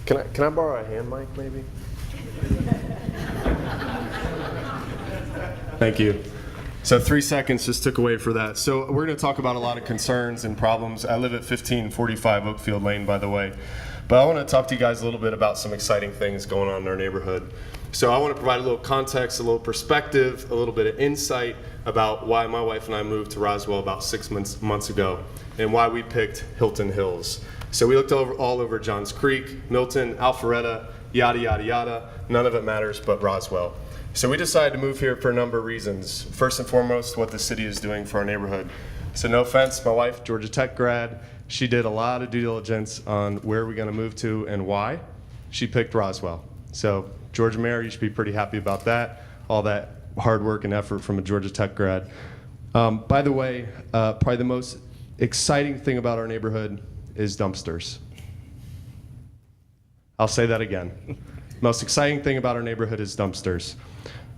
Can I borrow a hand mic, maybe? Thank you. So 3 seconds just took away for that. So we're going to talk about a lot of concerns and problems. I live at 1545 Oakfield Lane, by the way. But I want to talk to you guys a little bit about some exciting things going on in our neighborhood. So I want to provide a little context, a little perspective, a little bit of insight about why my wife and I moved to Roswell about 6 months ago and why we picked Hilton Hills. So we looked all over Johns Creek, Milton, Alpharetta, yada, yada, yada. None of it matters but Roswell. So we decided to move here for a number of reasons. First and foremost, what the city is doing for our neighborhood. So no offense, my wife, Georgia Tech grad, she did a lot of due diligence on where we're going to move to and why. She picked Roswell. So Georgia Mayor, you should be pretty happy about that. All that hard work and effort from a Georgia Tech grad. By the way, probably the most exciting thing about our neighborhood is dumpsters. I'll say that again. Most exciting thing about our neighborhood is dumpsters.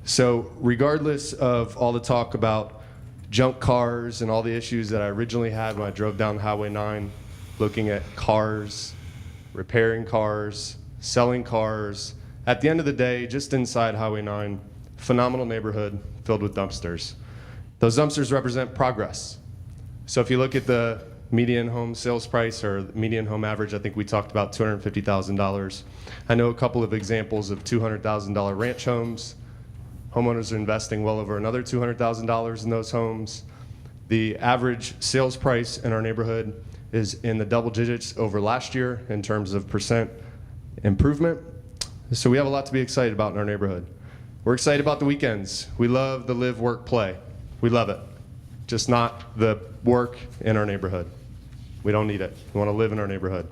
So regardless of all the talk about junk cars and all the issues that I originally had when I drove down Highway 9, looking at cars, repairing cars, selling cars, at the end of the day, just inside Highway 9, phenomenal neighborhood filled with dumpsters. Those dumpsters represent progress. So if you look at the median home sales price or median home average, I think we talked about $250,000. I know a couple of examples of $200,000 ranch homes. Homeowners are investing well over another $200,000 in those homes. The average sales price in our neighborhood is in the double digits over last year in terms of percent improvement. So we have a lot to be excited about in our neighborhood. We're excited about the weekends. We love the live, work, play. We love it. Just not the work in our neighborhood. We don't need it. We want to live in our neighborhood.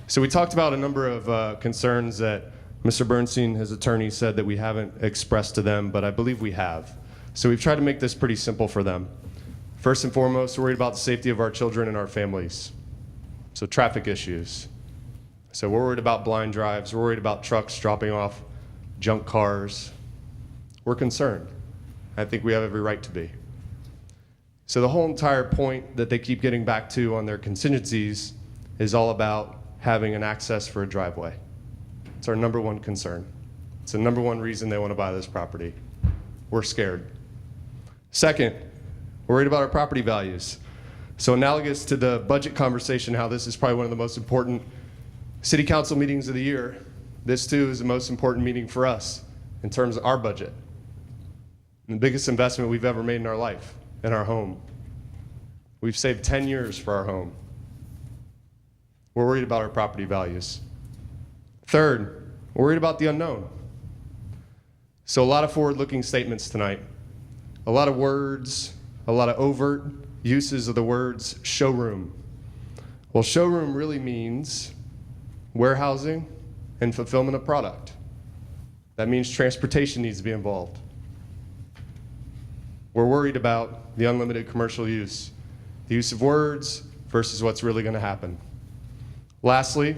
So we talked about a number of concerns that Mr. Bernstein, his attorney, said that we haven't expressed to them, but I believe we have. So we've tried to make this pretty simple for them. First and foremost, we're worried about the safety of our children and our families. So traffic issues. So we're worried about blind drives. We're worried about trucks dropping off junk cars. We're concerned. I think we have every right to be. So the whole entire point that they keep getting back to on their contingencies is all about having an access for a driveway. It's our number one concern. It's the number one reason they want to buy this property. We're scared. Second, we're worried about our property values. So analogous to the budget conversation, how this is probably one of the most important city council meetings of the year, this too is the most important meeting for us in terms of our budget. And the biggest investment we've ever made in our life, in our home. We've saved 10 years for our home. We're worried about our property values. Third, we're worried about the unknown. So a lot of forward-looking statements tonight. A lot of words, a lot of overt uses of the words showroom. Well, showroom really means warehousing and fulfillment of product. That means transportation needs to be involved. We're worried about the unlimited commercial use, the use of words versus what's really going to happen. Lastly,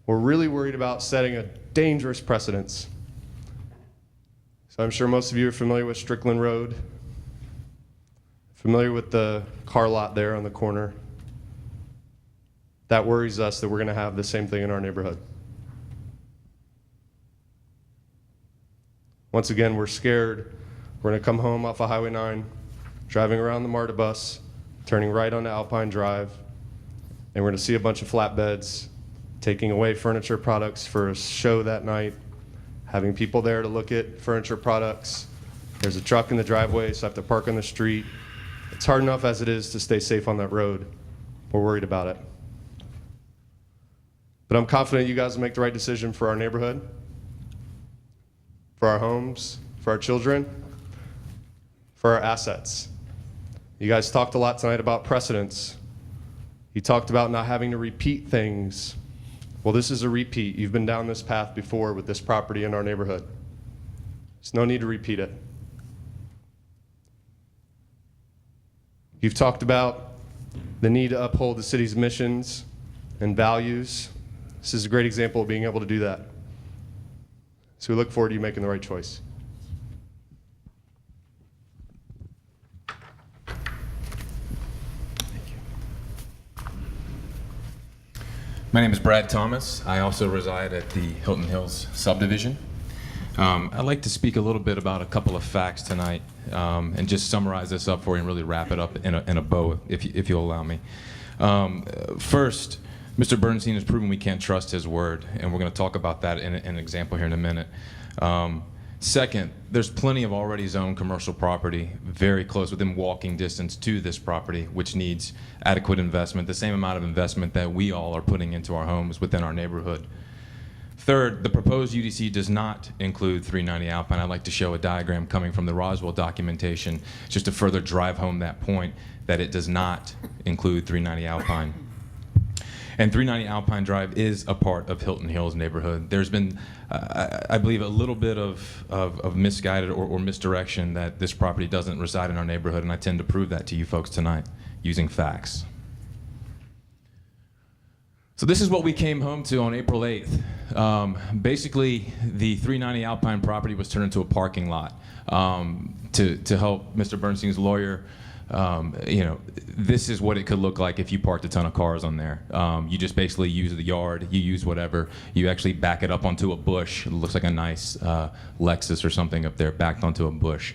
we're really worried about setting a dangerous precedence. So I'm sure most of you are familiar with Strickland Road, familiar with the car lot there on the corner. That worries us that we're going to have the same thing in our neighborhood. Once again, we're scared. We're going to come home off of Highway 9, driving around the MARTA bus, turning right onto Alpine Drive, and we're going to see a bunch of flatbeds taking away furniture products for a show that night, having people there to look at furniture products. There's a truck in the driveway, so I have to park on the street. It's hard enough as it is to stay safe on that road. We're worried about it. But I'm confident you guys will make the right decision for our neighborhood, for our homes, for our children, for our assets. You guys talked a lot tonight about precedents. You talked about not having to repeat things. Well, this is a repeat. You've been down this path before with this property in our neighborhood. There's no need to repeat it. You've talked about the need to uphold the city's missions and values. This is a great example of being able to do that. So we look forward to you making the right choice. My name is Brad Thomas. I also reside at the Hilton Hills subdivision. I'd like to speak a little bit about a couple of facts tonight and just summarize this up for you and really wrap it up in a bow, if you'll allow me. First, Mr. Bernstein has proven we can't trust his word, and we're going to talk about that in an example here in a minute. Second, there's plenty of already zoned commercial property very close within walking distance to this property, which needs adequate investment, the same amount of investment that we all are putting into our homes within our neighborhood. Third, the proposed UDC does not include 390 Alpine. I'd like to show a diagram coming from the Roswell documentation just to further drive home that point that it does not include 390 Alpine. And 390 Alpine Drive is a part of Hilton Hills neighborhood. There's been, I believe, a little bit of misguided or misdirection that this property doesn't reside in our neighborhood, and I tend to prove that to you folks tonight using facts. So this is what we came home to on April 8th. Basically, the 390 Alpine property was turned into a parking lot to help Mr. Bernstein's lawyer. This is what it could look like if you parked a ton of cars on there. You just basically use the yard, you use whatever, you actually back it up onto a bush. It looks like a nice Lexus or something up there backed onto a bush.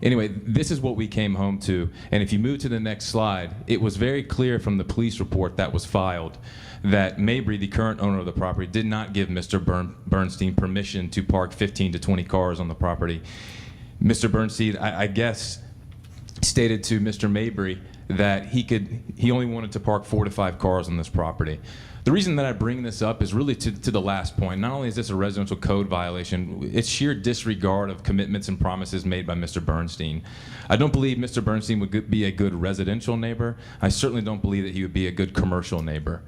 Anyway, this is what we came home to, and if you move to the next slide, it was very clear from the police report that was filed that Mabry, the current owner of the property, did not give Mr. Bernstein permission to park 15 to 20 cars on the property. Mr. Bernstein, I guess, stated to Mr. Mabry that he only wanted to park 4 to 5 cars on this property. The reason that I bring this up is really to the last point. Not only is this a residential code violation, it's sheer disregard of commitments and promises made by Mr. Bernstein. I don't believe Mr. Bernstein would be a good residential neighbor. I certainly don't believe that he would be a good commercial neighbor.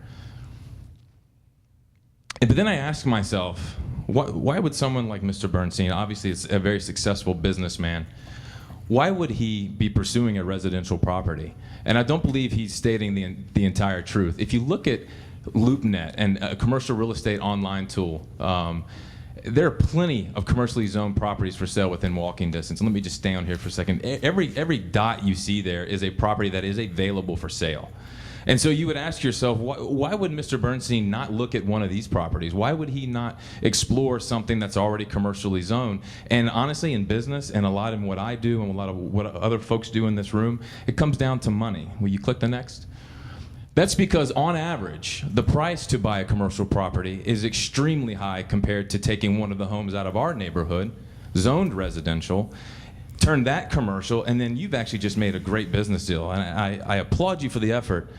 But then I ask myself, why would someone like Mr. Bernstein, obviously it's a very successful businessman, why would he be pursuing a residential property? And I don't believe he's stating the entire truth. If you look at LoopNet and a commercial real estate online tool, there are plenty of commercially zoned properties for sale within walking distance. And let me just stay on here for a second. Every dot you see there is a property that is available for sale. And so you would ask yourself, why would Mr. Bernstein not look at one of these properties? Why would he not explore something that's already commercially zoned? And honestly, in business, and a lot in what I do and a lot of what other folks do in this room, it comes down to money. Will you click the next? That's because on average, the price to buy a commercial property is extremely high compared to taking one of the homes out of our neighborhood, zoned residential, turn that commercial, and then you've actually just made a great business deal. And I applaud you for the effort,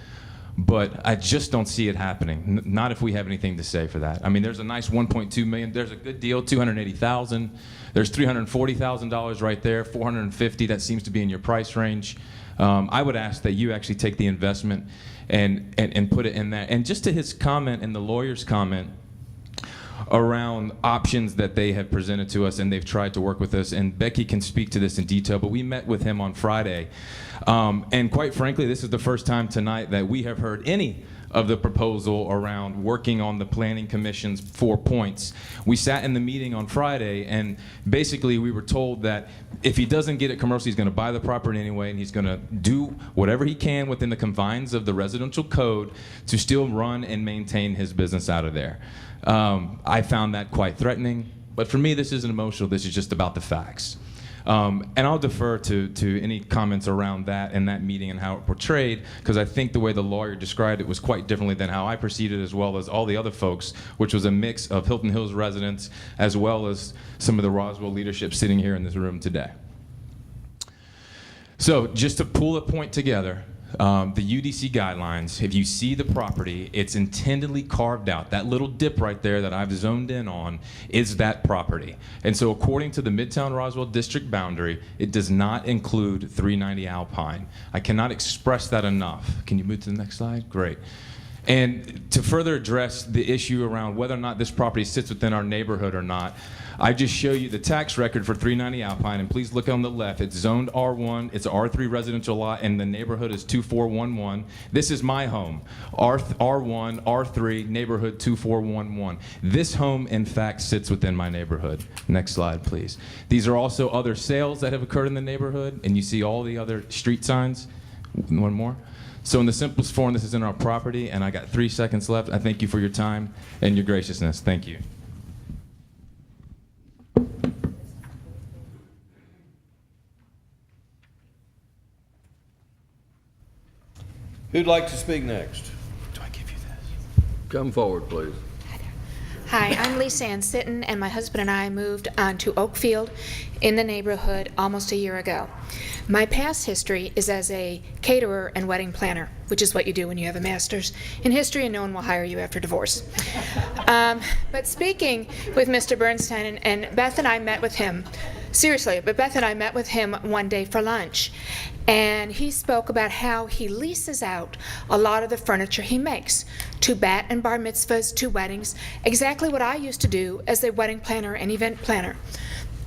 but I just don't see it happening. Not if we have anything to say for that. I mean, there's a nice 1.2 million. There's a good deal, 280,000. There's $340,000 right there, 450. That seems to be in your price range. I would ask that you actually take the investment and put it in that. And just to his comment and the lawyer's comment around options that they have presented to us and they've tried to work with us, and Becky can speak to this in detail, but we met with him on Friday. And quite frankly, this is the first time tonight that we have heard any of the proposal around working on the Planning Commission's 4 points. We sat in the meeting on Friday, and basically we were told that if he doesn't get it commercial, he's going to buy the property anyway, and he's going to do whatever he can within the confines of the residential code to still run and maintain his business out of there. I found that quite threatening, but for me, this isn't emotional. This is just about the facts. And I'll defer to any comments around that and that meeting and how it portrayed, because I think the way the lawyer described it was quite differently than how I perceived it, as well as all the other folks, which was a mix of Hilton Hills residents as well as some of the Roswell leadership sitting here in this room today. So just to pull a point together, the UDC guidelines, if you see the property, it's intendedly carved out. That little dip right there that I've zoned in on is that property. And so according to the Midtown Roswell district boundary, it does not include 390 Alpine. I cannot express that enough. Can you move to the next slide? Great. And to further address the issue around whether or not this property sits within our neighborhood or not, I just show you the tax record for 390 Alpine, and please look on the left. It's zoned R1, it's an R3 residential lot, and the neighborhood is 2411. This is my home, R1, R3, neighborhood 2411. This home, in fact, sits within my neighborhood. Next slide, please. These are also other sales that have occurred in the neighborhood, and you see all the other street signs. One more. So in the simplest form, this is in our property, and I got 3 seconds left. I thank you for your time and your graciousness. Thank you. Who'd like to speak next? Do I give you this? Come forward, please. Hi, I'm Lisa Ann Sitton, and my husband and I moved onto Oakfield in the neighborhood almost a year ago. My past history is as a caterer and wedding planner, which is what you do when you have a master's in history and no one will hire you after divorce. But speaking with Mr. Bernstein, and Beth and I met with him, seriously, but Beth and I met with him one day for lunch, and he spoke about how he leases out a lot of the furniture he makes to bat and bar mitzvahs, to weddings, exactly what I used to do as a wedding planner and event planner.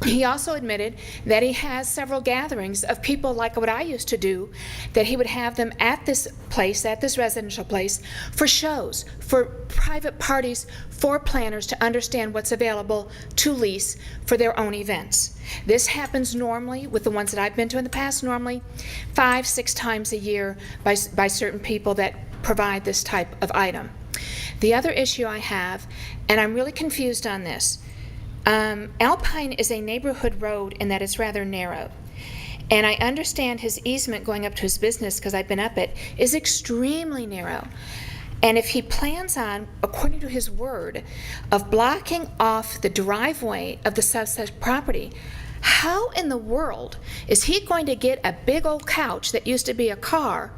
He also admitted that he has several gatherings of people like what I used to do, that he would have them at this place, at this residential place, for shows, for private parties, for planners to understand what's available to lease for their own events. This happens normally with the ones that I've been to in the past, normally 5-6 times a year by certain people that provide this type of item. The other issue I have, and I'm really confused on this, Alpine is a neighborhood road in that it's rather narrow. And I understand his easement going up to his business, because I've been up it, is extremely narrow. And if he plans on, according to his word, of blocking off the driveway of the such property, how in the world is he going to get a big old couch that used to be a car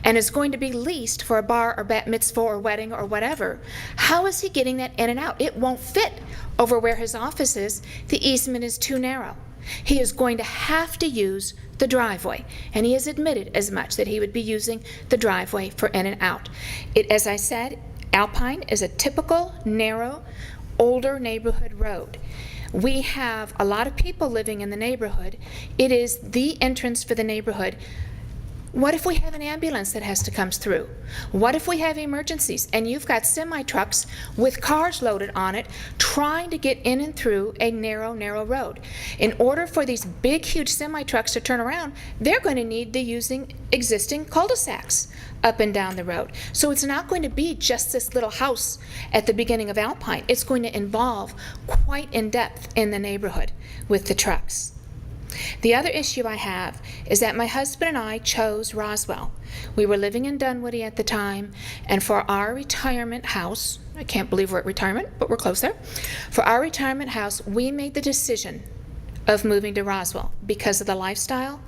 and is going to be leased for a bar or bat mitzvah or wedding or whatever? How is he getting that in and out? It won't fit over where his office is. The easement is too narrow. He is going to have to use the driveway, and he has admitted as much, that he would be using the driveway for in and out. As I said, Alpine is a typical, narrow, older neighborhood road. We have a lot of people living in the neighborhood. It is the entrance for the neighborhood. What if we have an ambulance that has to come through? What if we have emergencies and you've got semi-trucks with cars loaded on it trying to get in and through a narrow, narrow road? In order for these big, huge semi-trucks to turn around, they're going to need to using existing cul-de-sacs up and down the road. So it's not going to be just this little house at the beginning of Alpine. It's going to involve quite in depth in the neighborhood with the trucks. The other issue I have is that my husband and I chose Roswell. We were living in Dunwoody at the time, and for our retirement house, I can't believe we're at retirement, but we're close there. For our retirement house, we made the decision of moving to Roswell because of the lifestyle,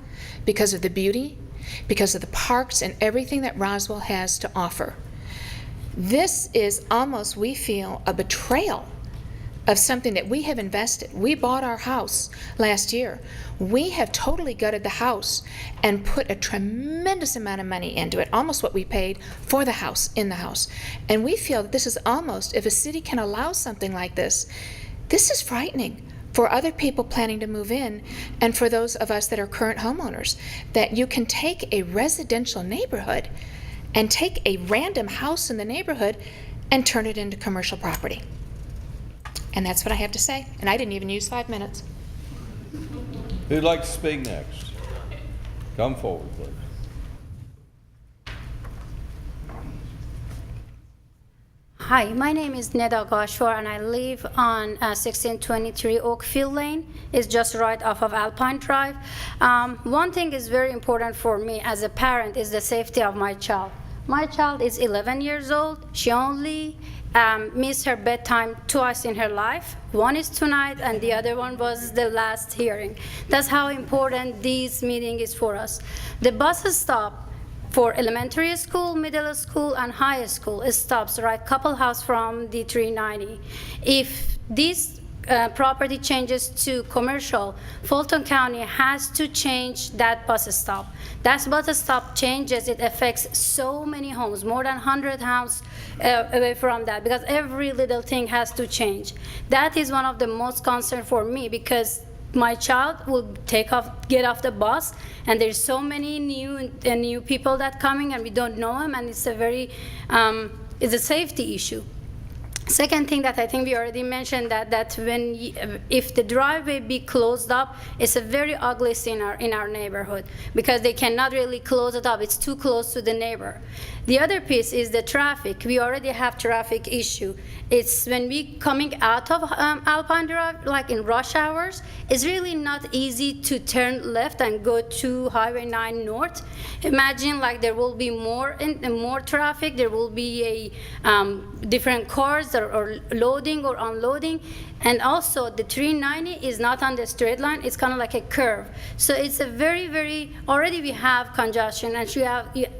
because of the beauty, because of the parks and everything that Roswell has to offer. This is almost, we feel, a betrayal of something that we have invested. We bought our house last year. We have totally gutted the house and put a tremendous amount of money into it, almost what we paid for the house, in the house. And we feel that this is almost, if a city can allow something like this is frightening for other people planning to move in and for those of us that are current homeowners, that you can take a residential neighborhood and take a random house in the neighborhood and turn it into commercial property. And that's what I have to say. And I didn't even use 5 minutes. Who'd like to speak next? Come forward, please. Hi, my name is Neda Gashwar, and I live on 1623 Oakfield Lane. It's just right off of Alpine Drive. One thing is very important for me as a parent is the safety of my child. My child is 11 years old. She only missed her bedtime twice in her life. One is tonight, and the other one was the last hearing. That's how important this meeting is for us. The bus stop for elementary school, middle school, and high school, it stops right couple house from the 390. If this property changes to commercial, Fulton County has to change that bus stop. That bus stop changes, it affects so many homes, more than 100 homes away from that, because every little thing has to change. That is one of the most concern for me, because my child will get off the bus, and there's so many new people that coming, and we don't know them, and it's a very, it's a safety issue. Second thing that I think we already mentioned, that if the driveway be closed up, it's a very ugly scene in our neighborhood, because they cannot really close it up. It's too close to the neighbor. The other piece is the traffic. We already have traffic issue. It's when we coming out of Alpine Drive, like in rush hours, it's really not easy to turn left and go to Highway 9 North. Imagine like there will be more traffic. There will be different cars or loading or unloading. And also the 390 is not on the straight line, it's kind of like a curve. So it's a very, already we have congestion, and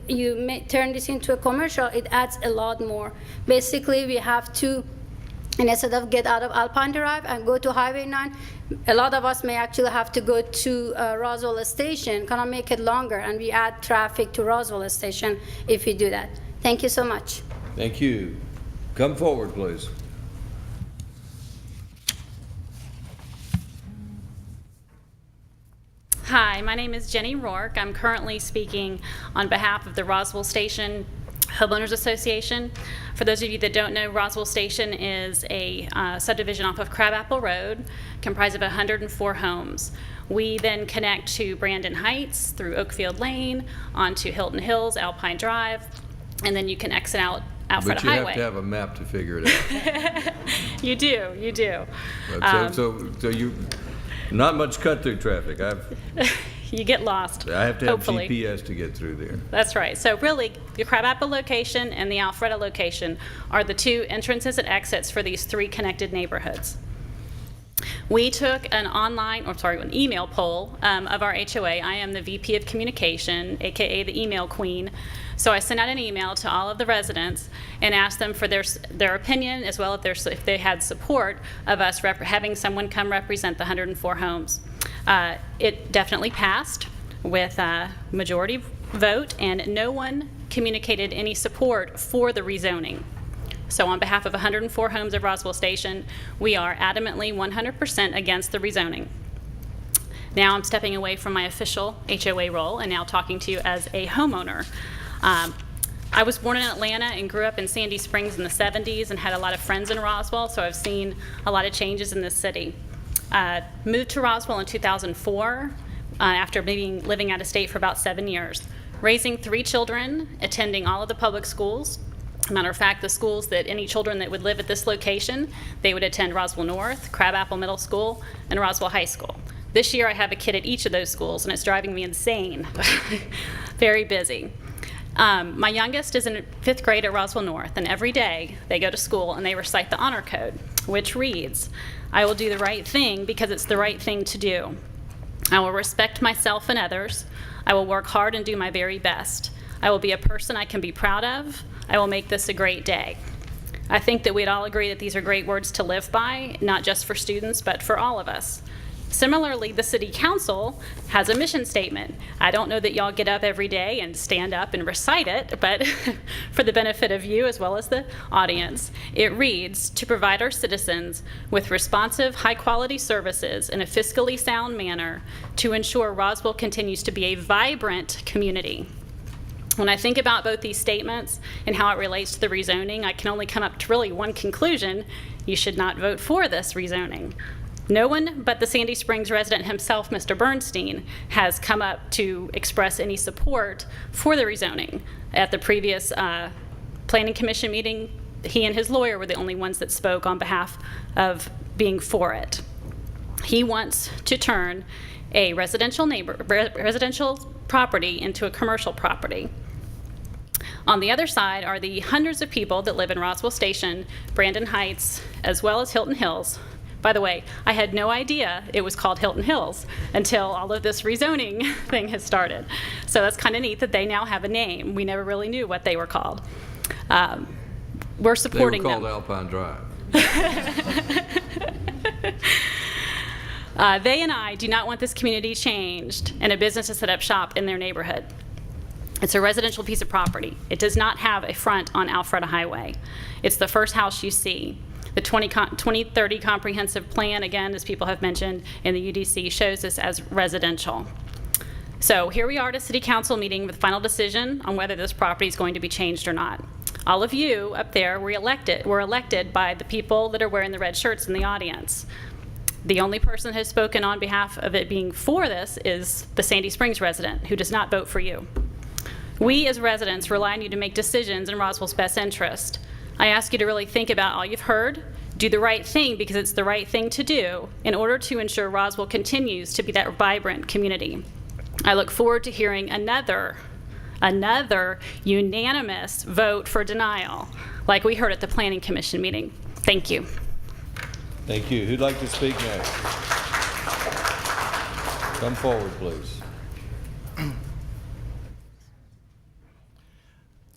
you may turn this into a commercial, it adds a lot more. Basically we have to, and instead of get out of Alpine Drive and go to Highway 9, a lot of us may actually have to go to Roswell Station, kind of make it longer, and we add traffic to Roswell Station if we do that. Thank you so much. Thank you. Come forward, please. Hi, my name is Jenny Rourke. I'm currently speaking on behalf of the Roswell Station Homeowners Association. For those of you that don't know, Roswell Station is a subdivision off of Crabapple Road, comprised of 104 homes. We then connect to Brandon Heights through Oakfield Lane, onto Hilton Hills, Alpine Drive, and then you can exit out Alfred But you Highway. have to have a map to figure it out. You do, you do. So you, not much cut-through traffic. You get lost. I have to have hopefully. GPS to get through there. That's right. So really, the Crabapple location and the Alpharetta location are the two entrances and exits for these three connected neighborhoods. We took an email poll of our HOA. I am the VP of Communication, AKA the email queen. So I sent out an email to all of the residents and asked them for their opinion, as well if they had support of us having someone come represent the 104 homes. It definitely passed with a majority vote, and no one communicated any support for the rezoning. So on behalf of 104 homes of Roswell Station, we are adamantly 100% against the rezoning. Now I'm stepping away from my official HOA role and now talking to you as a homeowner. I was born in Atlanta and grew up in Sandy Springs in the 70s and had a lot of friends in Roswell, so I've seen a lot of changes in this city. Moved to Roswell in 2004 after living out of state for about 7 years. Raising 3 children, attending all of the public schools. Matter of fact, the schools that any children that would live at this location, they would attend Roswell North, Crabapple Middle School, and Roswell High School. This year I have a kid at each of those schools and it's driving me insane. Very busy. My youngest is in 5th grade at Roswell North, and every day they go to school and they recite the honor code, which reads, "I will do the right thing because it's the right thing to do. I will respect myself and others. I will work hard and do my very best. I will be a person I can be proud of. I will make this a great day." I think that we'd all agree that these are great words to live by, not just for students, but for all of us. Similarly, the City Council has a mission statement. I don't know that y'all get up every day and stand up and recite it, but for the benefit of you as well as the audience, it reads, "To provide our citizens with responsive, high-quality services in a fiscally sound manner to ensure Roswell continues to be a vibrant community." When I think about both these statements and how it relates to the rezoning, I can only come up to really one conclusion: you should not vote for this rezoning. No one but the Sandy Springs resident himself, Mr. Bernstein, has come up to express any support for the rezoning. At the previous Planning Commission meeting, he and his lawyer were the only ones that spoke on behalf of being for it. He wants to turn a residential property into a commercial property. On the other side are the hundreds of people that live in Roswell Station, Brandon Heights, as well as Hilton Hills. By the way, I had no idea it was called Hilton Hills until all of this rezoning thing has started. So that's kind of neat that they now have a name. We never really knew what they were called. We're supporting them. They were called Alpine Drive. They and I do not want this community changed and a business to set up shop in their neighborhood. It's a residential piece of property. It does not have a front on Alpharetta Highway. It's the first house you see. The 2030 comprehensive plan, again, as people have mentioned, in the UDC shows this as residential. So here we are at a city council meeting with final decision on whether this property is going to be changed or not. All of you up there were elected by the people that are wearing the red shirts in the audience. The only person who has spoken on behalf of it being for this is the Sandy Springs resident who does not vote for you. We as residents rely on you to make decisions in Roswell's best interest. I ask you to really think about all you've heard, do the right thing because it's the right thing to do in order to ensure Roswell continues to be that vibrant community. I look forward to hearing another unanimous vote for denial like we heard at the Planning Commission meeting. Thank you. Thank you. Who'd like to speak next? Come forward, please.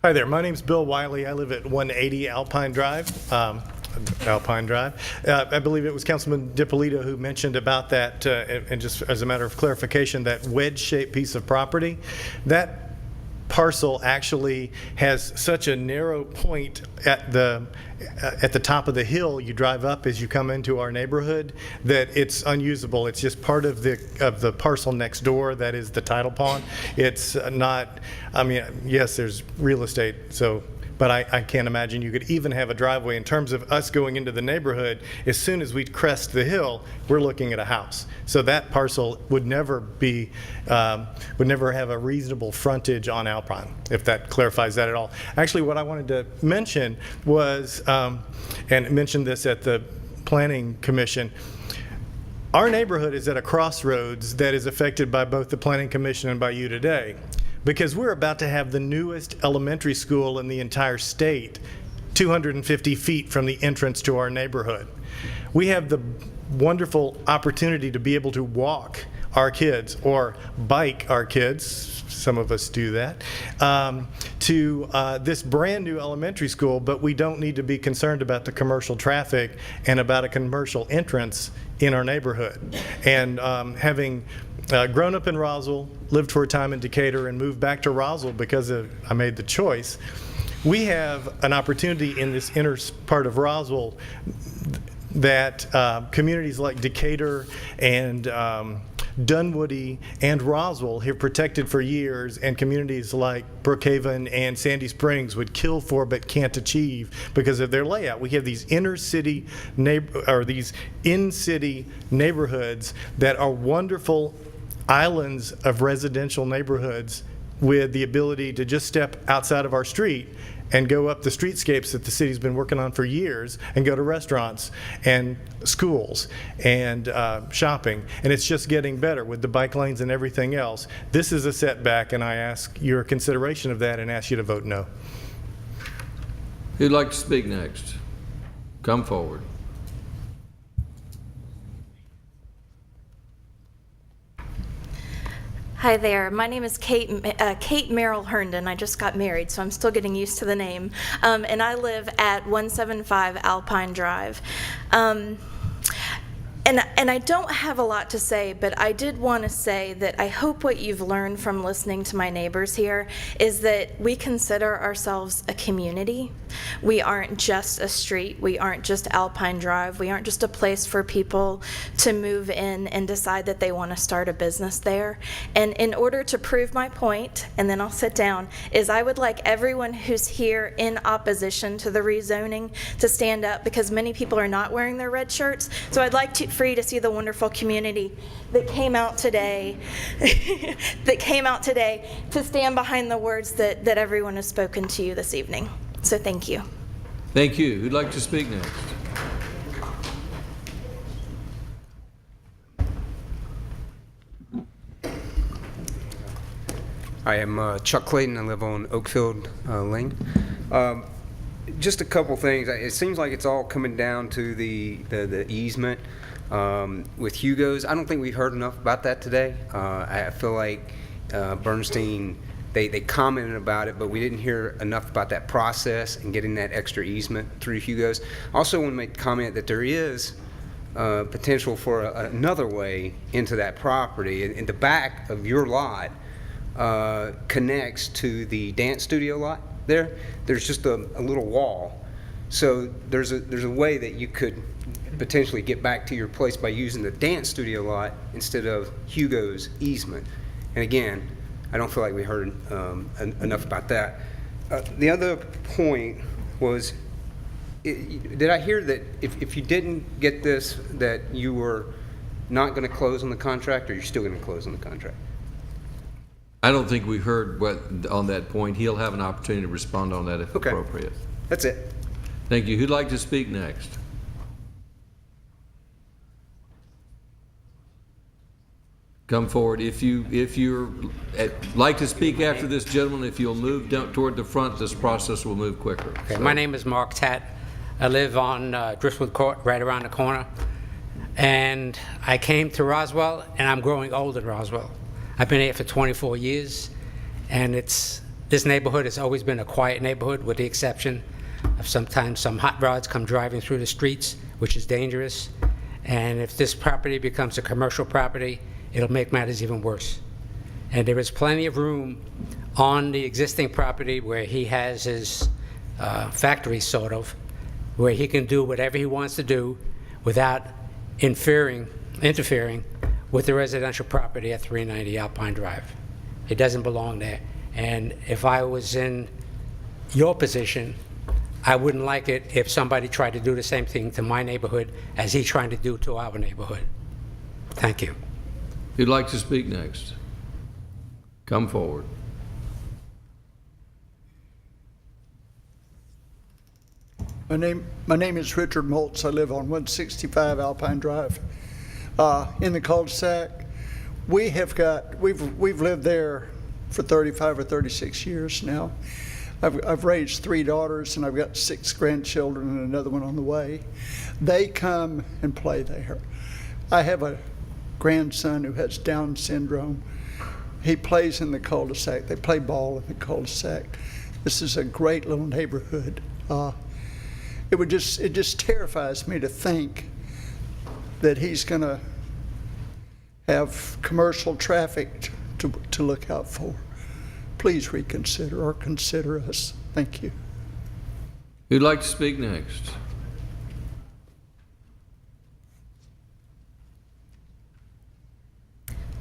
Hi there, my name's Bill Wiley. I live at 180 Alpine Drive. I believe it was Councilman DiPolito who mentioned about that, and just as a matter of clarification, that wedge-shaped piece of property. That parcel actually has such a narrow point at the top of the hill you drive up as you come into our neighborhood that it's unusable. It's just part of the parcel next door that is the title pond. It's not, I mean, yes, there's real estate, so, but I can't imagine you could even have a driveway. In terms of us going into the neighborhood, as soon as we crest the hill, we're looking at a house. So that parcel would never be, would never have a reasonable frontage on Alpine, if that clarifies that at all. Actually, what I wanted to mention was, and mentioned this at the Planning Commission, our neighborhood is at a crossroads that is affected by both the Planning Commission and by you today, because we're about to have the newest elementary school in the entire state 250 feet from the entrance to our neighborhood. We have the wonderful opportunity to be able to walk our kids or bike our kids, some of us do that, to this brand new elementary school, but we don't need to be concerned about the commercial traffic and about a commercial entrance in our neighborhood. And having grown up in Roswell, lived for a time in Decatur, and moved back to Roswell because I made the choice, we have an opportunity in this inner part of Roswell that communities like Decatur and Dunwoody and Roswell have protected for years, and communities like Brookhaven and Sandy Springs would kill for but can't achieve because of their layout. We have these inner city these in-city neighborhoods that are wonderful islands of residential neighborhoods with the ability to just step outside of our street and go up the streetscapes that the city's been working on for years and go to restaurants and schools and shopping. And it's just getting better with the bike lanes and everything else. This is a setback, and I ask your consideration of that and ask you to vote no. Who'd like to speak next? Come forward. Hi there. My name is Kate Merrill Herndon. I just got married, so I'm still getting used to the name. And I live at 175 Alpine Drive. And I don't have a lot to say, but I did want to say that I hope what you've learned from listening to my neighbors here is that we consider ourselves a community. We aren't just a street. We aren't just Alpine Drive. We aren't just a place for people to move in and decide that they want to start a business there. And in order to prove my point, and then I'll sit down, is I would like everyone who's here in opposition to the rezoning to stand up, because many people are not wearing their red shirts. So I'd like for you to see the wonderful community that came out today to stand behind the words that everyone has spoken to you this evening. So thank you. Thank you. Who'd like to speak next? I am Chuck Clayton. I live on Oakfield Lane. Just a couple things. It seems like it's all coming down to the easement with Hugo's. I don't think we've heard enough about that today. I feel like Bernstein, they commented about it, but we didn't hear enough about that process and getting that extra easement through Hugo's. I also want to make the comment that there is potential for another way into that property. In the back of your lot connects to the dance studio lot there. There's just a little wall. So there's a way that you could potentially get back to your place by using the dance studio lot instead of Hugo's easement. And again, I don't feel like we heard enough about that. The other point was, did I hear that if you didn't get this, that you were not going to close on the contract, or you're still going to close on the contract? I don't think we heard what on that point. He'll have an opportunity to respond on that if appropriate. That's it. Thank you. Who'd like to speak next? Come forward. If you're like to speak after this gentleman, if you'll move down toward the front, this process will move quicker. Okay, my name is Mark Tatt. I live on Driftwood Court, right around the corner. And I came to Roswell, and I'm growing old in Roswell. I've been here for 24 years, and this neighborhood has always been a quiet neighborhood, with the exception of sometimes some hot rods come driving through the streets, which is dangerous. And if this property becomes a commercial property, it'll make matters even worse. And there is plenty of room on the existing property where he has his factory, sort of, where he can do whatever he wants to do without interfering with the residential property at 390 Alpine Drive. It doesn't belong there. And if I was in your position, I wouldn't like it if somebody tried to do the same thing to my neighborhood as he's trying to do to our neighborhood. Thank you. Who'd like to speak next? Come forward. My name is Richard Moltz. I live on 165 Alpine Drive. In the cul-de-sac, we've lived there for 35 or 36 years now. I've raised 3 daughters, and I've got 6 grandchildren and another one on the way. They come and play there. I have a grandson who has Down syndrome. He plays in the cul-de-sac. They play ball in the cul-de-sac. This is a great little neighborhood. It just terrifies me to think that he's going to have commercial traffic to look out for. Please reconsider or consider us. Thank you. Who'd like to speak next?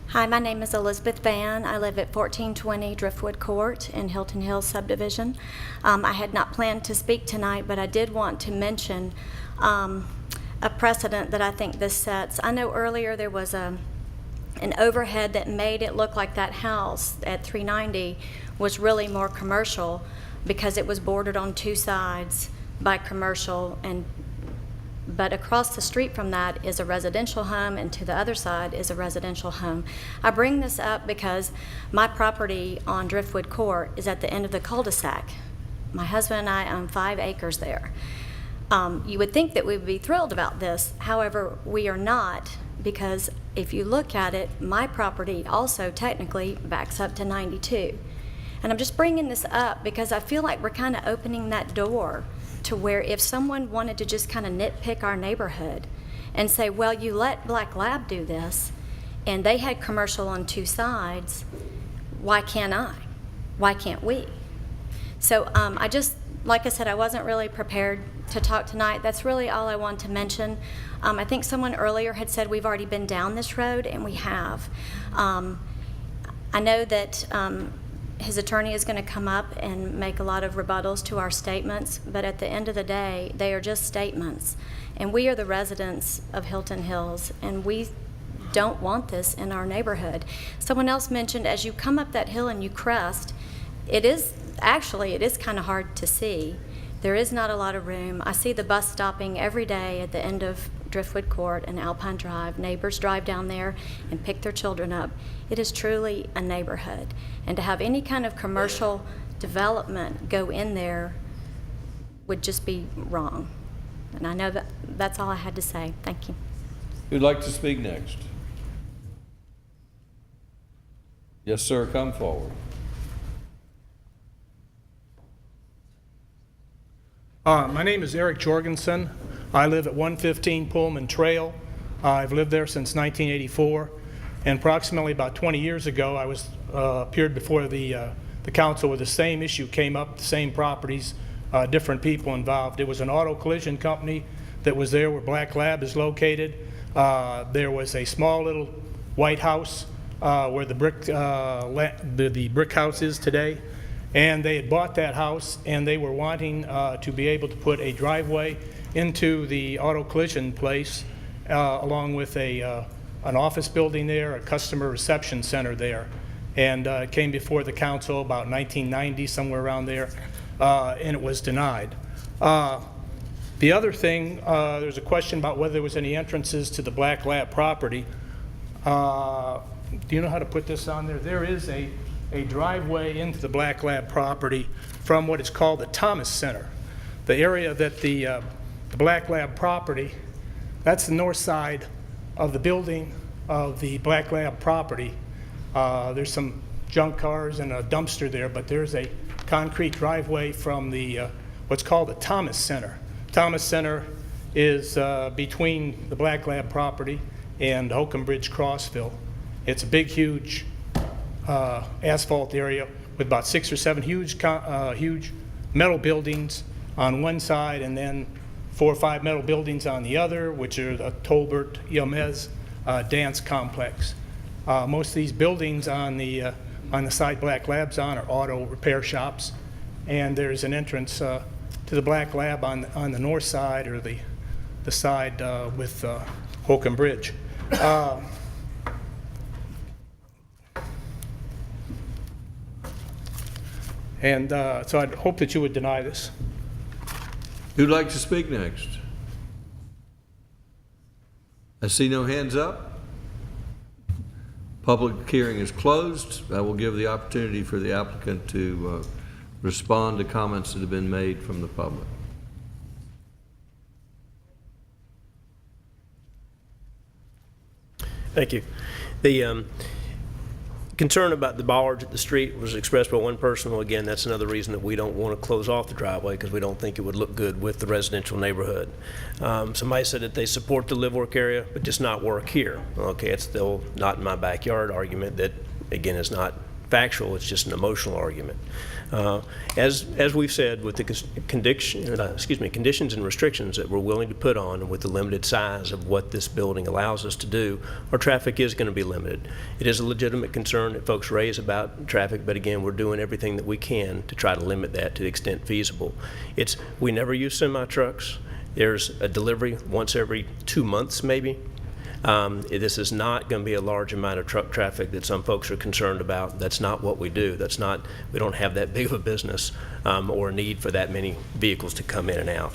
Hi, my name is Elizabeth Van. I live at 1420 Driftwood Court in Hilton Hills subdivision. I had not planned to speak tonight, but I did want to mention a precedent that I think this sets. I know earlier there was an overhead that made it look like that house at 390 was really more commercial because it was bordered on two sides by commercial, but across the street from that is a residential home, and to the other side is a residential home. I bring this up because my property on Driftwood Court is at the end of the cul-de-sac. My husband and I own 5 acres there. You would think that we would be thrilled about this. However, we are not, because if you look at it, my property also technically backs up to 92. And I'm just bringing this up because I feel like we're kind of opening that door to where if someone wanted to just kind of nitpick our neighborhood and say, well, you let Black Lab do this, and they had commercial on 2 sides, why can't I? Why can't we? So I just, like I said, I wasn't really prepared to talk tonight. That's really all I want to mention. I think someone earlier had said we've already been down this road, and we have. I know that his attorney is going to come up and make a lot of rebuttals to our statements, but at the end of the day, they are just statements. And we are the residents of Hilton Hills, and we don't want this in our neighborhood. Someone else mentioned as you come up that hill and you crest, it is kind of hard to see. There is not a lot of room. I see the bus stopping every day at the end of Driftwood Court and Alpine Drive. Neighbors drive down there and pick their children up. It is truly a neighborhood. And to have any kind of commercial development go in there would just be wrong. And I know that that's all I had to say. Thank you. Who'd like to speak next? Yes, sir, come forward. My name is Eric Jorgensen. I live at 115 Pullman Trail. I've lived there since 1984, and approximately about 20 years ago, I was appeared before the council where the same issue came up, the same properties, different people involved. It was an auto collision company that was there where Black Lab is located. There was a small little white house where the brick house is today. And they had bought that house, and they were wanting to be able to put a driveway into the auto collision place, along with an office building there, a customer reception center there. And it came before the council about 1990, somewhere around there, and it was denied. The other thing, there's a question about whether there was any entrances to the Black Lab property. Do you know how to put this on there? There is a driveway into the Black Lab property from what is called the Thomas Center. The area that the Black Lab property, that's the north side of the building of the Black Lab property. There's some junk cars and a dumpster there, but there's a concrete driveway from the what's called the Thomas Center. Thomas Center is between the Black Lab property and Holcomb Bridge Crossville. It's a big, huge asphalt area with about 6 or 7 huge metal buildings on one side, and then 4 or 5 metal buildings on the other, which are the Tolbert Yomez dance complex. Most of these buildings on the side Black Lab's on are auto repair shops, and there's an entrance to the Black Lab on the north side, or the side with Holcomb Bridge. And so I'd hope that you would deny this. Who'd like to speak next? I see no hands up. Public hearing is closed. I will give the opportunity for the applicant to respond to comments that have been made from the public. Thank you. The concern about the bollards at the street was expressed by one person. Well, again, that's another reason that we don't want to close off the driveway, because we don't think it would look good with the residential neighborhood. Somebody said that they support the live-work area, but just not work here. Okay, it's still not in my backyard argument that, again, is not factual, it's just an emotional argument. As we've said, with the conditions and restrictions that we're willing to put on, and with the limited size of what this building allows us to do, our traffic is going to be limited. It is a legitimate concern that folks raise about traffic, but again, we're doing everything that we can to try to limit that to the extent feasible. We never use semi-trucks. There's a delivery once every 2 months, maybe. This is not going to be a large amount of truck traffic that some folks are concerned about. That's not what we do. We don't have that big of a business or a need for that many vehicles to come in and out.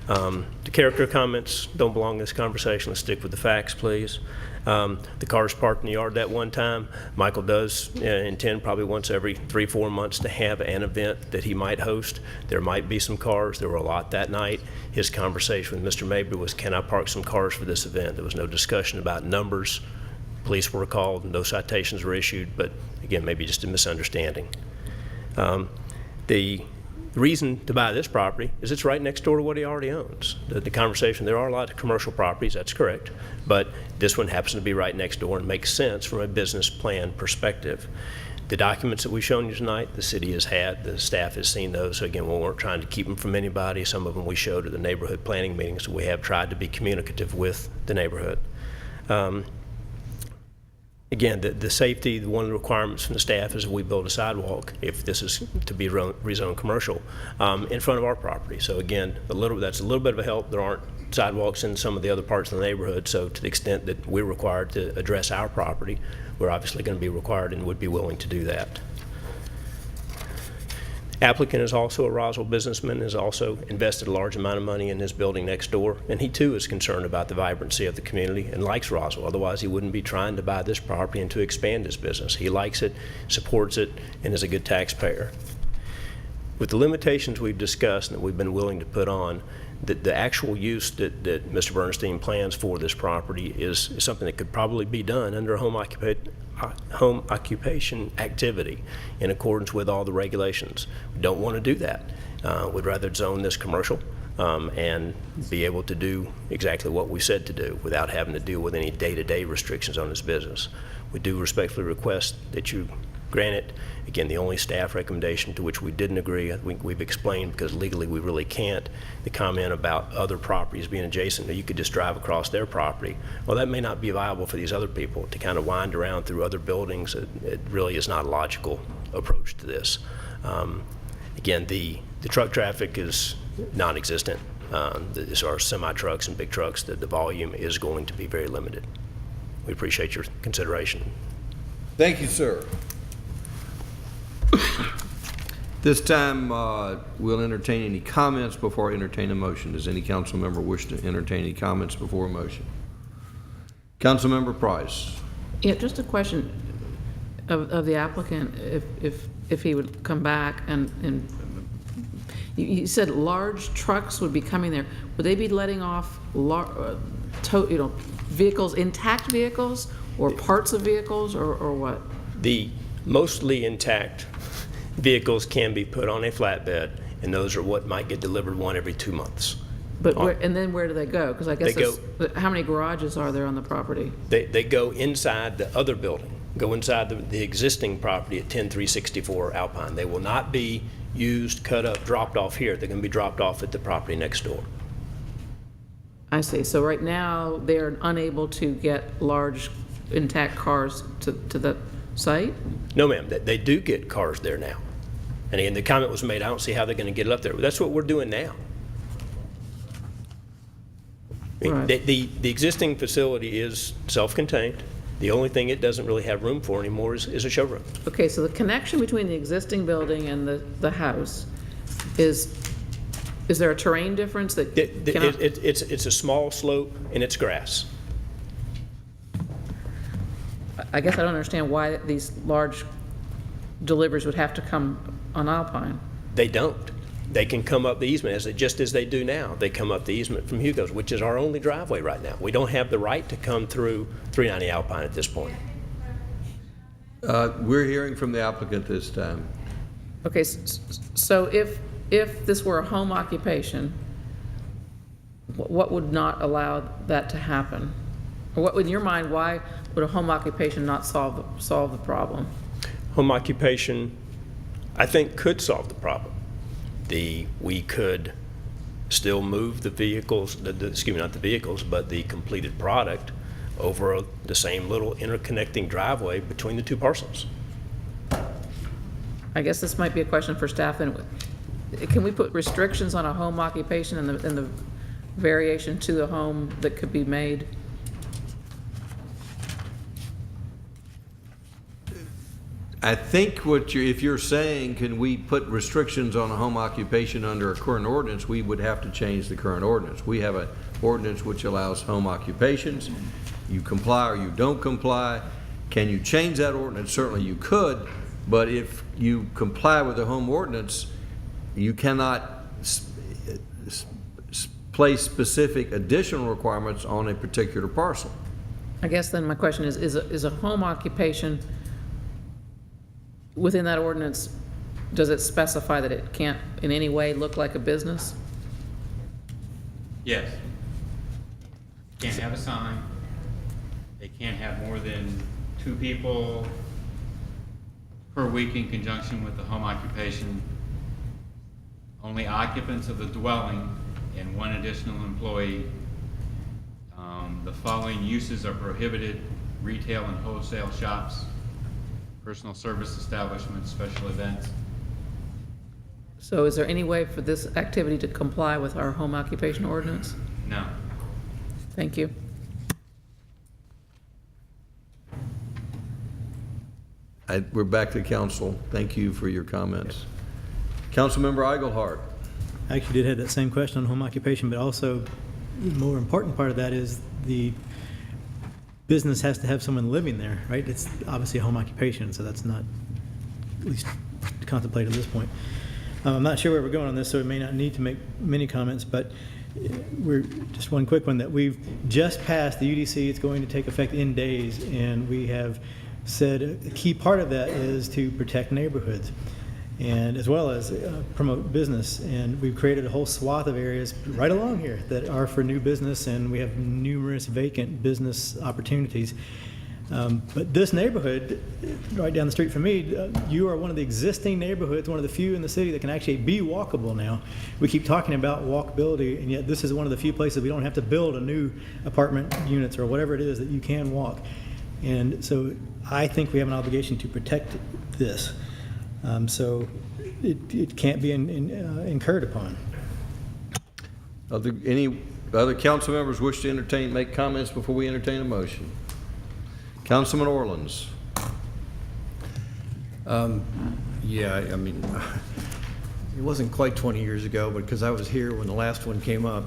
The character comments don't belong in this conversation. Let's stick with the facts, please. The car's parked in the yard that one time. Michael does intend probably once every 3-4 months to have an event that he might host. There might be some cars. There were a lot that night. His conversation with Mr. Mabry was, can I park some cars for this event? There was no discussion about numbers. Police were called, no citations were issued, but again, maybe just a misunderstanding. The reason to buy this property is it's right next door to what he already owns. The conversation, there are a lot of commercial properties, that's correct, but this one happens to be right next door and makes sense from a business plan perspective. The documents that we've shown you tonight, the city has had, the staff has seen those. So again, we weren't trying to keep them from anybody. Some of them we showed at the neighborhood planning meetings, so we have tried to be communicative with the neighborhood. Again, the safety, one of the requirements from the staff is that we build a sidewalk, if this is to be rezoned commercial, in front of our property. So again, that's a little bit of a help. There aren't sidewalks in some of the other parts of the neighborhood, so to the extent that we're required to address our property, we're obviously going to be required and would be willing to do that. Applicant is also a Roswell businessman, has also invested a large amount of money in this building next door, and he too is concerned about the vibrancy of the community and likes Roswell. Otherwise, he wouldn't be trying to buy this property and to expand his business. He likes it, supports it, and is a good taxpayer. With the limitations we've discussed and that we've been willing to put on, the actual use that Mr. Bernstein plans for this property is something that could probably be done under a home occupation activity in accordance with all the regulations. We don't want to do that. We'd rather zone this commercial and be able to do exactly what we said to do without having to deal with any day-to-day restrictions on this business. We do respectfully request that you grant it. Again, the only staff recommendation to which we didn't agree, we've explained because legally we really can't, the comment about other properties being adjacent, that you could just drive across their property. Well, that may not be viable for these other people to kind of wind around through other buildings. It really is not a logical approach to this. Again, the truck traffic is non-existent. As far as semi-trucks and big trucks, the volume is going to be very limited. We appreciate your consideration. Thank you, sir. This time, we'll entertain any comments before I entertain a motion. Does any council member wish to entertain any comments before a motion? Councilmember Price. Yeah, just a question of the applicant, if he would come back and you said large trucks would be coming there. Would they be letting off vehicles, intact vehicles, or parts of vehicles, or what? The mostly intact vehicles can be put on a flatbed, and those are what might get delivered one every 2 months. But and then where do they go? Because I guess how many garages are there on the property? They go inside the other building, go inside the existing property at 10364 Alpine. They will not be used, cut up, dropped off here. They're going to be dropped off at the property next door. I see. So right now they're unable to get large intact cars to the site? No, ma'am. They do get cars there now. And again, the comment was made, I don't see how they're going to get it up there. That's what we're doing now. Right. The existing facility is self-contained. The only thing it doesn't really have room for anymore is a showroom. Okay, so the connection between the existing building and the house is there a terrain difference that it's a small slope and it's grass. I guess I don't understand why these large deliveries would have to come on Alpine. They don't. They can come up the easement just as they do now. They come up the easement from Hugo's, which is our only driveway right now. We don't have the right to come through 390 Alpine at this point. We're hearing from the applicant this time. Okay, so if this were a home occupation, what would not allow that to happen? Or what, in your mind, why would a home occupation not solve the problem? home occupation, I think, could solve the problem. We could still move the vehicles, excuse me, not the vehicles, but the completed product over the same little interconnecting driveway between the two parcels. I guess this might be a question for staff. And can we put restrictions on a home occupation and the variation to the home that could be made? I think if you're saying, can we put restrictions on a home occupation under a current ordinance, we would have to change the current ordinance. We have an ordinance which allows home occupations. You comply or you don't comply. Can you change that ordinance? Certainly you could, but if you comply with the home ordinance, you cannot place specific additional requirements on a particular parcel. I guess then my question is a home occupation within that ordinance, does it specify that it can't in any way look like a business? Yes. Can't have a sign. They can't have more than 2 people per week in conjunction with the home occupation. Only occupants of the dwelling and 1 additional employee. The following uses are prohibited: retail and wholesale shops, personal service establishments, special events. So is there any way for this activity to comply with our home occupation ordinance? No. Thank you. We're back to council. Thank you for your comments. Councilmember Eigelhart. I actually did have that same question on home occupation, but also the more important part of that is the business has to have someone living there, right? It's obviously a home occupation, so that's not at least contemplated at this point. I'm not sure where we're going on this, so we may not need to make many comments, but we're just one quick one that we've just passed the UDC. It's going to take effect in days, and we have said a key part of that is to protect neighborhoods and as well as promote business. And we've created a whole swath of areas right along here that are for new business, and we have numerous vacant business opportunities. But this neighborhood, right down the street from me, you are one of the existing neighborhoods, one of the few in the city that can actually be walkable now. We keep talking about walkability, and yet this is one of the few places we don't have to build a new apartment units or whatever it is that you can walk. And so I think we have an obligation to protect this. So it can't be incurred upon. Any other council members wish to make comments before we entertain a motion? Councilman Orleans. Yeah, I mean, it wasn't quite 20 years ago, but because I was here when the last one came up,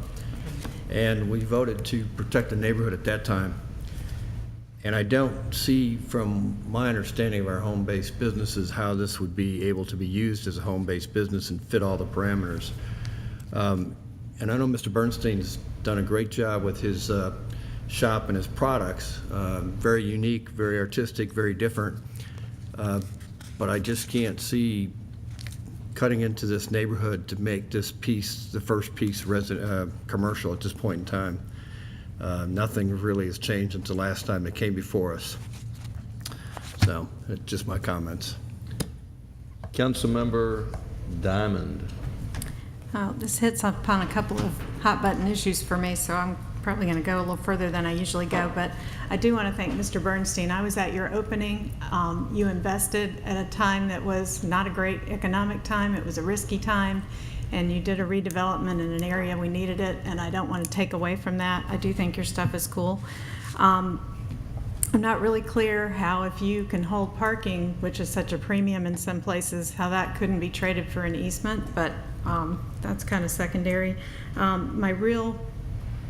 and we voted to protect the neighborhood at that time. And I don't see, from my understanding of our home-based businesses, how this would be able to be used as a home-based business and fit all the parameters. And I know Mr. Bernstein's done a great job with his shop and his products. Very unique, very artistic, very different. But I just can't see cutting into this neighborhood to make this piece, the first piece, commercial at this point in time. Nothing really has changed since the last time it came before us. So, it's just my comments. Councilmember Diamond. This hits upon a couple of hot button issues for me, so I'm probably going to go a little further than I usually go, but I do want to thank Mr. Bernstein. I was at your opening. You invested at a time that was not a great economic time. It was a risky time, and you did a redevelopment in an area we needed it, and I don't want to take away from that. I do think your stuff is cool. I'm not really clear how, if you can hold parking, which is such a premium in some places, how that couldn't be traded for an easement, but that's kind of secondary. My real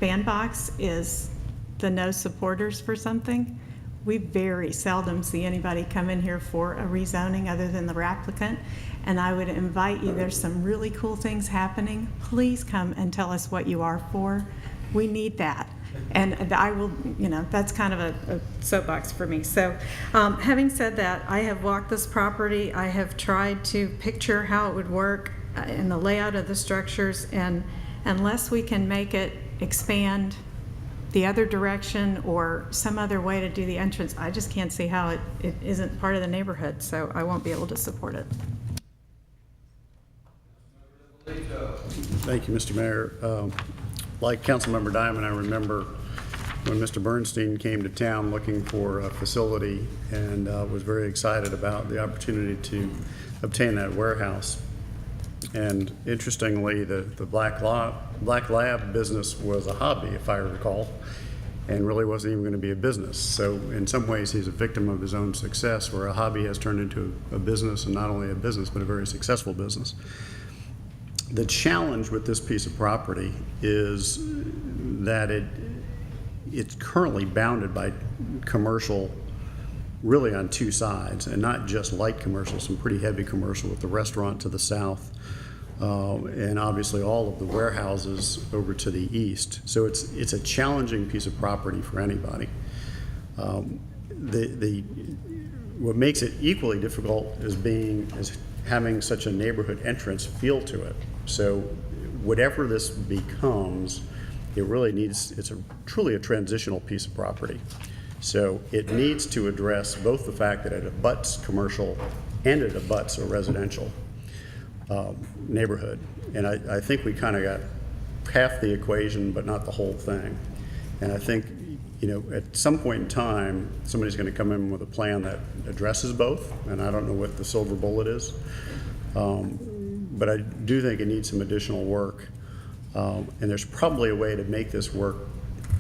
bandbox is the no supporters for something. We very seldom see anybody come in here for a rezoning other than the applicant, and I would invite you, there's some really cool things happening. Please come and tell us what you are for. We need that. And I will, that's kind of a soapbox for me. So having said that, I have walked this property. I have tried to picture how it would work in the layout of the structures, and unless we can make it expand the other direction or some other way to do the entrance, I just can't see how it isn't part of the neighborhood, so I won't be able to support it. Thank you, Mr. Mayor. Like Councilmember Diamond, I remember when Mr. Bernstein came to town looking for a facility and was very excited about the opportunity to obtain that warehouse. And interestingly, the Black Lab business was a hobby, if I recall, and really wasn't even going to be a business. So in some ways, he's a victim of his own success, where a hobby has turned into a business, and not only a business, but a very successful business. The challenge with this piece of property is that it's currently bounded by commercial really on two sides, and not just light commercial, some pretty heavy commercial with the restaurant to the south, and obviously all of the warehouses over to the east. So it's a challenging piece of property for anybody. What makes it equally difficult is having such a neighborhood entrance feel to it. So whatever this becomes, it really needs, it's truly a transitional piece of property. So it needs to address both the fact that it abuts commercial and it abuts a residential neighborhood. And I think we kind of got half the equation, but not the whole thing. And I think, at some point in time, somebody's going to come in with a plan that addresses both, and I don't know what the silver bullet is. But I do think it needs some additional work. And there's probably a way to make this work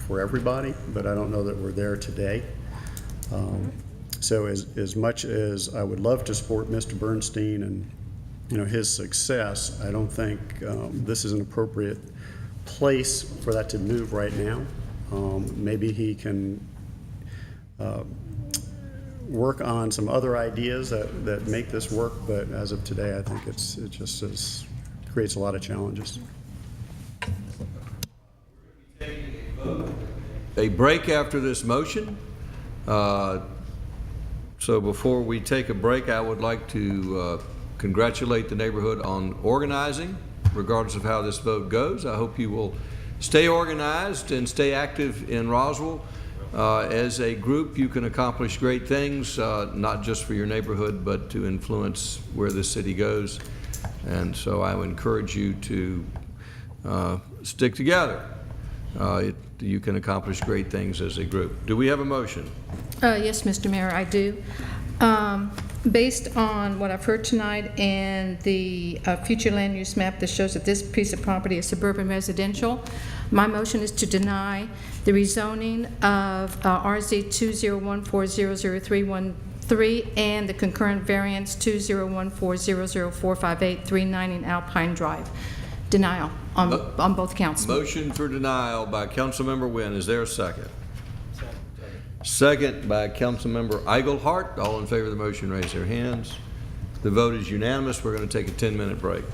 for everybody, but I don't know that we're there today. So as much as I would love to support Mr. Bernstein and his success, I don't think this is an appropriate place for that to move right now. Maybe he can work on some other ideas that make this work, but as of today, I think it just creates a lot of challenges. A break after this motion. So before we take a break, I would like to congratulate the neighborhood on organizing, regardless of how this vote goes. I hope you will stay organized and stay active in Roswell. As a group, you can accomplish great things, not just for your neighborhood, but to influence where the city goes. And so I would encourage you to stick together. You can accomplish great things as a group. Do we have a motion? Yes, Mr. Mayor, I do. Based on what I've heard tonight and the future land use map that shows that this piece of property is suburban residential, my motion is to deny the rezoning of RZ 201400313 and the concurrent variance 201400458 Alpine Drive. Denial on both counts. Motion for denial by Councilmember Wynn. Is there a second? Second by Councilmember Eigelhart. All in favor of the motion, raise their hands. The vote is unanimous. We're going to take a 10-minute break.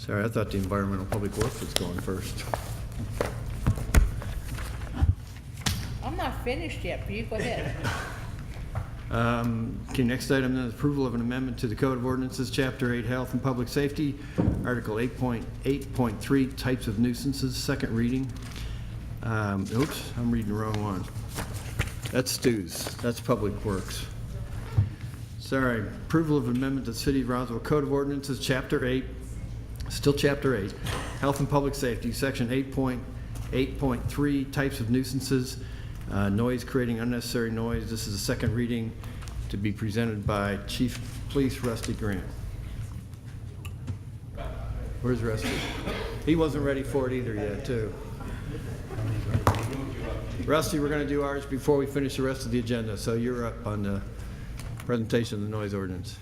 Sorry, I thought the Environmental Public Works was going first. I'm not finished yet, but you go ahead. Okay, next item then is approval of an amendment to the Code of Ordinances, Chapter 8, Health and Public Safety, Article 8.8.3, Types of Nuisances, second reading. Oops, I'm reading the wrong one. That's Stu's. That's Public Works. Sorry. Approval of amendment to the City of Roswell Code of Ordinances, Chapter 8, still Chapter 8, Health and Public Safety, Section 8.8.3, Types of Nuisances, noise, creating unnecessary noise. This is a second reading to be presented by Chief Police Rusty Grant. Where's Rusty? He wasn't ready for it either yet, too. Rusty, we're going to do ours before we finish the rest of the agenda, so you're up on the presentation of the noise ordinance.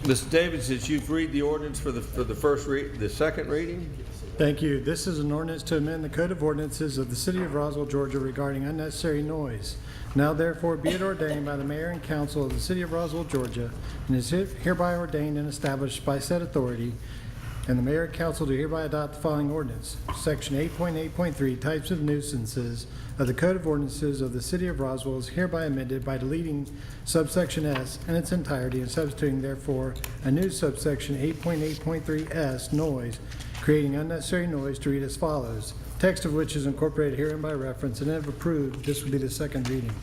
Mr. Davis, did you read the ordinance for the second reading? Thank you. This is an ordinance to amend the Code of Ordinances of the City of Roswell, Georgia regarding unnecessary noise. Now therefore be it ordained by the Mayor and Council of the City of Roswell, Georgia, and is hereby ordained and established by said authority, and the Mayor and Council do hereby adopt the following ordinance. Section 8.8.3, Types of Nuisances of the Code of Ordinances of the City of Roswell is hereby amended by deleting subsection S in its entirety and substituting therefore a new subsection 8.8.3 S, noise, creating unnecessary noise, to read as follows. Text of which is incorporated herein by reference, and if approved, this will be the second reading.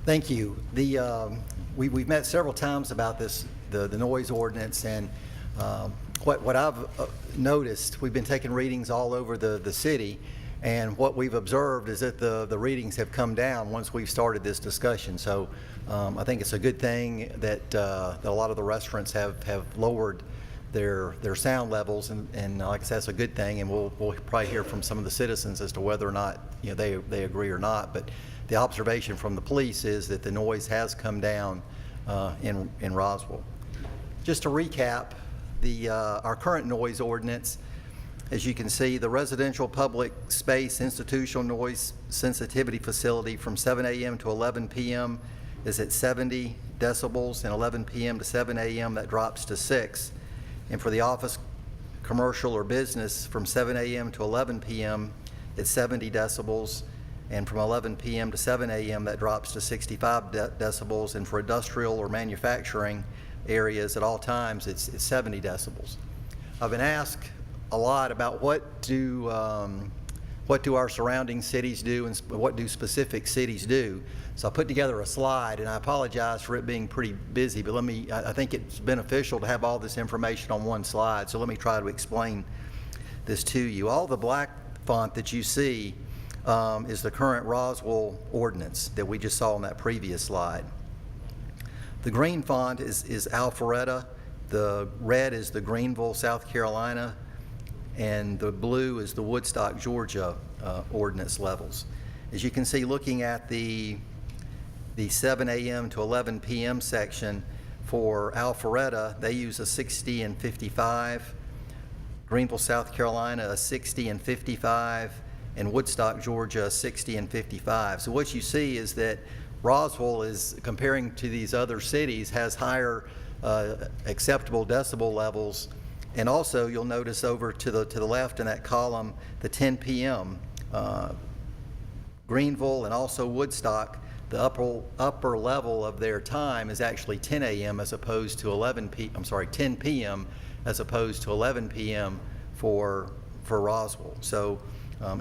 Thank you. We've met several times about this, the noise ordinance, and what I've noticed, we've been taking readings all over the city, and what we've observed is that the readings have come down once we've started this discussion. So I think it's a good thing that a lot of the restaurants have lowered their sound levels, and like I said, that's a good thing, and we'll probably hear from some of the citizens as to whether or not they agree or not. But the observation from the police is that the noise has come down in Roswell. Just to recap, our current noise ordinance, as you can see, the residential public space institutional noise sensitivity facility from 7 a.m. to 11 p.m. is at 70 decibels, and 11 p.m. to 7 a.m. that drops to 6. And for the office, commercial, or business from 7 a.m. to 11 p.m. it's 70 decibels, and from 11 p.m. to 7 a.m. that drops to 65 decibels, and for industrial or manufacturing areas at all times it's 70 decibels. I've been asked a lot about what do our surrounding cities do and what do specific cities do. So I put together a slide, and I apologize for it being pretty busy, but I think it's beneficial to have all this information on one slide, so let me try to explain this to you. All the black font that you see is the current Roswell ordinance that we just saw on that previous slide. The green font is Alpharetta, the red is the Greenville, South Carolina, and the blue is the Woodstock, Georgia ordinance levels. As you can see, looking at the 7 a.m. to 11 p.m. section for Alpharetta, they use a 60 and 55. Greenville, South Carolina, a 60 and 55. And Woodstock, Georgia, 60 and 55. So what you see is that Roswell is, comparing to these other cities, has higher acceptable decibel levels. And also, you'll notice over to the left in that column, the 10 p.m. Greenville and also Woodstock, the upper level of their time is actually 10 a.m. as opposed to 10 p.m. as opposed to 11 p.m. for Roswell. So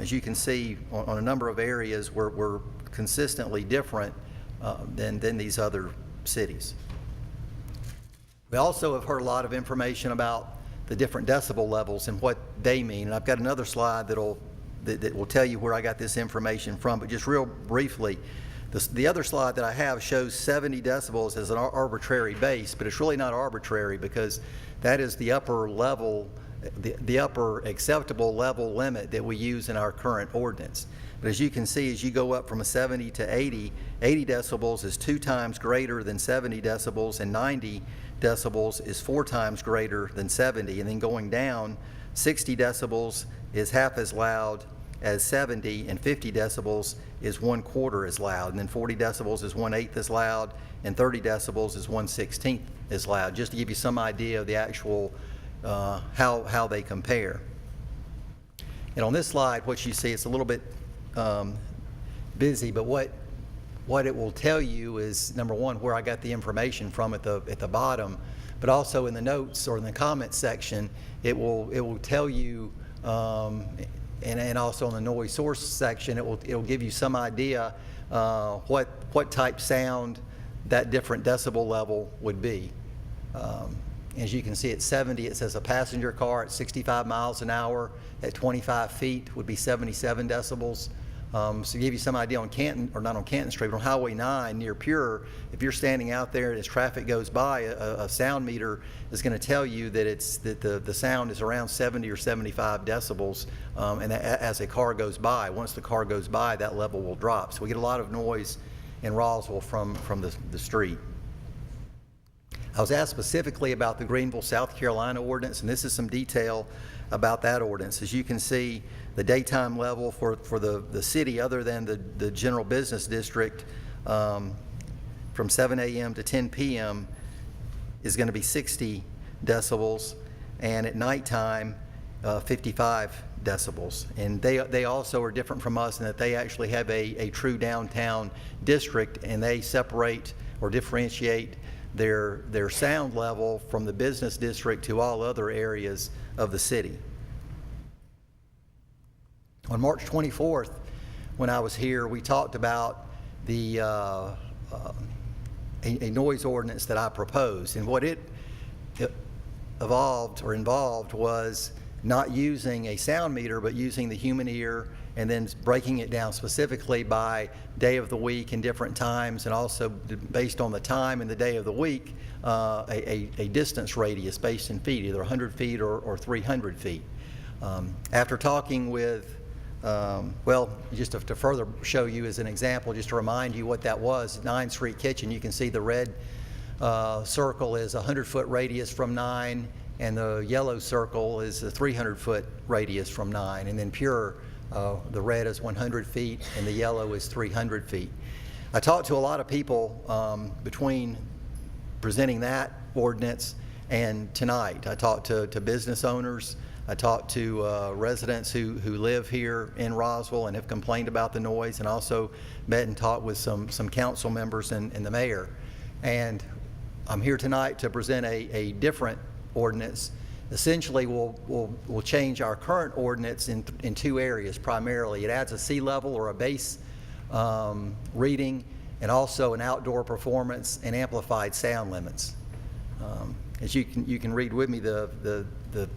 as you can see, on a number of areas, we're consistently different than these other cities. We also have heard a lot of information about the different decibel levels and what they mean. And I've got another slide that will tell you where I got this information from. But just real briefly, the other slide that I have shows 70 decibels as an arbitrary base, but it's really not arbitrary because that is the upper level, the upper acceptable level limit that we use in our current ordinance. But as you can see, as you go up from a 70 to 80 decibels is 2 times greater than 70 decibels, and 90 decibels is 4 times greater than 70. And then going down, 60 decibels is half as loud as 70, and 50 decibels is 1/4 as loud, and then 40 decibels is 1/8 as loud, and 30 decibels is 1/16 as loud, just to give you some idea of the actual how they compare. And on this slide, what you see, it's a little bit busy, but what it will tell you is, number one, where I got the information from at the bottom, but also in the notes or in the comments section, it will tell you, and also in the noise source section, it'll give you some idea what type sound that different decibel level would be. As you can see, at 70, it says a passenger car at 65 miles an hour at 25 feet would be 77 decibels. So to give you some idea on Canton, or not on Canton Street, but on Highway 9 near Pure, if you're standing out there as traffic goes by, a sound meter is going to tell you that the sound is around 70 or 75 decibels, and as a car goes by. Once the car goes by, that level will drop. So we get a lot of noise in Roswell from the street. I was asked specifically about the Greenville, South Carolina ordinance, and this is some detail about that ordinance. As you can see, the daytime level for the city, other than the general business district, from 7 a.m. to 10 p.m. is going to be 60 decibels, and at nighttime, 55 decibels. And they also are different from us in that they actually have a true downtown district, and they separate or differentiate their sound level from the business district to all other areas of the city. On March 24th, when I was here, we talked about a noise ordinance that I proposed, and what it involved was not using a sound meter, but using the human ear, and then breaking it down specifically by day of the week and different times, and also based on the time and the day of the week, a distance radius based in feet, either 100 feet or 300 feet. After talking with, just to further show you as an example, just to remind you what that was, 9th Street Kitchen, you can see the red circle is a 100-foot radius from 9, and the yellow circle is a 300-foot radius from 9, and then Pure, the red is 100 feet and the yellow is 300 feet. I talked to a lot of people between presenting that ordinance and tonight. I talked to business owners. I talked to residents who live here in Roswell and have complained about the noise, and also met and talked with some council members and the mayor. And I'm here tonight to present a different ordinance. Essentially, we'll change our current ordinance in two areas primarily. It adds a sea level or a base reading, and also an outdoor performance and amplified sound limits. As you can read with me the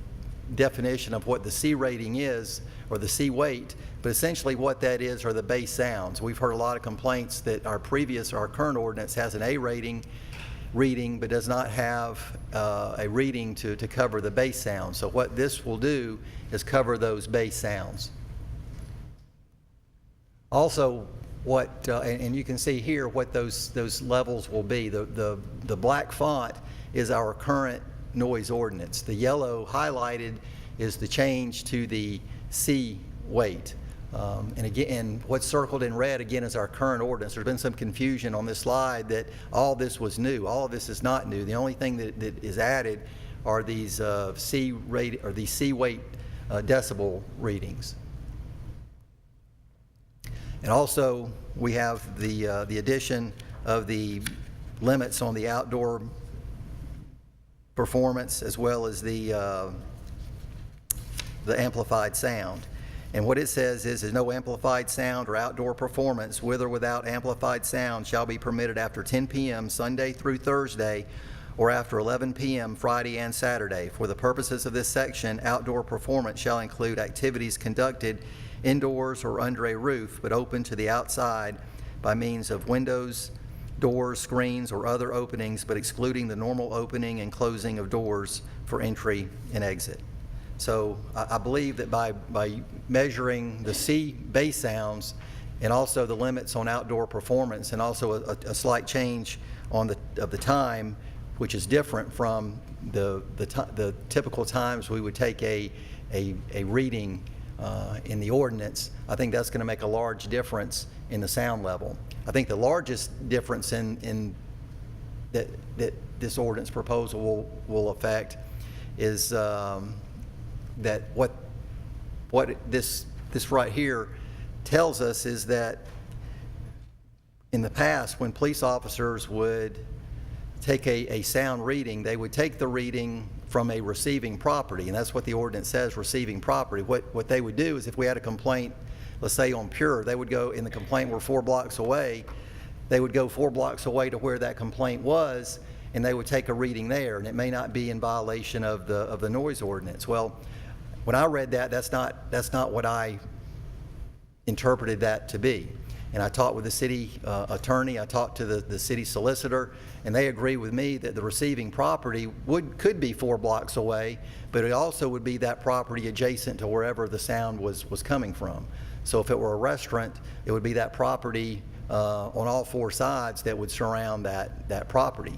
definition of what the C rating is, or the C weight, but essentially what that is are the base sounds. We've heard a lot of complaints that our current ordinance has an A reading, but does not have a reading to cover the bass sounds. So what this will do is cover those bass sounds. Also, and you can see here what those levels will be. The black font is our current noise ordinance. The yellow highlighted is the change to the C weight. And again, what's circled in red again is our current ordinance. There's been some confusion on this slide that all this was new. All of this is not new. The only thing that is added are these C weight decibel readings. And also we have the addition of the limits on the outdoor performance, as well as the amplified sound. And what it says is no amplified sound or outdoor performance with or without amplified sound shall be permitted after 10 p.m. Sunday through Thursday, or after 11 p.m. Friday and Saturday. For the purposes of this section, outdoor performance shall include activities conducted indoors or under a roof, but open to the outside by means of windows, doors, screens, or other openings, but excluding the normal opening and closing of doors for entry and exit. So I believe that by measuring the C bass sounds, and also the limits on outdoor performance, and also a slight change on the time, which is different from the typical times we would take a reading in the ordinance, I think that's going to make a large difference in the sound level. I think the largest difference in that this ordinance proposal will affect is that what this right here tells us is that in the past, when police officers would take a sound reading, they would take the reading from a receiving property, and that's what the ordinance says, receiving property. What they would do is if we had a complaint, let's say on Pure, they would go, and the complaint were 4 blocks away, they would go 4 blocks away to where that complaint was, and they would take a reading there, and it may not be in violation of the noise ordinance. Well, when I read that, that's not what I interpreted that to be. And I talked with the city attorney, I talked to the city solicitor, and they agree with me that the receiving property could be 4 blocks away, but it also would be that property adjacent to wherever the sound was coming from. So if it were a restaurant, it would be that property on all 4 sides that would surround that property.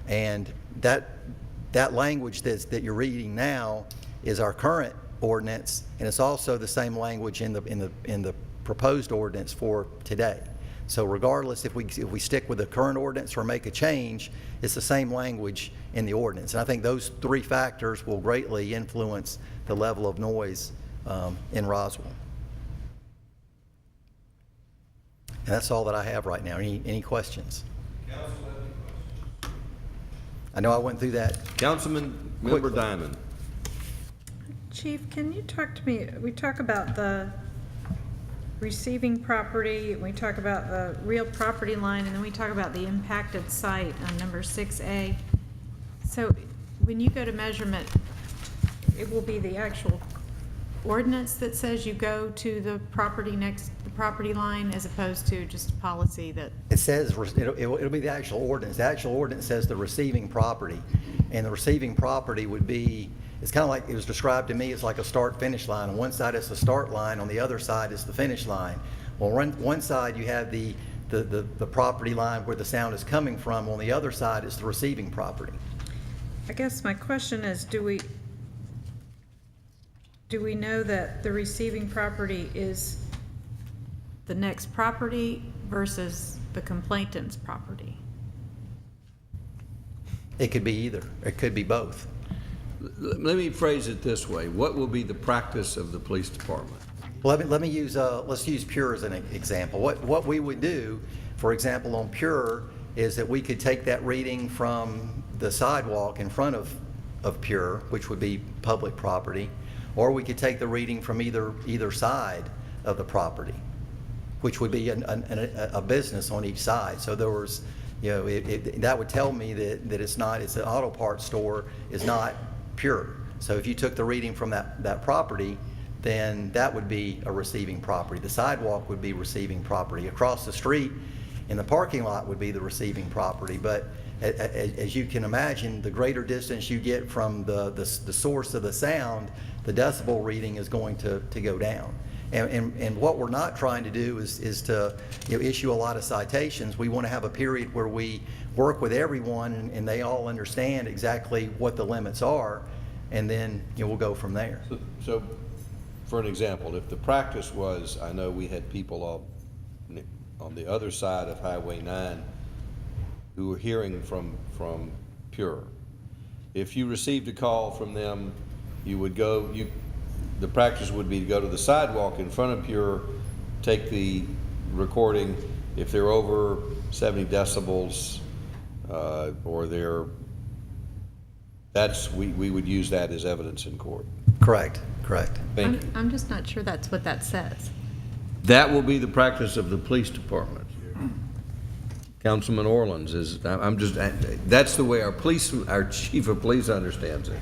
And that language that you're reading now is our current ordinance, and it's also the same language in the proposed ordinance for today. So regardless if we stick with the current ordinance or make a change, it's the same language in the ordinance. And I think those 3 factors will greatly influence the level of noise in Roswell. And that's all that I have right now. Any questions? I know I went through that. Councilman Member Diamond. Chief, can you talk to me, we talk about the receiving property, we talk about the real property line, and then we talk about the impacted site on number 6A. So when you go to measurement, it will be the actual ordinance that says you go to the property next, the property line, as opposed to just a policy that... It says, it'll be the actual ordinance. The actual ordinance says the receiving property. And the receiving property would be, it's kind of like, it was described to me as like a start-finish line. On one side is the start line, on the other side is the finish line. Well, one side you have the property line where the sound is coming from. On the other side is the receiving property. I guess my question is, do we know that the receiving property is the next property versus the complainant's property? It could be either. It could be both. Let me phrase it this way. What will be the practice of the police department? Well, let me use, let's use Pure as an example. What we would do, for example, on Pure, is that we could take that reading from the sidewalk in front of Pure, which would be public property, or we could take the reading from either side of the property, which would be a business on each side. So there was, you know, that would tell me that it's an auto parts store is not Pure. So if you took the reading from that property, then that would be a receiving property. The sidewalk would be receiving property. Across the street in the parking lot would be the receiving property. But as you can imagine, the greater distance you get from the source of the sound, the decibel reading is going to go down. And what we're not trying to do is to issue a lot of citations. We want to have a period where we work with everyone and they all understand exactly what the limits are, and then we'll go from there. So for an example, if the practice was, I know we had people on the other side of Highway 9 who were hearing from Pure. If you received a call from them, you would go, the practice would be to go to the sidewalk in front of Pure, take the recording. If they're over 70 decibels or we would use that as evidence in court. Correct. Thank you. I'm just not sure that's what that says. That will be the practice of the police department. Councilman Orleans that's the way our chief of police understands it.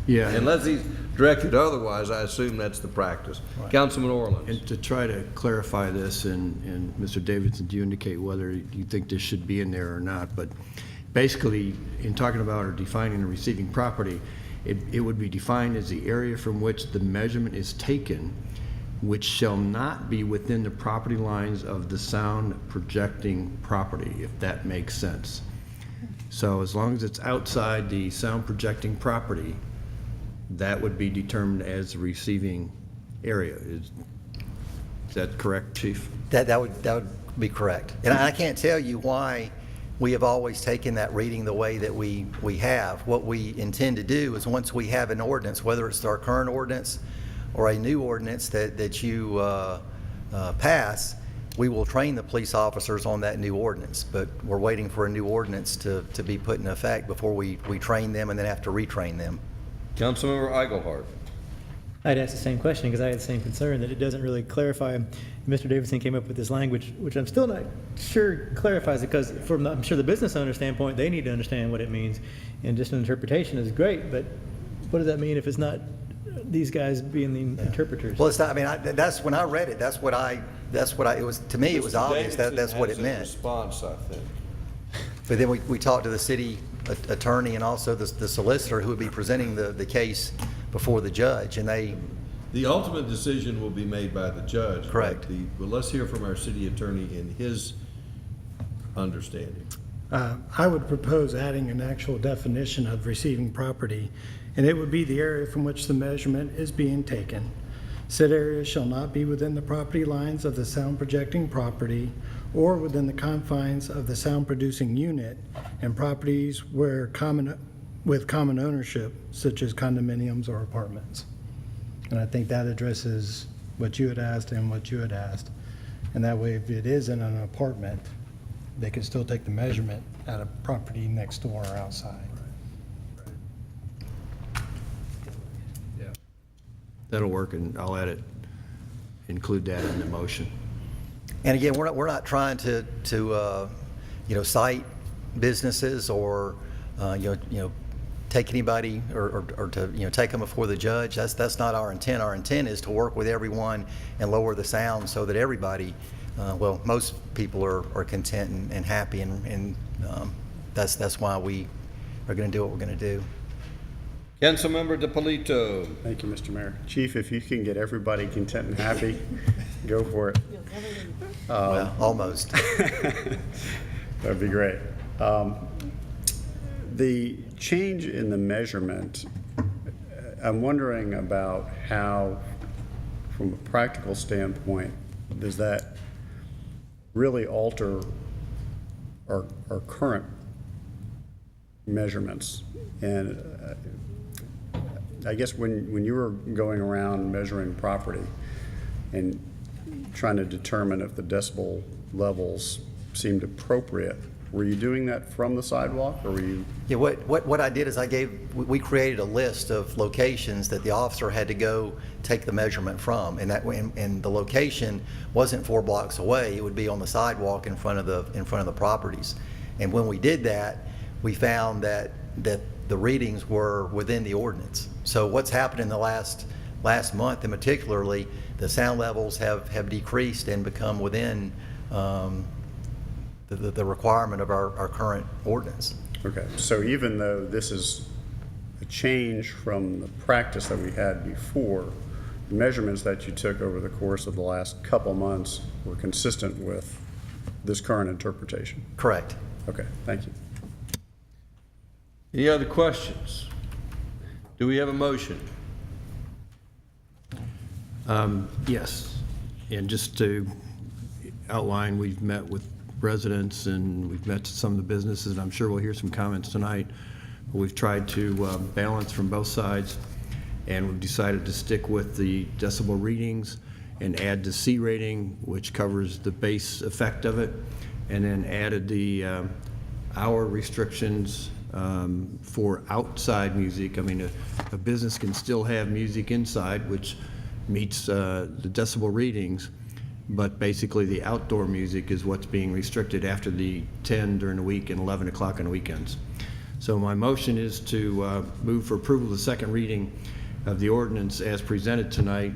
Yeah. Unless he's directed otherwise, I assume that's the practice. Right. Councilman Orleans. And to try to clarify this, and Mr. Davidson, do you indicate whether you think this should be in there or not? But basically, in talking about or defining the receiving property, it would be defined as the area from which the measurement is taken, which shall not be within the property lines of the sound projecting property, if that makes sense. So as long as it's outside the sound projecting property, that would be determined as the receiving area. Is that correct, Chief? That would be correct. And I can't tell you why we have always taken that reading the way that we have. What we intend to do is once we have an ordinance, whether it's our current ordinance or a new ordinance that you pass, we will train the police officers on that new ordinance. But we're waiting for a new ordinance to be put in effect before we train them and then have to retrain them. Councilmember Eichelhardt. I'd ask the same question because I had the same concern that it doesn't really clarify. Mr. Davidson came up with this language, which I'm still not sure clarifies it because from I'm sure the business owner standpoint, they need to understand what it means. And just an interpretation is great, but what does that mean if it's not these guys being the interpreters? Well, it's not, I mean, that's when I read it, that's what I, it was, to me, it was obvious that that's what it meant. Response, I think. But then we talked to the city attorney and also the solicitor who would be presenting the case before the judge, and The ultimate decision will be made by the judge. Correct. But let's hear from our city attorney in his understanding. I would propose adding an actual definition of receiving property, and it would be the area from which the measurement is being taken. Said area shall not be within the property lines of the sound projecting property or within the confines of the sound producing unit and properties with common ownership, such as condominiums or apartments. And I think that addresses what you had asked and what you had asked. And that way, if it is in an apartment, they can still take the measurement at a property next door or outside. Yeah. That'll work, and I'll include that in the motion. And again, we're not trying to cite businesses or take anybody or to take them before the judge. That's not our intent. Our intent is to work with everyone and lower the sound so that everybody, most people are content and happy, and that's why we are going to do what we're going to do. Councilmember DiPolito. Thank you, Mr. Mayor. Chief, if you can get everybody content and happy, go for it. Well, almost. That'd be great. The change in the measurement, I'm wondering about how, from a practical standpoint, does that really alter our current measurements? And I guess when you were going around measuring property and trying to determine if the decibel levels seemed appropriate, were you doing that from the sidewalk, or were you? Yeah, what I did is we created a list of locations that the officer had to go take the measurement from, and the location wasn't 4 blocks away. It would be on the sidewalk in front of the properties. And when we did that, we found that the readings were within the ordinance. So what's happened in the last month, and particularly, the sound levels have decreased and become within the requirement of our current ordinance. Okay, so even though this is a change from the practice that we had before, the measurements that you took over the course of the last couple months were consistent with this current interpretation? Correct. Okay, thank you. Any other questions? Do we have a motion? Yes, and just to outline, we've met with residents and we've met some of the businesses, and I'm sure we'll hear some comments tonight. But we've tried to balance from both sides, and we've decided to stick with the decibel readings and add the C rating, which covers the base effect of it, and then added the hour restrictions for outside music. I mean, a business can still have music inside, which meets the decibel readings, but basically the outdoor music is what's being restricted after the 10 during the week and 11 o'clock on weekends. So my motion is to move for approval of the second reading of the ordinance as presented tonight,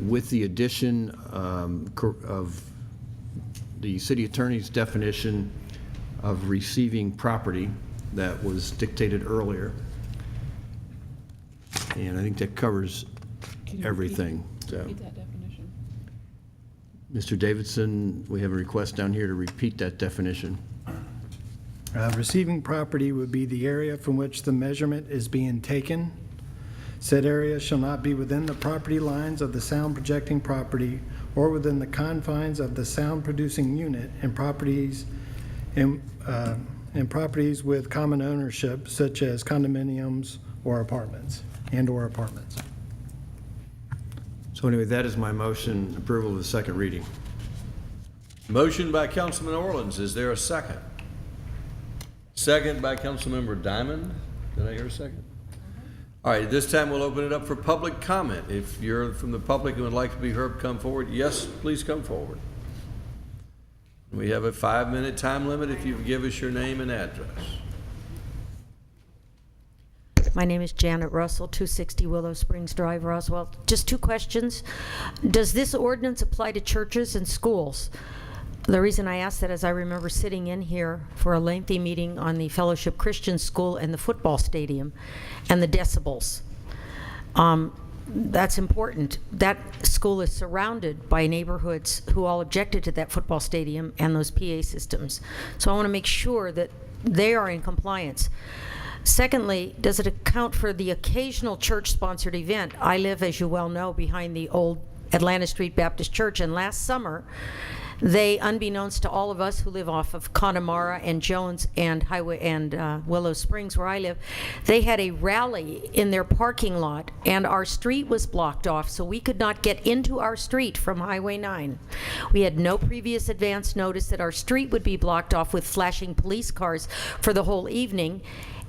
with the addition of the city attorney's definition of receiving property that was dictated earlier. And I think that covers everything. So, Repeat that definition. Mr. Davidson, we have a request down here to repeat that definition. Receiving property would be the area from which the measurement is being taken. Said area shall not be within the property lines of the sound projecting property or within the confines of the sound producing unit and properties with common ownership, such as condominiums or apartments, and/or apartments. So anyway, that is my motion, approval of the second reading. Motion by Councilman Orleans. Is there a second? Second by Councilmember Diamond. Did I hear a second? All right, this time we'll open it up for public comment. If you're from the public and would like to be heard, come forward. Yes, please come forward. We have a 5-minute time limit if you give us your name and address. My name is Janet Russell, 260 Willow Springs Drive, Roswell. Just 2 questions. Does this ordinance apply to churches and schools? The reason I ask that is I remember sitting in here for a lengthy meeting on the Fellowship Christian School and the football stadium and the decibels. That's important. That school is surrounded by neighborhoods who all objected to that football stadium and those PA systems. So I want to make sure that they are in compliance. Secondly, does it account for the occasional church-sponsored event? I live, as you well know, behind the old Atlanta Street Baptist Church, and last summer, they, unbeknownst to all of us who live off of Connemara and Jones and Highway and Willow Springs, where I live, they had a rally in their parking lot, and our street was blocked off, so we could not get into our street from Highway 9. We had no previous advance notice that our street would be blocked off with flashing police cars for the whole evening.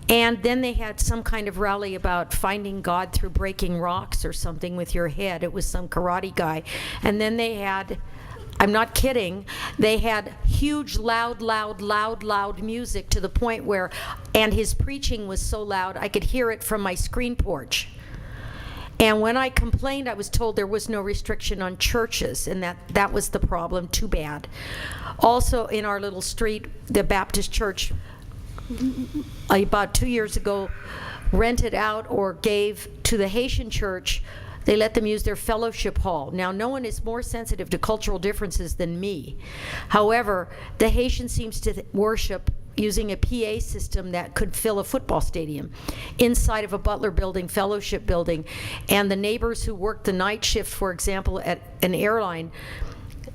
And then they had some kind of rally about finding God through breaking rocks or something with your head. It was some karate guy. And then they had, I'm not kidding, they had huge, loud music to the point where, and his preaching was so loud I could hear it from my screen porch. And when I complained, I was told there was no restriction on churches, and that was the problem. Too bad. Also, in our little street, the Baptist church, about 2 years ago, rented out or gave to the Haitian church. They let them use their fellowship hall. Now, no one is more sensitive to cultural differences than me. However, the Haitian seems to worship using a PA system that could fill a football stadium inside of a Butler building, fellowship building. And the neighbors who work the night shift, for example, at an airline,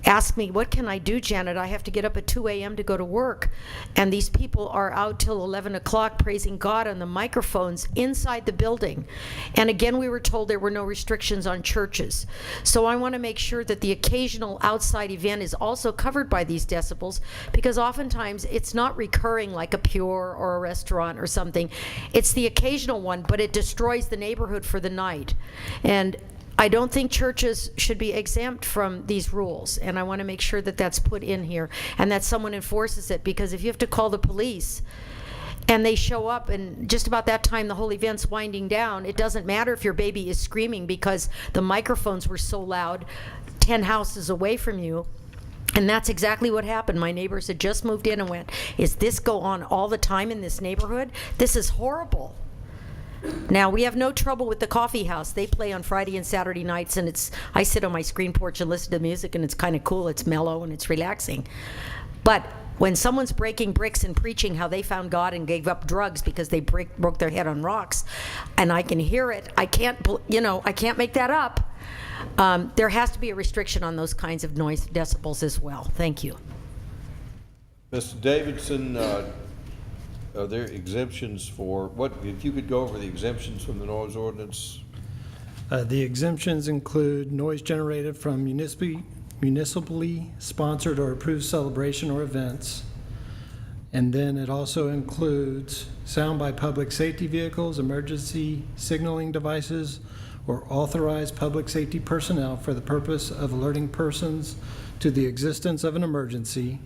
ask me, what can I do, Janet? I have to get up at 2 a.m. to go to work. And these people are out till 11 o'clock praising God on the microphones inside the building. And again, we were told there were no restrictions on churches. So I want to make sure that the occasional outside event is also covered by these decibels, because oftentimes it's not recurring like a Pure or a restaurant or something. It's the occasional one, but it destroys the neighborhood for the night. And I don't think churches should be exempt from these rules, and I want to make sure that that's put in here and that someone enforces it, because if you have to call the police and they show up and just about that time the whole event's winding down, it doesn't matter if your baby is screaming because the microphones were so loud 10 houses away from you. And that's exactly what happened. My neighbors had just moved in and went, "Is this go on all the time in this neighborhood? This is horrible." Now, we have no trouble with the coffee house. They play on Friday and Saturday nights, and I sit on my screen porch and listen to music, and it's kind of cool. It's mellow and it's relaxing. But when someone's breaking bricks and preaching how they found God and gave up drugs because they broke their head on rocks, and I can hear it, I can't make that up. There has to be a restriction on those kinds of noise decibels as well. Thank you. Mr. Davidson, are there exemptions for what? If you could go over the exemptions from the noise ordinance. The exemptions include noise generated from municipally sponsored or approved celebration or events. And then it also includes sound by public safety vehicles, emergency signaling devices, or authorized public safety personnel for the purpose of alerting persons to the existence of an emergency.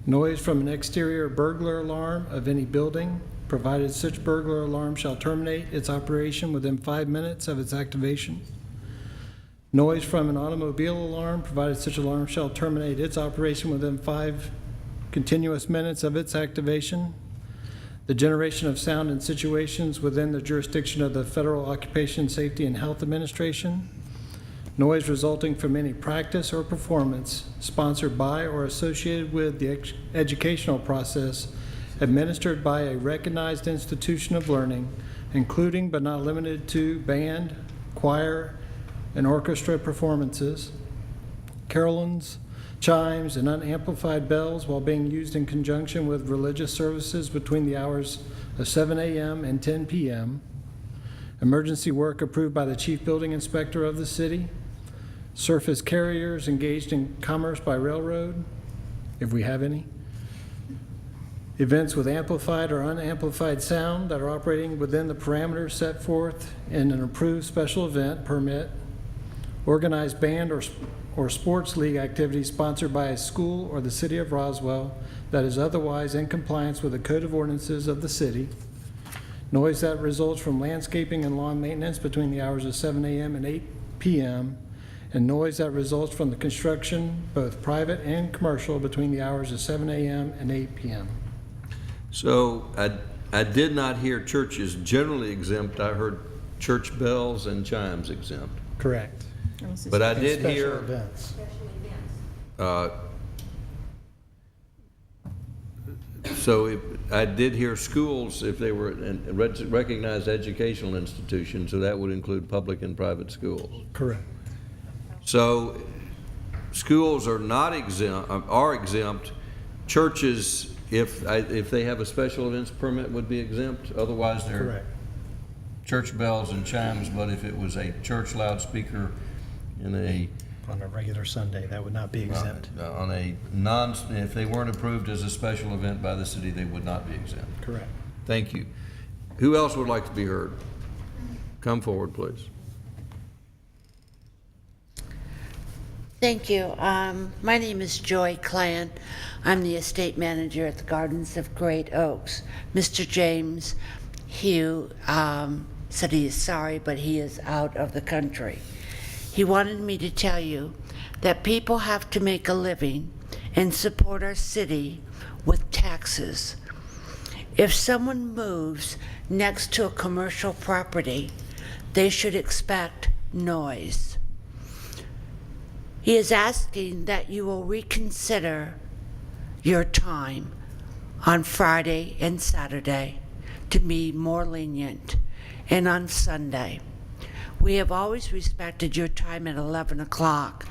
Noise from an exterior burglar alarm of any building, provided such burglar alarm shall terminate its operation within 5 minutes of its activation. Noise from an automobile alarm, provided such alarm shall terminate its operation within 5 continuous minutes of its activation. The generation of sound in situations within the jurisdiction of the Federal Occupation Safety and Health Administration. Noise resulting from any practice or performance sponsored by or associated with the educational process administered by a recognized institution of learning including but not limited to band, choir, and orchestra performances, carillons, chimes, and unamplified bells while being used in conjunction with religious services between the hours of 7 a.m. and 10 p.m., emergency work approved by the Chief Building Inspector of the city, surface carriers engaged in commerce by railroad, if we have any, events with amplified or unamplified sound that are operating within the parameters set forth in an approved special event permit, organized band or sports league activities sponsored by a school or the city of Roswell that is otherwise in compliance with the code of ordinances of the city, noise that results from landscaping and lawn maintenance between the hours of 7 a.m. and 8 p.m., and noise that results from the construction, both private and commercial, between the hours of 7 a.m. and 8 p.m. So I did not hear churches generally exempt. I heard church bells and chimes exempt. Correct. But I did Special hear events. I did hear schools, if they were recognized educational institutions, so that would include public and private schools. Correct. So schools are not exempt, are exempt. Churches, if they have a special events permit, would be exempt. Otherwise, they're Correct. church bells and chimes. But if it was a church loudspeaker in On a regular Sunday, that would not be exempt. on a if they weren't approved as a special event by the city, they would not be exempt. Correct. Thank you. Who else would like to be heard? Come forward, please. Thank you. My name is Joy Clan. I'm the estate manager at the Gardens of Great Oaks. Mr. James Hugh said he is sorry, but he is out of the country. He wanted me to tell you that people have to make a living and support our city with taxes. If someone moves next to a commercial property, they should expect noise. He is asking that you will reconsider your time on Friday and Saturday to be more lenient, and on Sunday. We have always respected your time at 11 o'clock,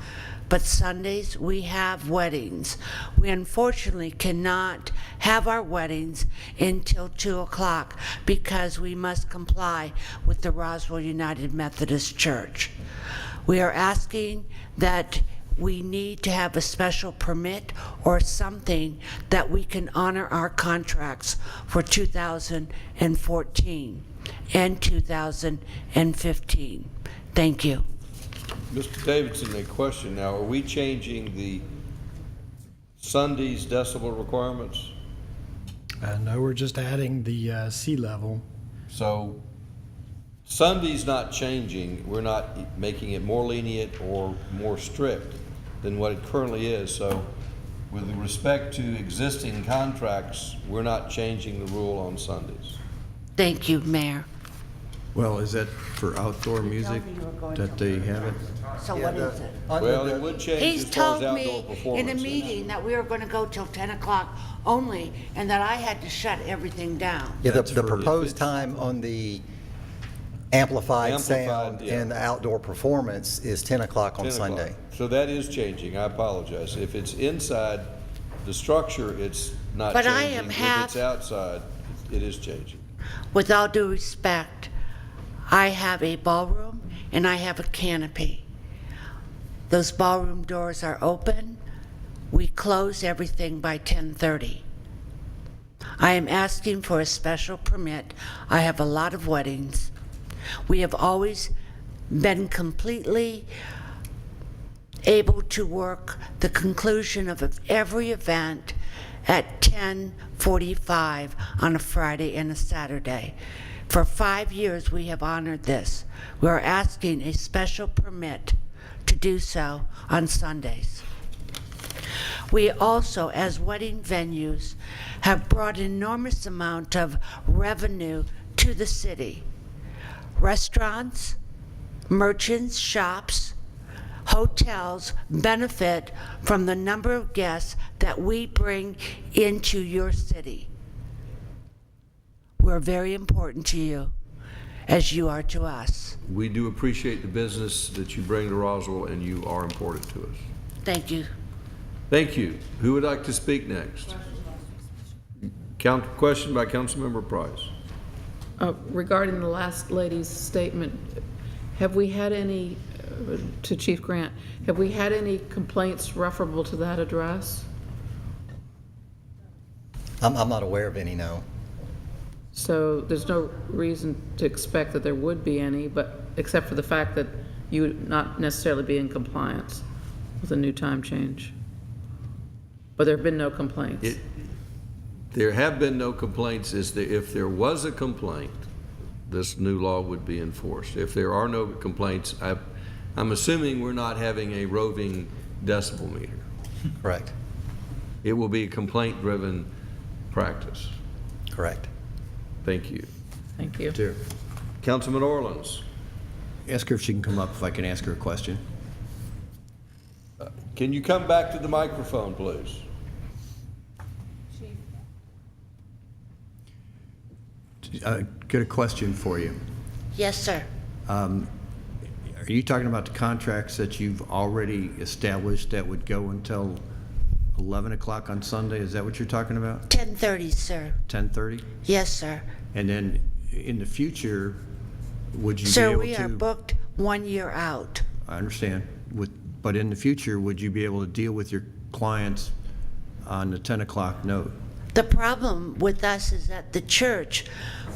but Sundays we have weddings. We unfortunately cannot have our weddings until 2 o'clock because we must comply with the Roswell United Methodist Church. We are asking that we need to have a special permit or something that we can honor our contracts for 2014 and 2015. Thank you. Mr. Davidson, a question now. Are we changing the Sunday's decibel requirements? No, we're just adding the sea level. So Sunday's not changing. We're not making it more lenient or more strict than what it currently is. So with respect to existing contracts, we're not changing the rule on Sundays. Thank you, Mayor. Well, is that for outdoor music that they have it? So what is it? Well, it would change He's as far as told outdoor me performances. in a meeting that we were going to go till 10 o'clock only, and that I had to shut everything down. Yeah, the proposed time on the amplified sound yeah. and the outdoor performance is 10 o'clock on 10 o'clock. Sunday. So that is changing. I apologize. If it's inside the structure, it's not But changing. I am If it's outside, it is changing. With all due respect, I have a ballroom and I have a canopy. Those ballroom doors are open. We close everything by 10:30. I am asking for a special permit. I have a lot of weddings. We have always been completely able to work the conclusion of every event at 10:45 on a Friday and a Saturday. For 5 years, we have honored this. We are asking a special permit to do so on Sundays. We also, as wedding venues, have brought an enormous amount of revenue to the city. Restaurants, merchants, shops, hotels benefit from the number of guests that we bring into your city. We're very important to you. as you are to us. We do appreciate the business that you bring to Roswell, and you are important to us. Thank you. Thank you. Who would like to speak next? Question by Councilmember Price. Regarding the last lady's statement, have we had any, to Chief Grant, have we had any complaints referable to that address? I'm not aware of any, no. So there's no reason to expect that there would be any, but except for the fact that you would not necessarily be in compliance with a new time change. But there have been no complaints. There have been no complaints. If there was a complaint, this new law would be enforced. If there are no complaints, I'm assuming we're not having a roving decibel meter. Correct. It will be a complaint-driven practice. Correct. Thank you. Thank you. Sure. Councilman Orleans. Ask her if she can come up, if I can ask her a question. Can you come back to the microphone, please? Got a question for you. Yes, sir. Are you talking about the contracts that you've already established that would go until 11 o'clock on Sunday? Is that what you're talking about? 10:30, sir. 10:30? Yes, sir. And then in the future, would you be Sir, able we are to... booked 1 year out. I understand. But in the future, would you be able to deal with your clients on the 10 o'clock note? The problem with us is that the church,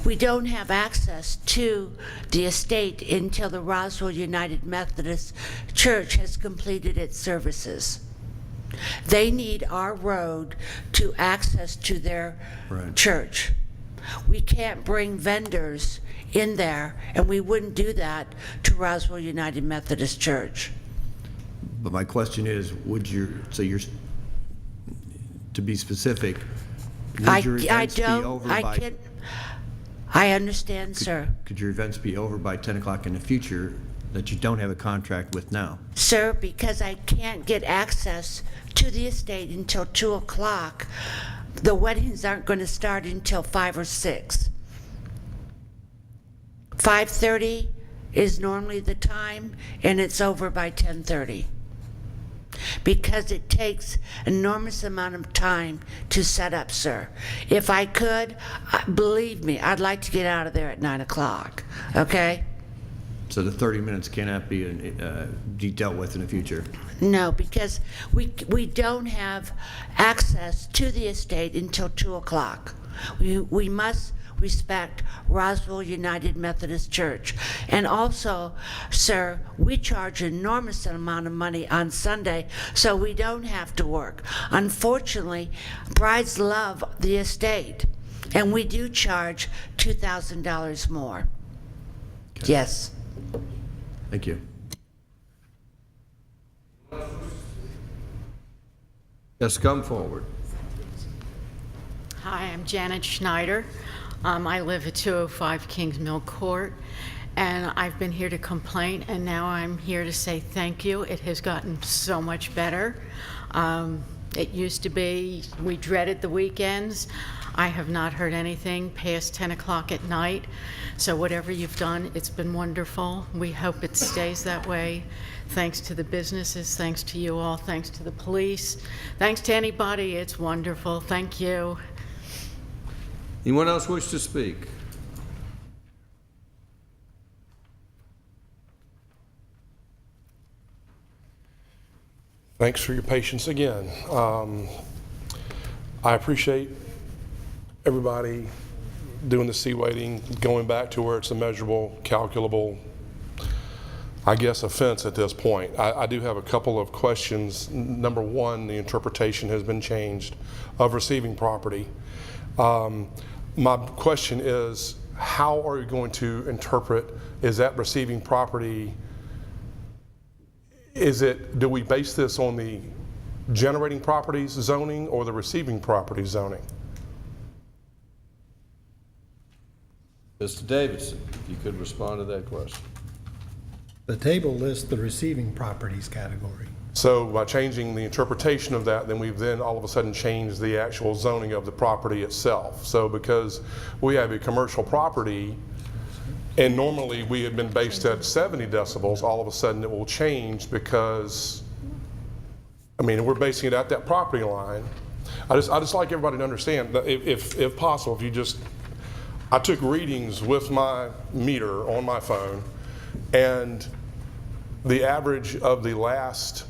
we don't have access to the estate until the Roswell United Methodist Church has completed its services. They need our road to access to their church. We can't bring vendors in there, and we wouldn't do that to Roswell United Methodist Church. But my question is, to be specific, would your events be over by... I understand, sir. Could your events be over by 10 o'clock in the future that you don't have a contract with now? Sir, because I can't get access to the estate until 2 o'clock, the weddings aren't going to start until 5 or 6. 5:30 is normally the time, and it's over by 10:30. Because it takes enormous amount of time to set up, sir. If I could, believe me, I'd like to get out of there at 9 o'clock, okay? So the 30 minutes cannot be dealt with in the future? No, because we don't have access to the estate until 2 o'clock. We must respect Roswell United Methodist Church. And also, sir, we charge an enormous amount of money on Sunday, so we don't have to work. Unfortunately, brides love the estate, and we do charge $2,000 more. Okay. Yes. Thank you. Yes, come forward. Hi, I'm Janet Schneider. I live at 205 Kings Mill Court, and I've been here to complain, and now I'm here to say thank you. It has gotten so much better. It used to be, we dreaded the weekends. I have not heard anything past 10 o'clock at night, so whatever you've done, it's been wonderful. We hope it stays that way. Thanks to the businesses, thanks to you all, thanks to the police, thanks to anybody, it's wonderful. Thank you. Anyone else wish to speak? Thanks for your patience again. I appreciate everybody doing the C waiting, going back to where it's a measurable, calculable, I guess, offense at this point. I do have a couple of questions. Number one, the interpretation has been changed of receiving property. My question is, how are you going to interpret, is that receiving property, do we base this on the generating properties zoning or the receiving property zoning? Mr. Davidson, if you could respond to that question. The table lists the receiving properties category. So by changing the interpretation of that, then we've then all of a sudden changed the actual zoning of the property itself. So because we have a commercial property And normally we had been based at 70 decibels. All of a sudden it will change because, I mean, we're basing it at that property line. I just like everybody to understand that if possible, if you just, I took readings with my meter on my phone, and the average of the last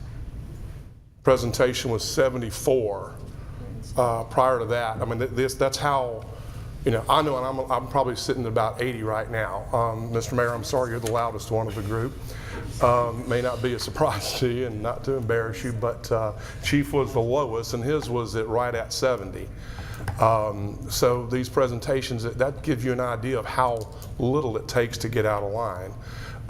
presentation was 74. Prior to that, I mean, that's how, you know, I know, and I'm probably sitting at about 80 right now. Mr. Mayor, I'm sorry you're the loudest one of the group. May not be a surprise to you and not to embarrass you, but Chief was the lowest, and his was right at 70. So these presentations, that gives you an idea of how little it takes to get out of line.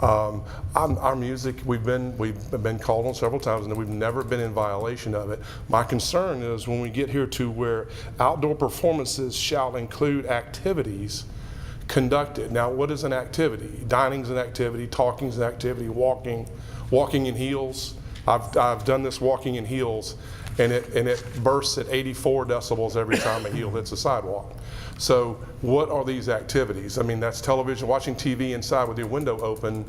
Our music, we've been called on several times, and we've never been in violation of it. My concern is when we get here to where outdoor performances shall include activities conducted. Now, what is an activity? Dining's an activity, talking's an activity, walking in heels. I've done this walking in heels, and it bursts at 84 decibels every time a heel hits a sidewalk. So what are these activities? I mean, that's television, watching TV inside with your window open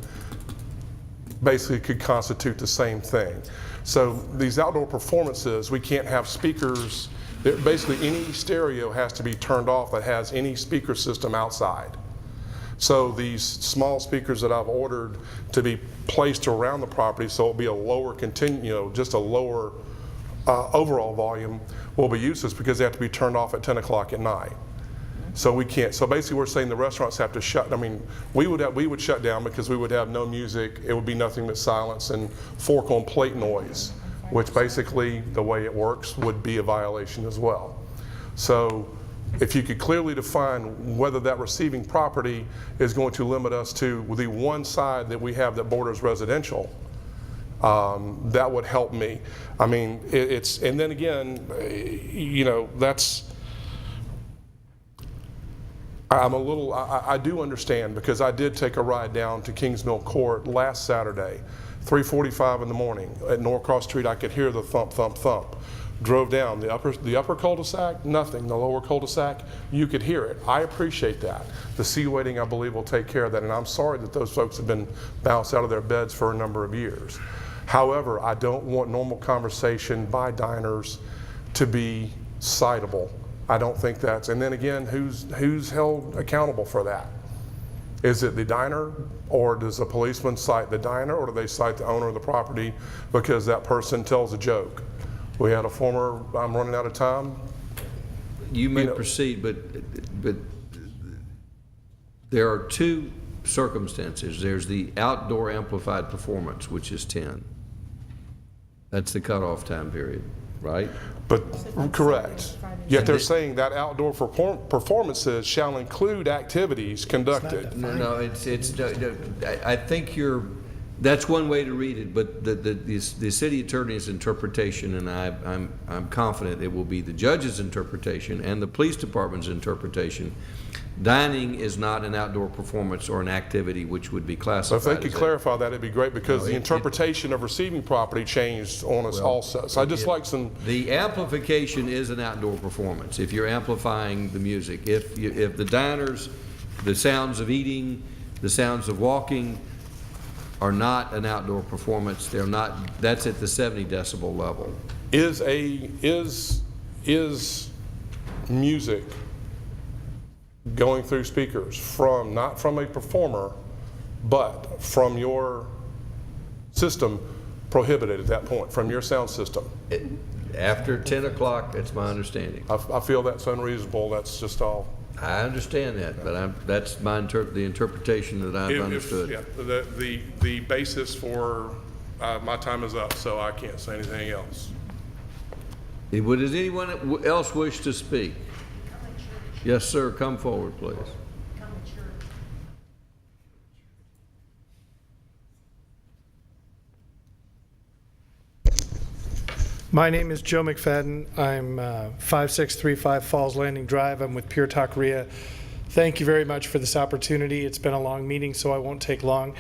basically could constitute the same thing. So these outdoor performances, we can't have speakers. Basically any stereo has to be turned off that has any speaker system outside. So these small speakers that I've ordered to be placed around the property, so it'll be a lower just a lower overall volume, will be useless because they have to be turned off at 10 o'clock at night. So we can't. So basically, we're saying the restaurants have to shut. I mean, we would shut down because we would have no music. It would be nothing but silence and fork on plate noise, which basically the way it works would be a violation as well. So if you could clearly define whether that receiving property is going to limit us to the one side that we have that borders residential, that would help me. I mean, and then again, you know, I do understand, because I did take a ride down to Kings Mill Court last Saturday, 3:45 in the morning. At Norcross Street, I could hear the thump, thump, thump. Drove down the upper cul-de-sac, nothing. The lower cul-de-sac, you could hear it. I appreciate that. The sea waiting, I believe, will take care of that, and I'm sorry that those folks have been bounced out of their beds for a number of years. However, I don't want normal conversation by diners to be citable. I don't think that's, and then again, who's held accountable for that? Is it the diner, or does the policeman cite the diner, or do they cite the owner of the property because that person tells a joke? We had a former, I'm running out of time. You may proceed, but there are two circumstances. There's the outdoor amplified performance, which is 10. That's the cutoff time period, right? But correct. Yet they're saying that outdoor performances shall include activities conducted. No, I think that's one way to read it, but the city attorney's interpretation, and I'm confident it will be the judge's interpretation and the police department's interpretation. Dining is not an outdoor performance or an activity which would be classified. So if they could clarify that, it'd be great, because the interpretation of receiving property changed on us also. So I just like some. The amplification is an outdoor performance if you're amplifying the music. If the diners, the sounds of eating, the sounds of walking are not an outdoor performance. They're not. That's at the 70 decibel level. Is music going through speakers not from a performer, but from your system prohibited at that point, from your sound system? After 10 o'clock, that's my understanding. I feel that's unreasonable. That's just all. I understand that, but that's the interpretation that I've understood. The basis for my time is up, so I can't say anything else. Does anyone else wish to speak? Yes, sir. Come forward, please. My name is Joe McFadden. I'm 5635 Falls Landing Drive. I'm with Pure Talk RIA. Thank you very much for this opportunity. It's been a long meeting, so I won't take long.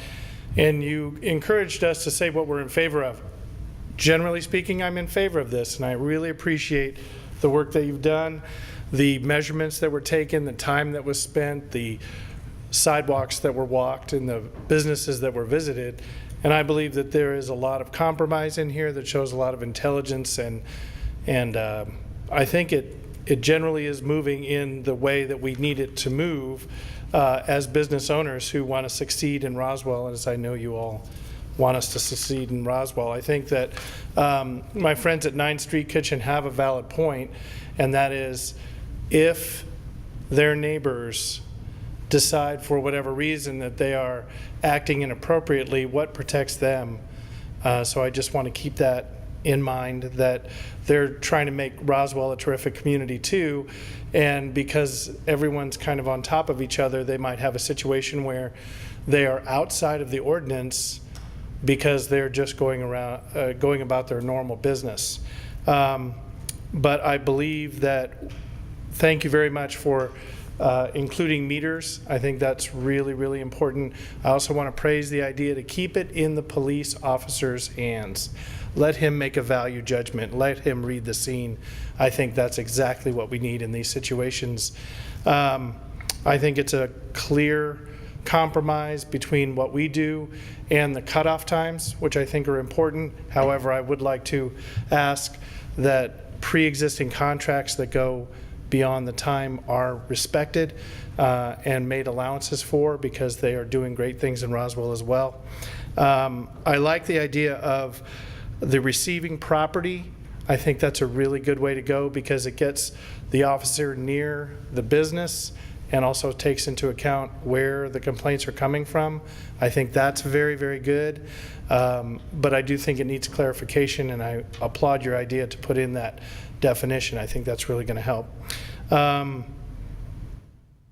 And you encouraged us to say what we're in favor of. Generally speaking, I'm in favor of this, and I really appreciate the work that you've done, the measurements that were taken, the time that was spent, the sidewalks that were walked and the businesses that were visited. And I believe that there is a lot of compromise in here that shows a lot of intelligence, and I think it generally is moving in the way that we need it to move as business owners who want to succeed in Roswell, as I know you all want us to succeed in Roswell. I think that my friends at 9th Street Kitchen have a valid point, and that is if their neighbors decide for whatever reason that they are acting inappropriately, what protects them? So I just want to keep that in mind, that they're trying to make Roswell a terrific community too, and because everyone's kind of on top of each other, they might have a situation where they are outside of the ordinance because they're just going about their normal business. But I believe that, thank you very much for including meters. I think that's really, really important. I also want to praise the idea to keep it in the police officer's hands. Let him make a value judgment. Let him read the scene. I think that's exactly what we need in these situations. I think it's a clear compromise between what we do and the cutoff times, which I think are important. However, I would like to ask that pre-existing contracts that go beyond the time are respected and made allowances for, because they are doing great things in Roswell as well. I like the idea of the receiving property. I think that's a really good way to go, because it gets the officer near the business and also takes into account where the complaints are coming from. I think that's very, very good. But I do think it needs clarification, and I applaud your idea to put in that definition. I think that's really going to help.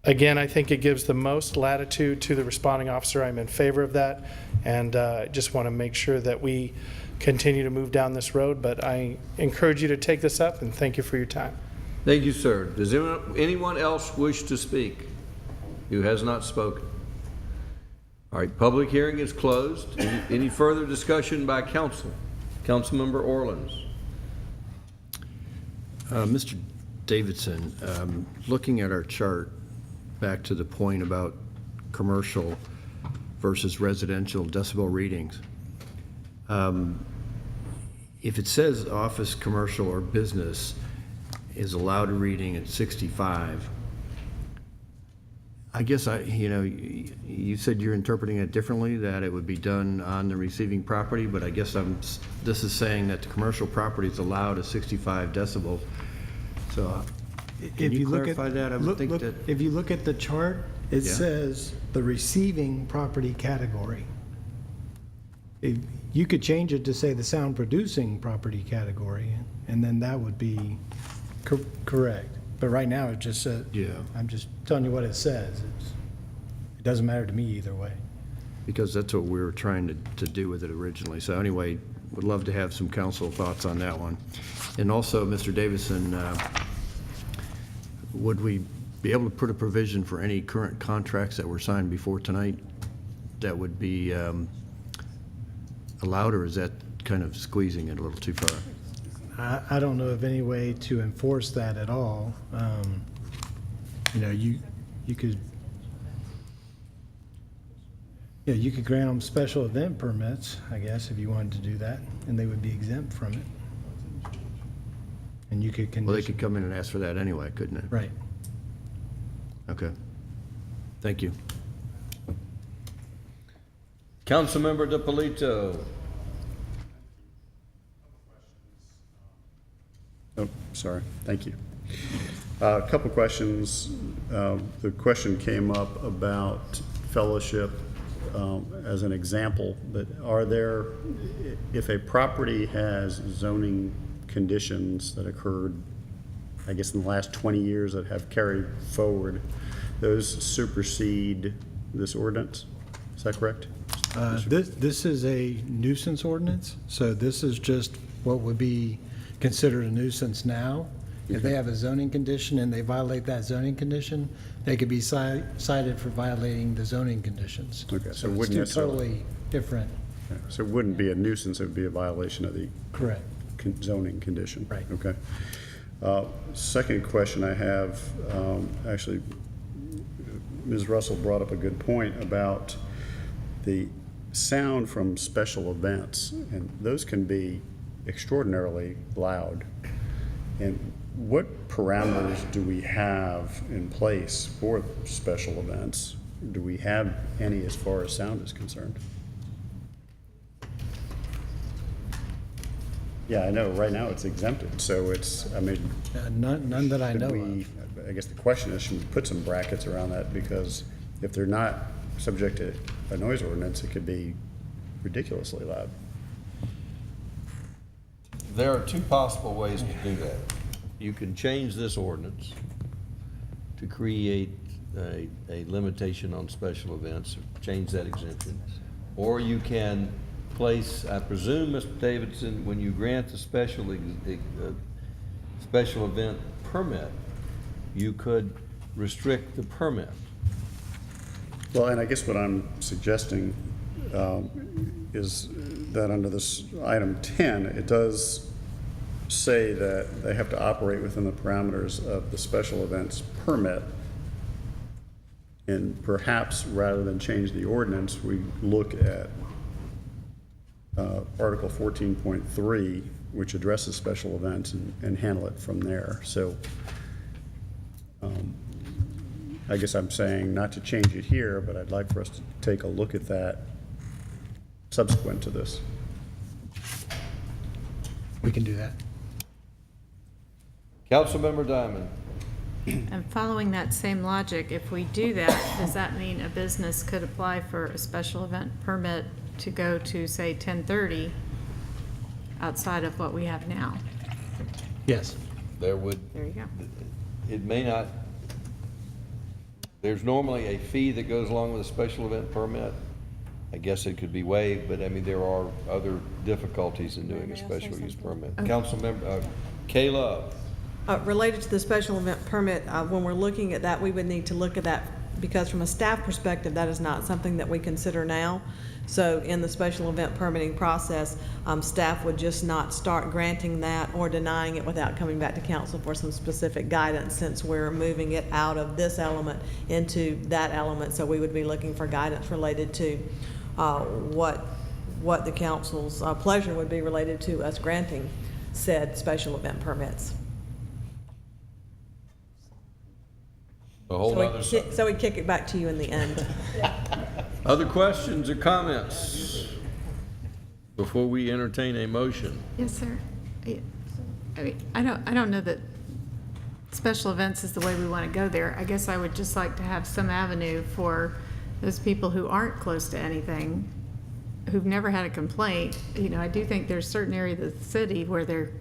Again, I think it gives the most latitude to the responding officer. I'm in favor of that, and I just want to make sure that we continue to move down this road. But I encourage you to take this up, and thank you for your time. Thank you, sir. Does anyone else wish to speak who has not spoken? All right, public hearing is closed. Any further discussion by council? Councilmember Orleans. Mr. Davidson, looking at our chart, back to the point about commercial versus residential decibel readings, if it says office, commercial, or business is allowed a reading at 65, I guess you said you're interpreting it differently, that it would be done on the receiving property, but I guess this is saying that the commercial property is allowed a 65 decibels. So can you clarify that? If you look at the chart, it says the receiving property category. You could change it to say the sound producing property category, and then that would be correct. But right now it just says, I'm just telling you what it says. It doesn't matter to me either way. Because that's what we were trying to do with it originally. So anyway, would love to have some council thoughts on that one. And also, Mr. Davison, would we be able to put a provision for any current contracts that were signed before tonight that would be allowed, or is that kind of squeezing it a little too far? I don't know of any way to enforce that at all. You could, you could grant them special event permits, I guess, if you wanted to do that, and they would be exempt from it. And you could condition. Well, they could come in and ask for that anyway, couldn't it? Right. Okay. Thank you. Councilmember DiPolito. Oh, sorry. Thank you. A couple questions. The question came up about fellowship as an example, but are there, if a property has zoning conditions that occurred, I guess, in the last 20 years that have carried forward, those supersede this ordinance? Is that correct? This is a nuisance ordinance, so this is just what would be considered a nuisance now. If they have a zoning condition and they violate that zoning condition, they could be cited for violating the zoning conditions. Okay, so it's wouldn't two necessarily, totally different. so it wouldn't be a nuisance, it would be a violation of the Correct. zoning condition. Right. Okay. Second question I have, actually Ms. Russell brought up a good point about the sound from special events, and those can be extraordinarily loud. And what parameters do we have in place for special events? Do we have any as far as sound is concerned? Yeah, I know, right now it's exempted, so it's, I mean. None that I could know we- I guess the question is, should we put some brackets around that? Because if they're not subject to a noise ordinance, it could be ridiculously loud. There are two possible ways to do that. You can change this ordinance to create a limitation on special events, change that exemption. Or you can place, I presume, Mr. Davidson, when you grant a special event permit, you could restrict the permit. Well, and I guess what I'm suggesting is that under this item 10, it does say that they have to operate within the parameters of the special events permit. And perhaps rather than change the ordinance, we look at Article 14.3, which addresses special events, and handle it from there. So I guess I'm saying not to change it here, but I'd like for us to take a look at that subsequent to this. We can do that. Councilmember Diamond. And following that same logic, if we do that, does that mean a business could apply for a special event permit to go to, say, 10:30 outside of what we have now? Yes. There would. There you go. It may not, there's normally a fee that goes along with a special event permit. I guess it could be waived, but I mean, there are other difficulties in doing a special use permit. Councilmember Kay Love. Related to the special event permit, when we're looking at that, we would need to look at that because from a staff perspective, that is not something that we consider now. So in the special event permitting process, staff would just not start granting that or denying it without coming back to council for some specific guidance, since we're moving it out of this element into that element. So we would be looking for guidance related to what the council's pleasure would be related to us granting said special event permits. A whole other subject. So we kick it back to you in the end. Other questions or comments before we entertain a motion? Yes, sir. I mean, I don't know that special events is the way we want to go there. I guess I would just like to have some avenue for those people who aren't close to anything, who've never had a complaint. You know, I do think there's certain areas of the city where there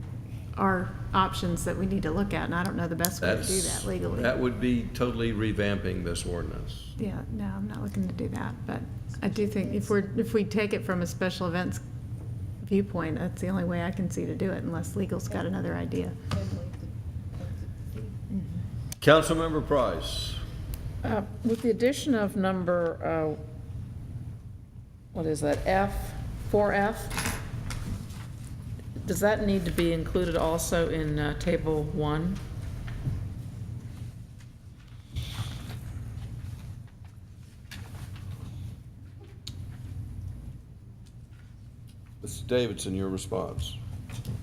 are options that we need to look at, and I don't know the best way to do that legally. That would be totally revamping this ordinance. Yeah, no, I'm not looking to do that, but I do think if we take it from a special events viewpoint, that's the only way I can see to do it, unless legal's got another idea. Councilmember Price. With the addition of number, what is that, 4F? Does that need to be included also in Table 1? Mr. Davidson, your response.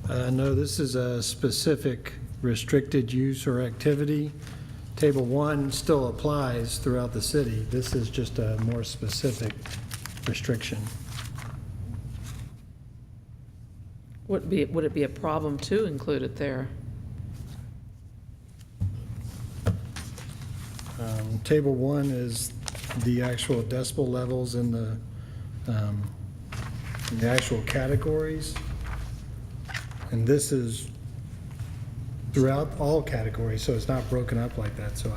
No, this is a specific restricted use or activity. Table 1 still applies throughout the city. This is just a more specific restriction. Would it be a problem to include it there? Table 1 is the actual decibel levels in the actual categories. And this is throughout all categories, so it's not broken up like that. So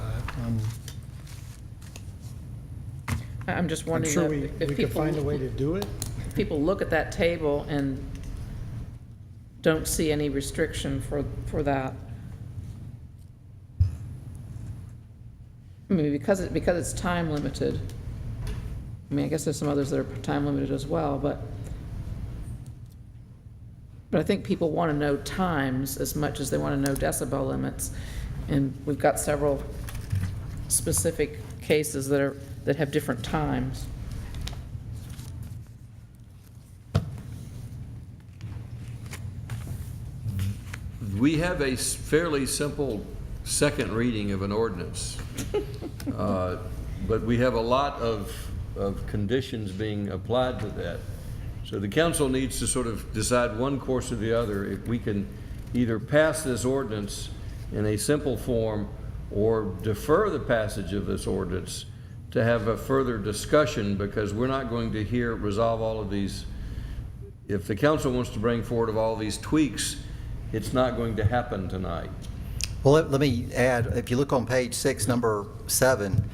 I'm just I'm wondering sure if we could people find a way to do it. If people look at that table and don't see any restriction for that. I mean, because it's time limited. I mean, I guess there's some others that are time limited as well, but I think people want to know times as much as they want to know decibel limits. And we've got several specific cases that have different times. We have a fairly simple second reading of an ordinance, but we have a lot of conditions being applied to that. So the council needs to sort of decide one course or the other. If we can either pass this ordinance in a simple form or defer the passage of this ordinance to have a further discussion, because we're not going to resolve all of these. If the council wants to bring forward of all these tweaks, it's not going to happen tonight. Well, let me add, if you look on page 6, number 7,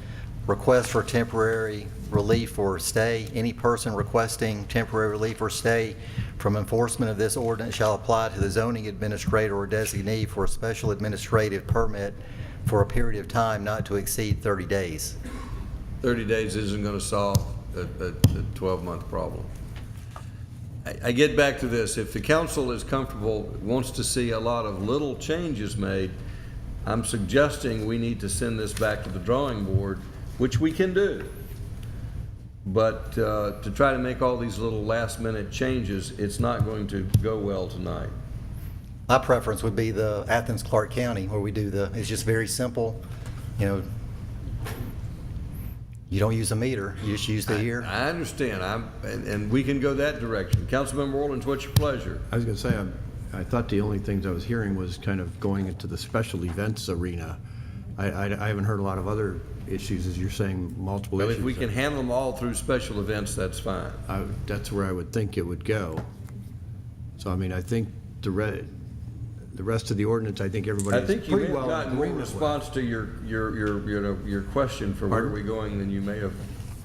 request for temporary relief or stay. Any person requesting temporary relief or stay from enforcement of this ordinance shall apply to the zoning administrator or designee for a special administrative permit for a period of time not to exceed 30 days. 30 days isn't going to solve a 12-month problem. I get back to this. If the council is comfortable, wants to see a lot of little changes made, I'm suggesting we need to send this back to the drawing board, which we can do. But to try to make all these little last-minute changes, it's not going to go well tonight. My preference would be the Athens Clark County, where we do it's just very simple. You know, you don't use a meter, you just use the ear. I understand, and we can go that direction. Councilmember Orleans, what's your pleasure? I was going to say, I thought the only things I was hearing was kind of going into the special events arena. I haven't heard a lot of other issues, as you're saying, multiple issues. If we can handle them all through special events, that's fine. That's where I would think it would go. So, I mean, I think the rest of the ordinance, I think everybody is pretty well in agreement with. I think you may have gotten more response to your question for where we're going than you may have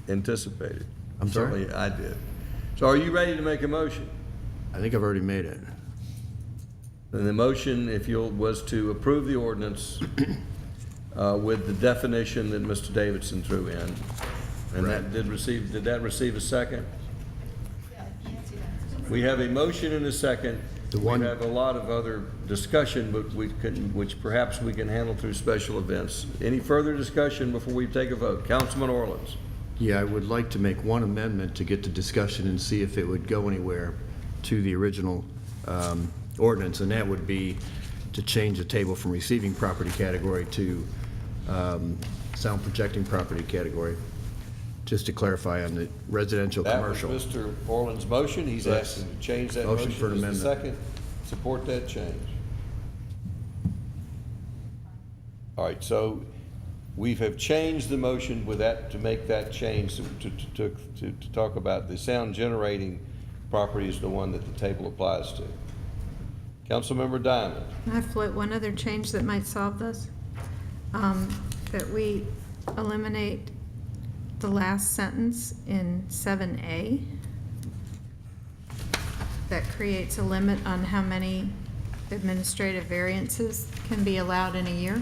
anticipated. I'm sorry? Certainly I did. So are you ready to make a motion? I think I've already made it. And the motion, was to approve the ordinance with the definition that Mr. Davidson threw in. And that did that receive a second? We have a motion and a second. We have a lot of other discussion, but which perhaps we can handle through special events. Any further discussion before we take a vote? Councilman Orleans. Yeah, I would like to make one amendment to get to discussion and see if it would go anywhere to the original ordinance, and that would be to change the table from receiving property category to sound projecting property category, just to clarify on the residential commercial. That was Mr. Orland's motion. He's asking to change that motion. For an amendment. Does the second support that change? All right, so we have changed the motion with that to make that change to talk about the sound generating property is the one that the table applies to. Councilmember Diamond. Can I float one other change that might solve this? That we eliminate the last sentence in 7A. That creates a limit on how many administrative variances can be allowed in a year.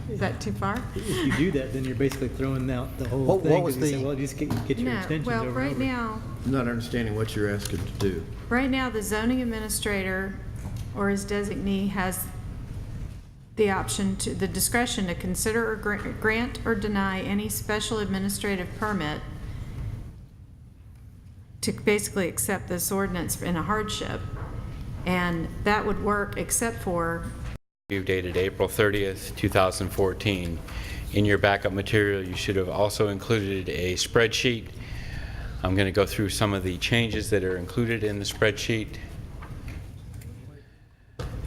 Is that too far? If you do that, then you're basically throwing out the whole thing. What was because you the- say, well, just get your No, extensions over well, and right over. now, I'm not understanding what you're asking to do. right now, the zoning administrator or his designee has the option to, the discretion to consider or grant or deny any special administrative permit to basically accept this ordinance in a hardship. And that would work except for, Dated April 30th, 2014. In your backup material, you should have also included a spreadsheet. I'm going to go through some of the changes that are included in the spreadsheet.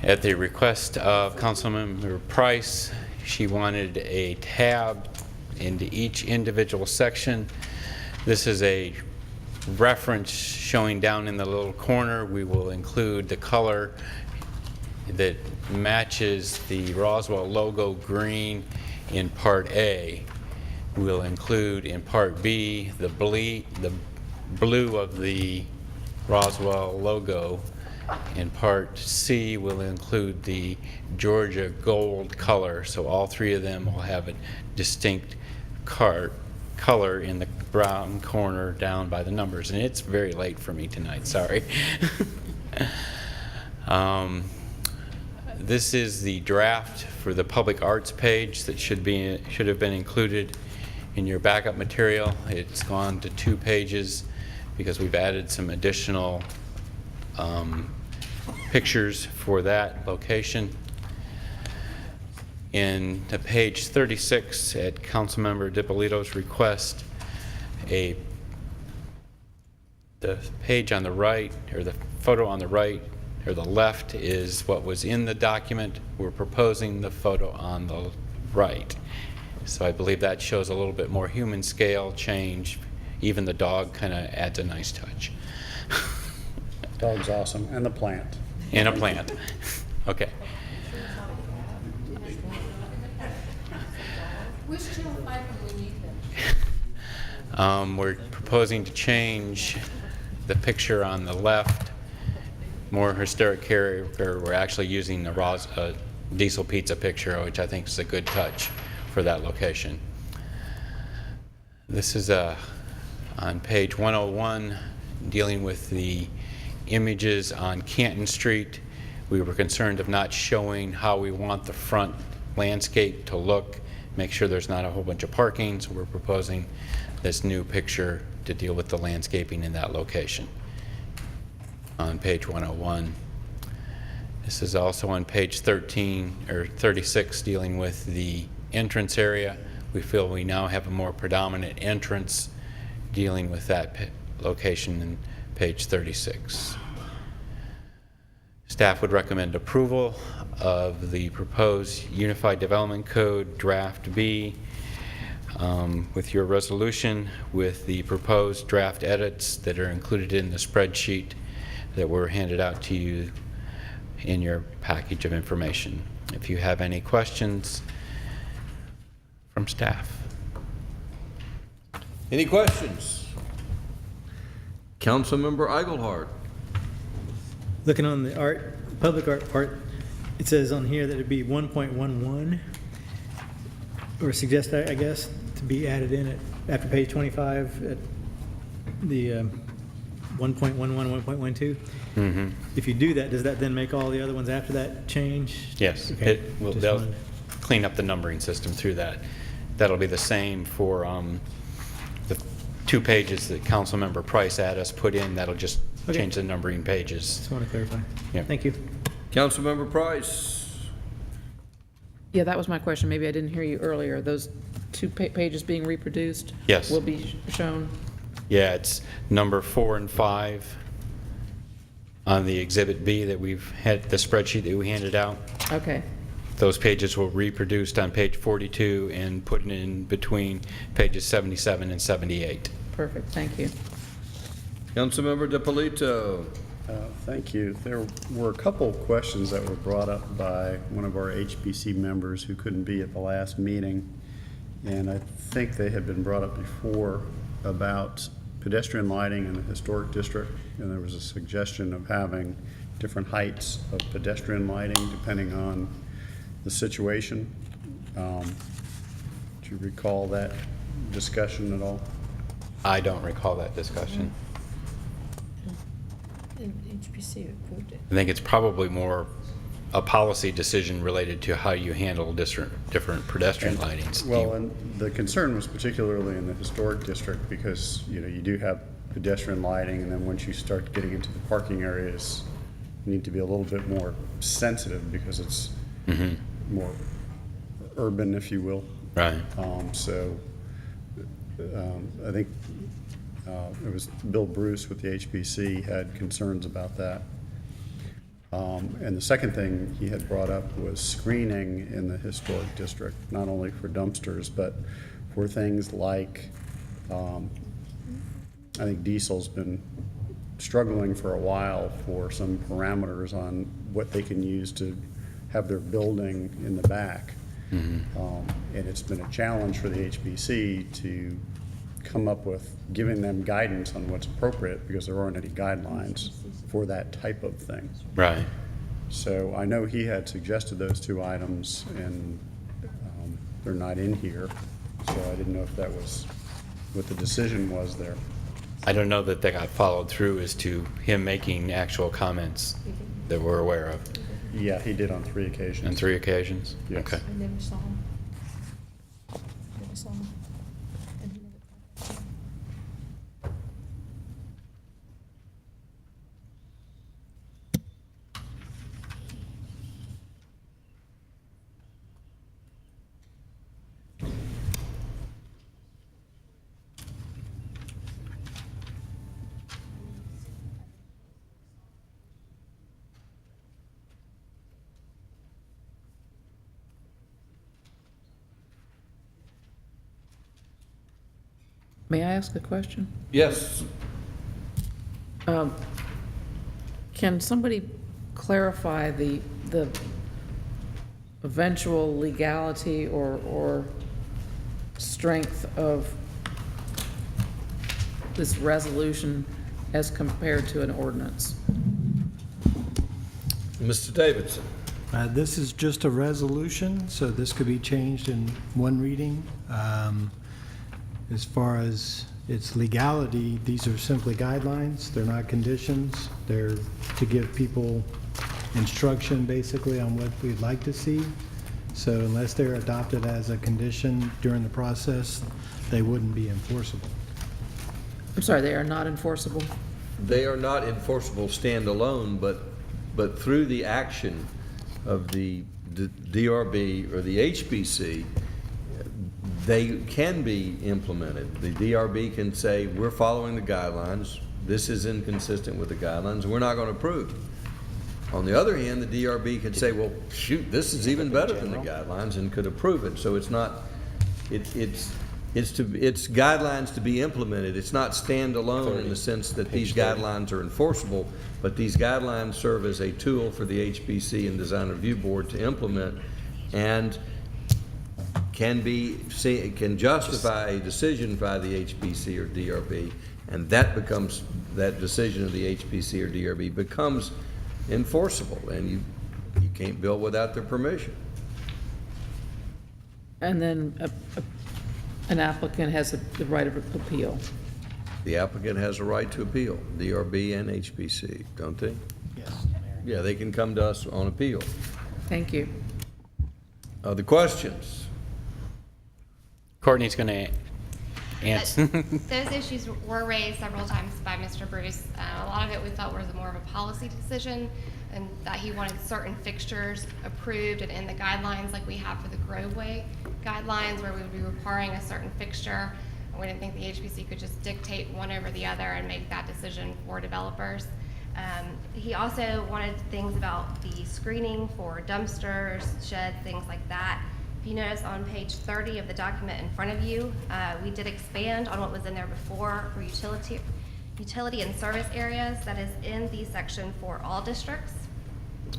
At the request of Councilmember Price, she wanted a tab into each individual section. This is a reference showing down in the little corner. We will include the color that matches the Roswell logo green in Part A. We'll include in Part B the blue of the Roswell logo. In Part C, we'll include the Georgia gold color, so all three of them will have a distinct color in the brown corner down by the numbers, and it's very late for me tonight, sorry. This is the draft for the public arts page that should have been included in your backup material. It's gone to 2 pages because we've added some additional pictures for that location. In page 36, at Councilmember DiPolito's request, the page on the right, or the photo on the right, or the left, is what was in the document. We're proposing the photo on the right. So I believe that shows a little bit more human scale change. Even the dog kind of adds a nice touch. Dog's awesome, and the plant. And a plant. Okay. Which channel 5 will we need them? We're proposing to change the picture on the left, more hysteric character. We're actually using the diesel pizza picture, which I think is a good touch for that location. This is on page 101, dealing with the images on Canton Street. We were concerned of not showing how we want the front landscape to look, make sure there's not a whole bunch of parking, so we're proposing this new picture to deal with the landscaping in that location on page 101. This is also on page 13 or 36, dealing with the entrance area. We feel we now have a more predominant entrance, dealing with that location in page 36. Staff would recommend approval of the proposed Unified Development Code Draft B with your resolution, with the proposed draft edits that are included in the spreadsheet that were handed out to you in your package of information. If you have any questions from staff. Any questions? Councilmember Eichelhardt. Looking on the public art part, it says on here that it'd be 1.11, or suggest, I guess, to be added in after page 25 at the 1.11, 1.12. Mm-hmm. If you do that, does that then make all the other ones after that change? Yes, Okay. they'll clean up the numbering system through that. That'll be the same for the 2 pages that Councilmember Price had us put in. That'll just change the numbering pages. Just want to clarify. Yeah. Thank you. Councilmember Price. Yeah, that was my question. Maybe I didn't hear you earlier. Those 2 pages being reproduced? Yes. Will be shown? Yeah, it's number 4 and 5 on the Exhibit B that we've had, the spreadsheet that we handed out. Okay. Those pages were reproduced on page 42 and put in between pages 77 and 78. Perfect, thank you. Councilmember DiPolito. Thank you. There were a couple of questions that were brought up by one of our HBC members who couldn't be at the last meeting, and I think they had been brought up before about pedestrian lighting in the historic district, and there was a suggestion of having different heights of pedestrian lighting depending on the situation. Do you recall that discussion at all? I don't recall that discussion. HPC approved it. I think it's probably more a policy decision related to how you handle different pedestrian lightings. Well, and the concern was particularly in the historic district because, you know, you do have pedestrian lighting, and then once you start getting into the parking areas, you need to be a little bit more sensitive because it's more urban, if you will. Right. I think it was Bill Bruce with the HBC had concerns about that. And the second thing he had brought up was screening in the historic district, not only for dumpsters, but for things like, I think Diesel's been struggling for a while for some parameters on what they can use to have their building in the back. And it's been a challenge for the HBC to come up with giving them guidance on what's appropriate because there aren't any guidelines for that type of thing. Right. So I know he had suggested those 2 items, and they're not in here, so I didn't know if that was what the decision was there. I don't know that got followed through as to him making actual comments that we're aware of. Yeah, he did on 3 occasions. On 3 occasions? Yes. Okay. I never saw him. Never saw him. And he never- May I ask a question? Yes. Can somebody clarify the eventual legality or strength of this resolution as compared to an ordinance? Mr. Davidson. This is just a resolution, so this could be changed in one reading. As far as its legality, these are simply guidelines. They're not conditions. They're to give people instruction, basically, on what we'd like to see. So unless they're adopted as a condition during the process, they wouldn't be enforceable. I'm sorry, they are not enforceable? They are not enforceable standalone, but through the action of the DRB or the HBC, they can be implemented. The DRB can say, we're following the guidelines, this is inconsistent with the guidelines, we're not going to approve. On the other hand, the DRB could say, well, shoot, this is even better than the guidelines, and could approve it. So it's not, it's guidelines to be implemented. It's not standalone in the sense that these guidelines are enforceable, but these guidelines serve as a tool for the HBC and Design Review Board to implement, and can justify a decision by the HBC or DRB, and that decision of the HBC or DRB becomes enforceable, and you can't build without their permission. And then an applicant has the right of appeal. The applicant has a right to appeal, DRB and HBC, don't they? Yes. Yeah, they can come to us on appeal. Thank you. Other questions? Courtney's going to answer. Those issues were raised several times by Mr. Bruce. A lot of it we felt was more of a policy decision, and that he wanted certain fixtures approved and in the guidelines like we have for the Groveway guidelines, where we would be requiring a certain fixture. And we didn't think the HPC could just dictate one over the other and make that decision for developers. He also wanted things about the screening for dumpsters, sheds, things like that. If you notice on page 30 of the document in front of you, we did expand on what was in there before for utility and service areas. That is in the section for all districts.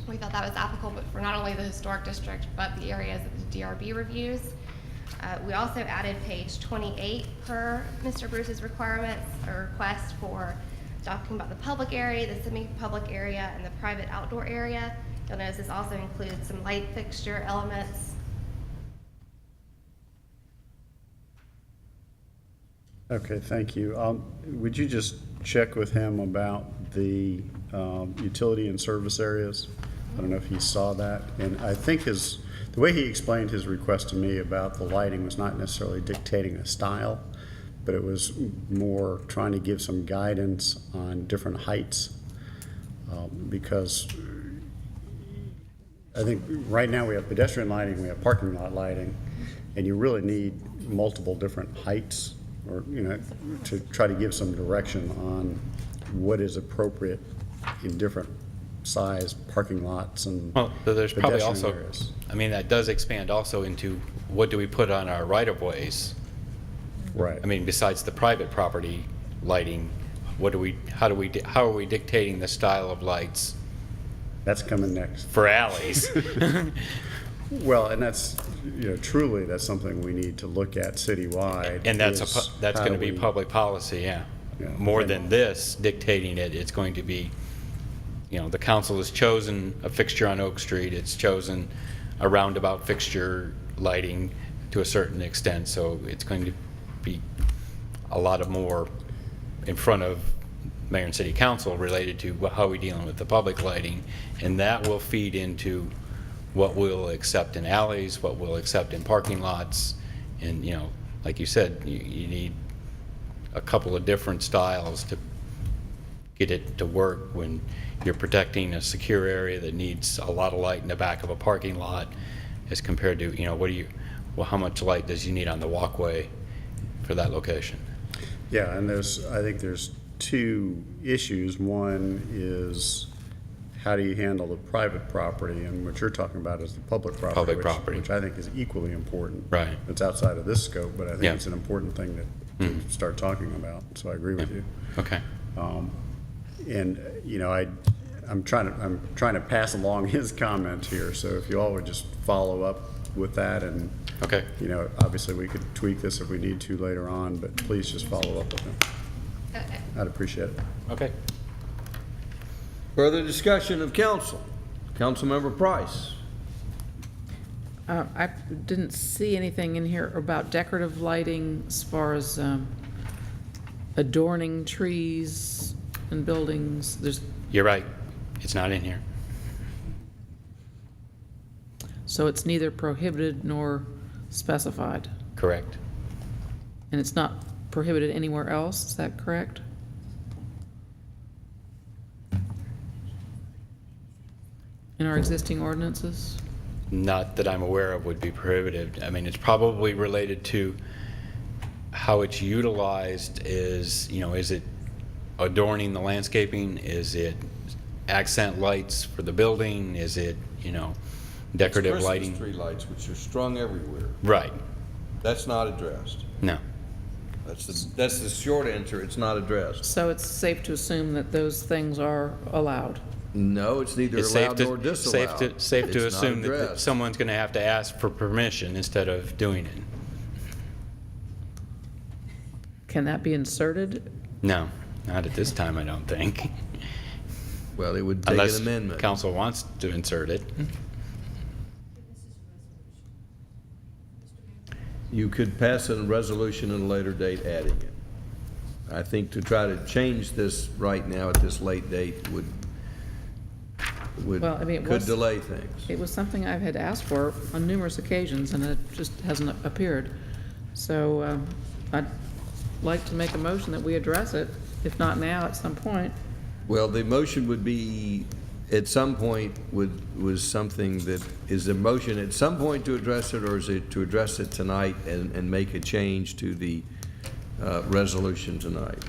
We thought that was applicable for not only the historic district, but the areas that the DRB reviews. We also added page 28 per Mr. Bruce's requirements, a request for talking about the public area, the semi-public area, and the private outdoor area. You'll notice this also includes some light fixture elements. Okay, thank you. Would you just check with him about the utility and service areas? I don't know if he saw that. And I think the way he explained his request to me about the lighting was not necessarily dictating a style, but it was more trying to give some guidance on different heights. Because I think right now we have pedestrian lighting, we have parking lot lighting, and you really need multiple different heights, or to try to give some direction on what is appropriate in different size parking lots and there's probably pedestrian also areas. I mean, that does expand also into what do we put on our right-of-ways. Right. I mean, besides the private property lighting, how are we dictating the style of lights? That's coming next. For alleys. Well, and that's, truly that's something we need to look at citywide. And that's going to be public policy, yeah. More than this dictating it, it's going to be, the council has chosen a fixture on Oak Street, it's chosen a roundabout fixture lighting to a certain extent, so it's going to be a lot of more in front of mayor and city council related to how we're dealing with the public lighting, and that will feed into what we'll accept in alleys, what we'll accept in parking lots, and like you said, you need a couple of different styles to get it to work when you're protecting a secure area that needs a lot of light in the back of a parking lot, as compared to how much light does you need on the walkway for that location. Yeah, and I think there's two issues. One is, how do you handle the private property, and what you're talking about is the public property, which I think is equally important. Right. It's outside of this scope, but I think Yeah. it's an important thing to start talking about. So I agree with you. Okay. And I'm trying to pass along his comment here. So if you all would just follow up with that, and okay, obviously we could tweak this if we need to later on, but please just follow up with him. I'd appreciate it. Okay. Further discussion of council. Councilmember Price. I didn't see anything in here about decorative lighting as far as adorning trees and buildings. You're right. It's not in here. So it's neither prohibited nor specified. Correct. And it's not prohibited anywhere else, is that correct? In our existing ordinances? Not that I'm aware of would be prohibited. I mean, it's probably related to how it's utilized. Is it adorning the landscaping? Is it accent lights for the building? Is it, decorative It's lighting? Christmas tree lights, which are strung everywhere. Right. That's not addressed. No. That's the short answer. It's not addressed. So it's safe to assume that those things are allowed? No, it's neither allowed nor disallowed. Safe to It's not assume that addressed. someone's going to have to ask for permission instead of doing it. Can that be inserted? No, not at this time, I don't think. Well, it would take Unless an amendment. council wants to insert it. You could pass a resolution at a later date adding it. I think to try to change this right now at this late date would Well, I mean, could delay things. It was something I've had asked for on numerous occasions, and it just hasn't appeared. So I'd like to make a motion that we address it, if not now, at some point. Well, the motion would be, at some point, was something that, is a motion at some point to address it, or is it to address it tonight and make a change to the resolution tonight?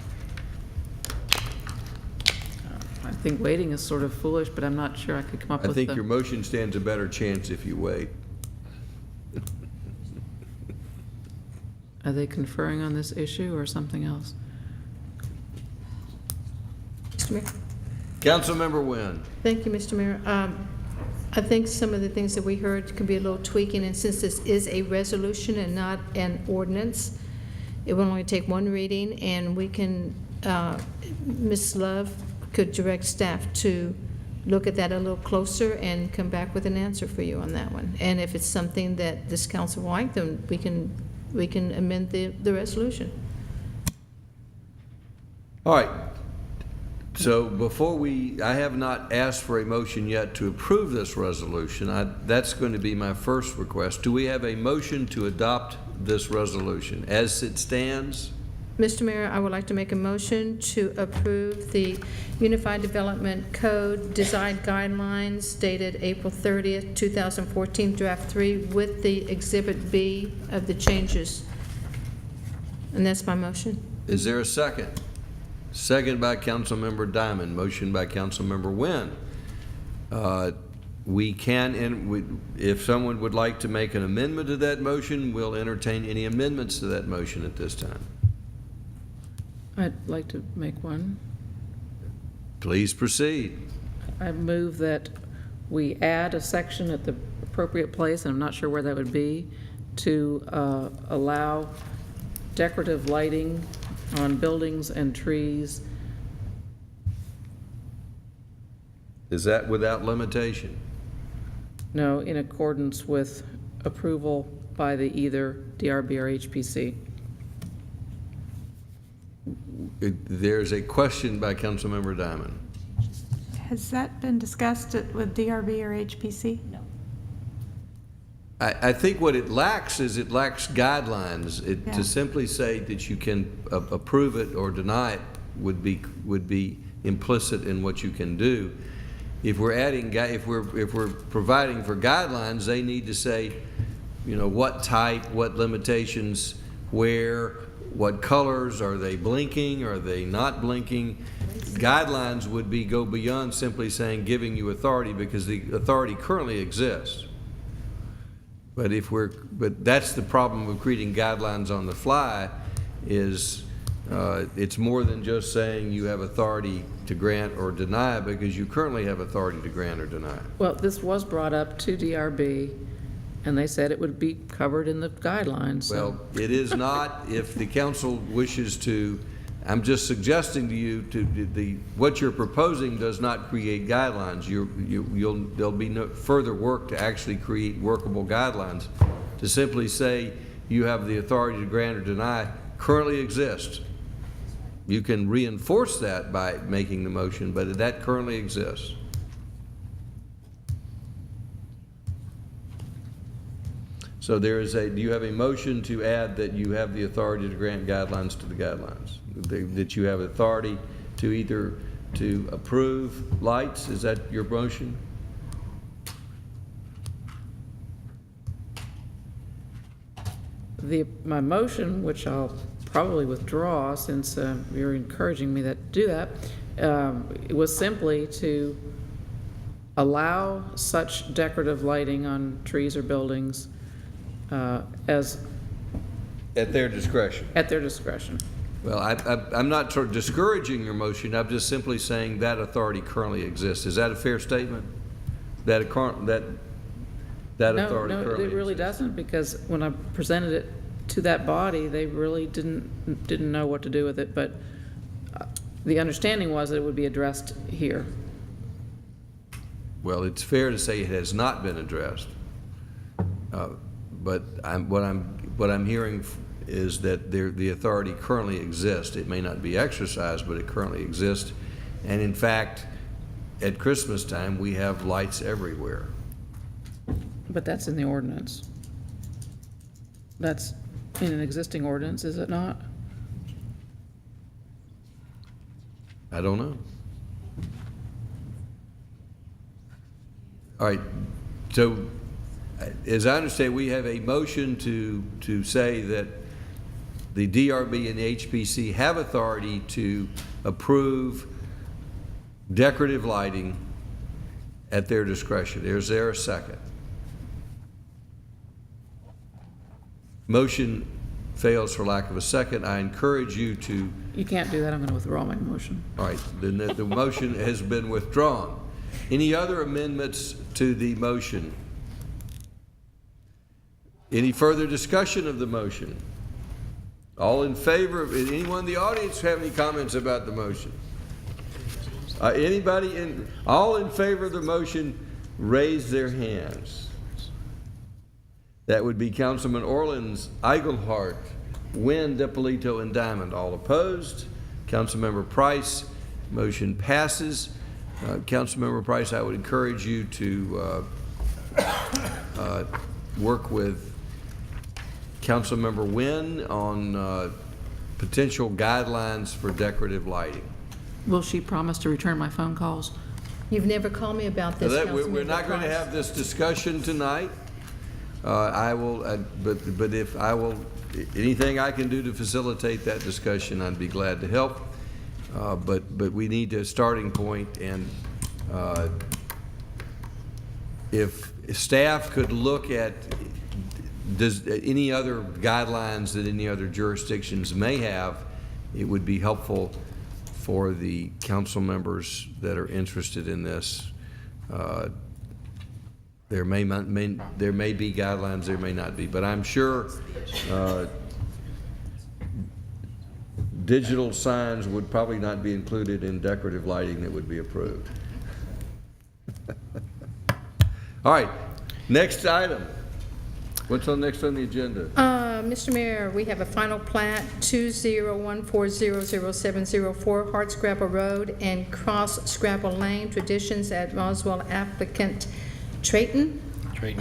I think waiting is sort of foolish, but I'm not sure I could come up I with think your motion stands a better chance if you wait. Are they conferring on this issue or something else? Mr. Mayor. Councilmember Wynn. Thank you, Mr. Mayor. I think some of the things that we heard could be a little tweaking, and since this is a resolution and not an ordinance, it will only take one reading, and we can, Ms. Love could direct staff to look at that a little closer and come back with an answer for you on that one. And if it's something that this council will like, then we can amend the resolution. All right. So before I have not asked for a motion yet to approve this resolution. That's going to be my first request. Do we have a motion to adopt this resolution as it stands? Mr. Mayor, I would like to make a motion to approve the Unified Development Code Design Guidelines dated April 30th, 2014, Draft 3, with the Exhibit B of the changes. And that's my motion. Is there a second? Second by Councilmember Diamond, motion by Councilmember Wynn. We can, if someone would like to make an amendment to that motion, we'll entertain any amendments to that motion at this time. I'd like to make one. Please proceed. I move that we add a section at the appropriate place, and I'm not sure where that would be, to allow decorative lighting on buildings and trees. Is that without limitation? No, in accordance with approval by the either DRB or HPC. There's a question by Councilmember Diamond. Has that been discussed with DRB or HPC? No. I think what it lacks is it lacks guidelines. Yeah. To simply say that you can approve it or deny it would be implicit in what you can do. If we're adding, if we're providing for guidelines, they need to say, you know, what type, what limitations, where, what colors, are they blinking, are they not blinking? Guidelines would go beyond simply saying giving you authority, because the authority currently exists. But that's the problem with creating guidelines on the fly, is it's more than just saying you have authority to grant or deny, because you currently have authority to grant or deny. Well, this was brought up to DRB, and they said it would be covered in the guidelines. So. Well, it is not. If the council wishes to, I'm just suggesting to you what you're proposing does not create guidelines. There'll be no further work to actually create workable guidelines. To simply say you have the authority to grant or deny currently exists. You can reinforce that by making the motion, but that currently exists. So do you have a motion to add that you have the authority to grant guidelines to the guidelines? That you have authority to either to approve lights? Is that your motion? My motion, which I'll probably withdraw since you're encouraging me to do that, it was simply to allow such decorative lighting on trees or buildings as at their discretion. At their discretion. Well, I'm not sort of discouraging your motion. I'm just simply saying that authority currently exists. Is that a fair statement? That authority currently No, it really doesn't, because when I presented it to that body, they really didn't know what to do with it. But the understanding was that it would be addressed here. Well, it's fair to say it has not been addressed. But what I'm hearing is that the authority currently exists. It may not be exercised, but it currently exists. And in fact, at Christmas time, we have lights everywhere. But that's in the ordinance. That's in an existing ordinance, is it not? I don't know. All right. So, as I understand, we have a motion to say that the DRB and the HPC have authority to approve decorative lighting at their discretion. Is there a second? Motion fails for lack of a second. I encourage you to... You can't do that. I'm going to withdraw my motion. All right. Then the motion has been withdrawn. Any other amendments to the motion? Any further discussion of the motion? All in favor of anyone in the audience have any comments about the motion? All in favor of the motion, raise their hands. That would be Councilman Orleans, Eichelhart, Wynn, DiPolito, and Diamond. All opposed? Councilmember Price, motion passes. Councilmember Price, I would encourage you to work with Councilmember Wynn on potential guidelines for decorative lighting. Will she promise to return my phone calls? You've never called me about this, We're not going to have this discussion tonight. I will, but if I will, anything I can do to facilitate that discussion, I'd be glad to help. But we need a starting point, and if staff could look at any other guidelines that any other jurisdictions may have, it would be helpful for the council members that are interested in this. There may be guidelines, there may not be, but I'm sure digital signs would probably not be included in decorative lighting that would be approved. All right, next item. What's on next on the agenda? Mr. Mayor, we have a final plat, 201400704 Hardscrabble Road and Cross Scrabble Lane, Traditions at Roswell, applicant Trayton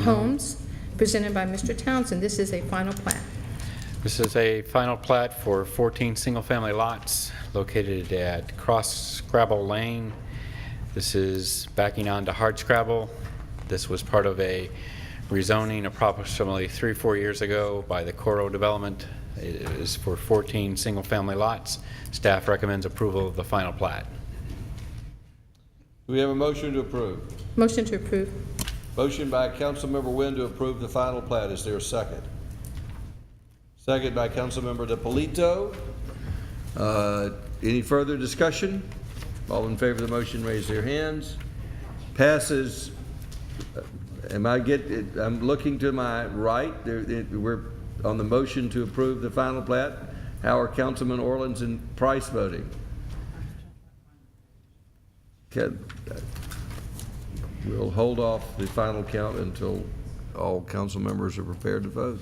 Homes, presented by Mr. Townsend. This is a final plat. This is a final plat for 14 single-family lots located at Cross Scrabble Lane. This is backing onto Hardscrabble. This was part of a rezoning approximately 3 or 4 years ago by the Coro Development. It is for 14 single-family lots. Staff recommends approval of the final plat. Do we have a motion to approve? Motion to approve. Motion by Councilmember Wynn to approve the final plat. Is there a second? Second by Councilmember DiPolito. Any further discussion? All in favor of the motion, raise their hands. Passes. I'm looking to my right. We're on the motion to approve the final plat. How are Councilman Orleans and Price voting? Okay. We'll hold off the final count until all council members are prepared to vote.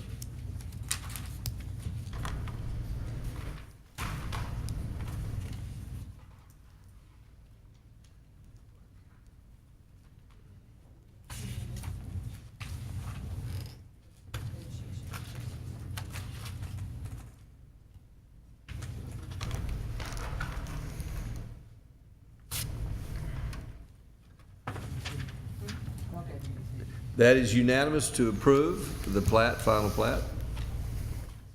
That is unanimous to approve the plat, final plat.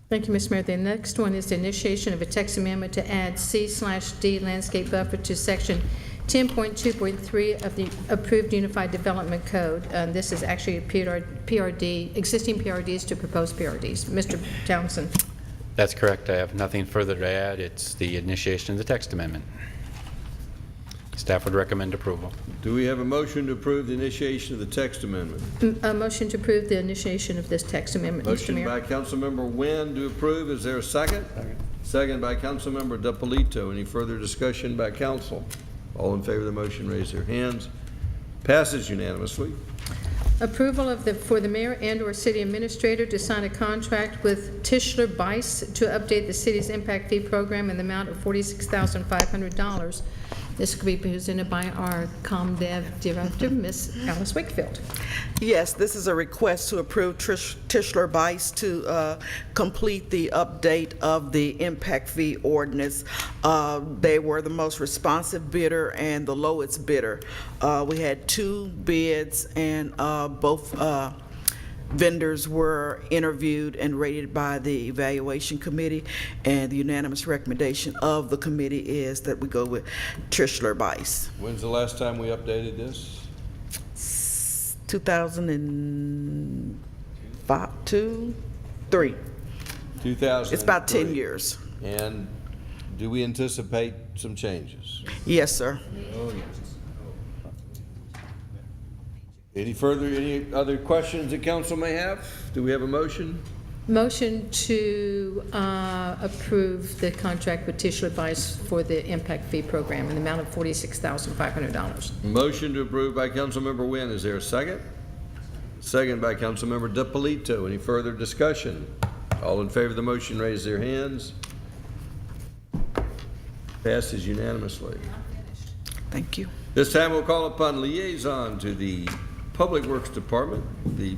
Thank you, Mr. Mayor. The next one is the initiation of a text amendment to add C/D landscape buffer to section 10.2.3 of the approved Unified Development Code. This is actually a PRD, existing PRDs to proposed PRDs. Mr. Townsend. That's correct. I have nothing further to add. It's the initiation of the text amendment. Staff would recommend approval. Do we have a motion to approve the initiation of the text amendment? A motion to approve the initiation of this text amendment, Mr. Mayor. Motion by Councilmember Wynn to approve. Is there a second? Second. Second by Councilmember DiPolito. Any further discussion by council? All in favor of the motion, raise their hands. Passes unanimously. Approval of for the mayor and/or city administrator to sign a contract with Tischler Bice to update the city's impact fee program in the amount of $46,500. This could be presented by our ComDev director, Ms. Alice Wakefield. Yes, this is a request to approve Tischler Bice to complete the update of the impact fee ordinance. They were the most responsive bidder and the lowest bidder. We had 2 bids, and both vendors were interviewed and rated by the evaluation committee, and the unanimous recommendation of the committee is that we go with Tischler Bice. When's the last time we updated this? 2005, 2, 3. 2000. It's about 10 years. And do we anticipate some changes? Yes, sir. Oh, yes. Any other questions that council may have? Do we have a motion? Motion to approve the contract with Tischler Bice for the impact fee program in the amount of $46,500. Motion to approve by Councilmember Wynn. Is there a second? Second by Councilmember DiPolito. Any further discussion? All in favor of the motion, raise their hands. Passes unanimously. Thank you. This time we'll call upon liaison to the Public Works Department, the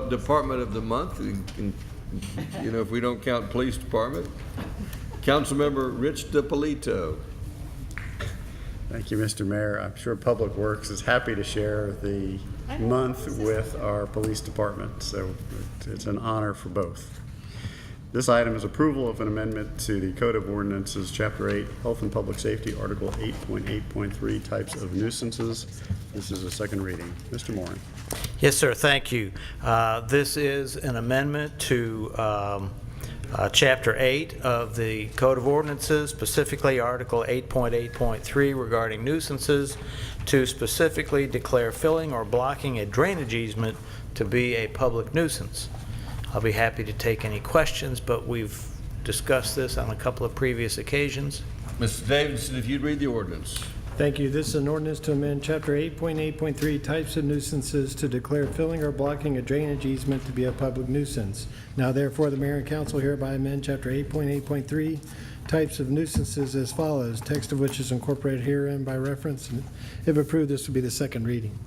Department of the Month, if we don't count Police Department. Councilmember Rich DiPolito. Thank you, Mr. Mayor. I'm sure Public Works is happy to share the month with our police department, so it's an honor for both. This item is approval of an amendment to the Code of Ordinances, Chapter 8, Health and Public Safety, Article 8.8.3, Types of Nuisances. This is a second reading. Mr. Moran. Yes, sir. Thank you. This is an amendment to Chapter 8 of the Code of Ordinances, specifically Article 8.8.3 regarding nuisances, to specifically declare filling or blocking a drainage easement to be a public nuisance. I'll be happy to take any questions, but we've discussed this on a couple of previous occasions. Mr. Davidson, if you'd read the ordinance. Thank you. This is an ordinance to amend Chapter 8.8.3 Types of Nuisances to declare filling or blocking a drainage easement to be a public nuisance. Now therefore, the mayor and council hereby amend Chapter 8.8.3 Types of Nuisances as follows, text of which is incorporated herein by reference. And if approved, this will be the second reading.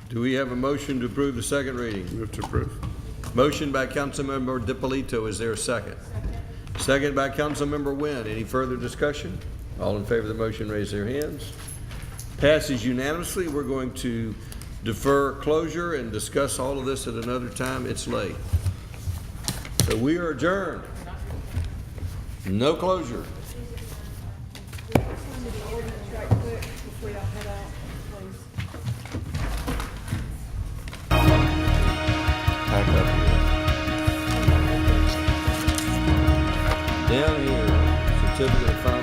Do we have a motion to approve the second reading? Move to approve. Motion by Councilmember DiPolito. Is there a second? Second by Councilmember Wynn. Any further discussion? All in favor of the motion, raise their hands. Passes unanimously. We're going to defer closure and discuss all of this at another time. It's late. So we are adjourned. No closure. Back up here. Down here, certificate of fire.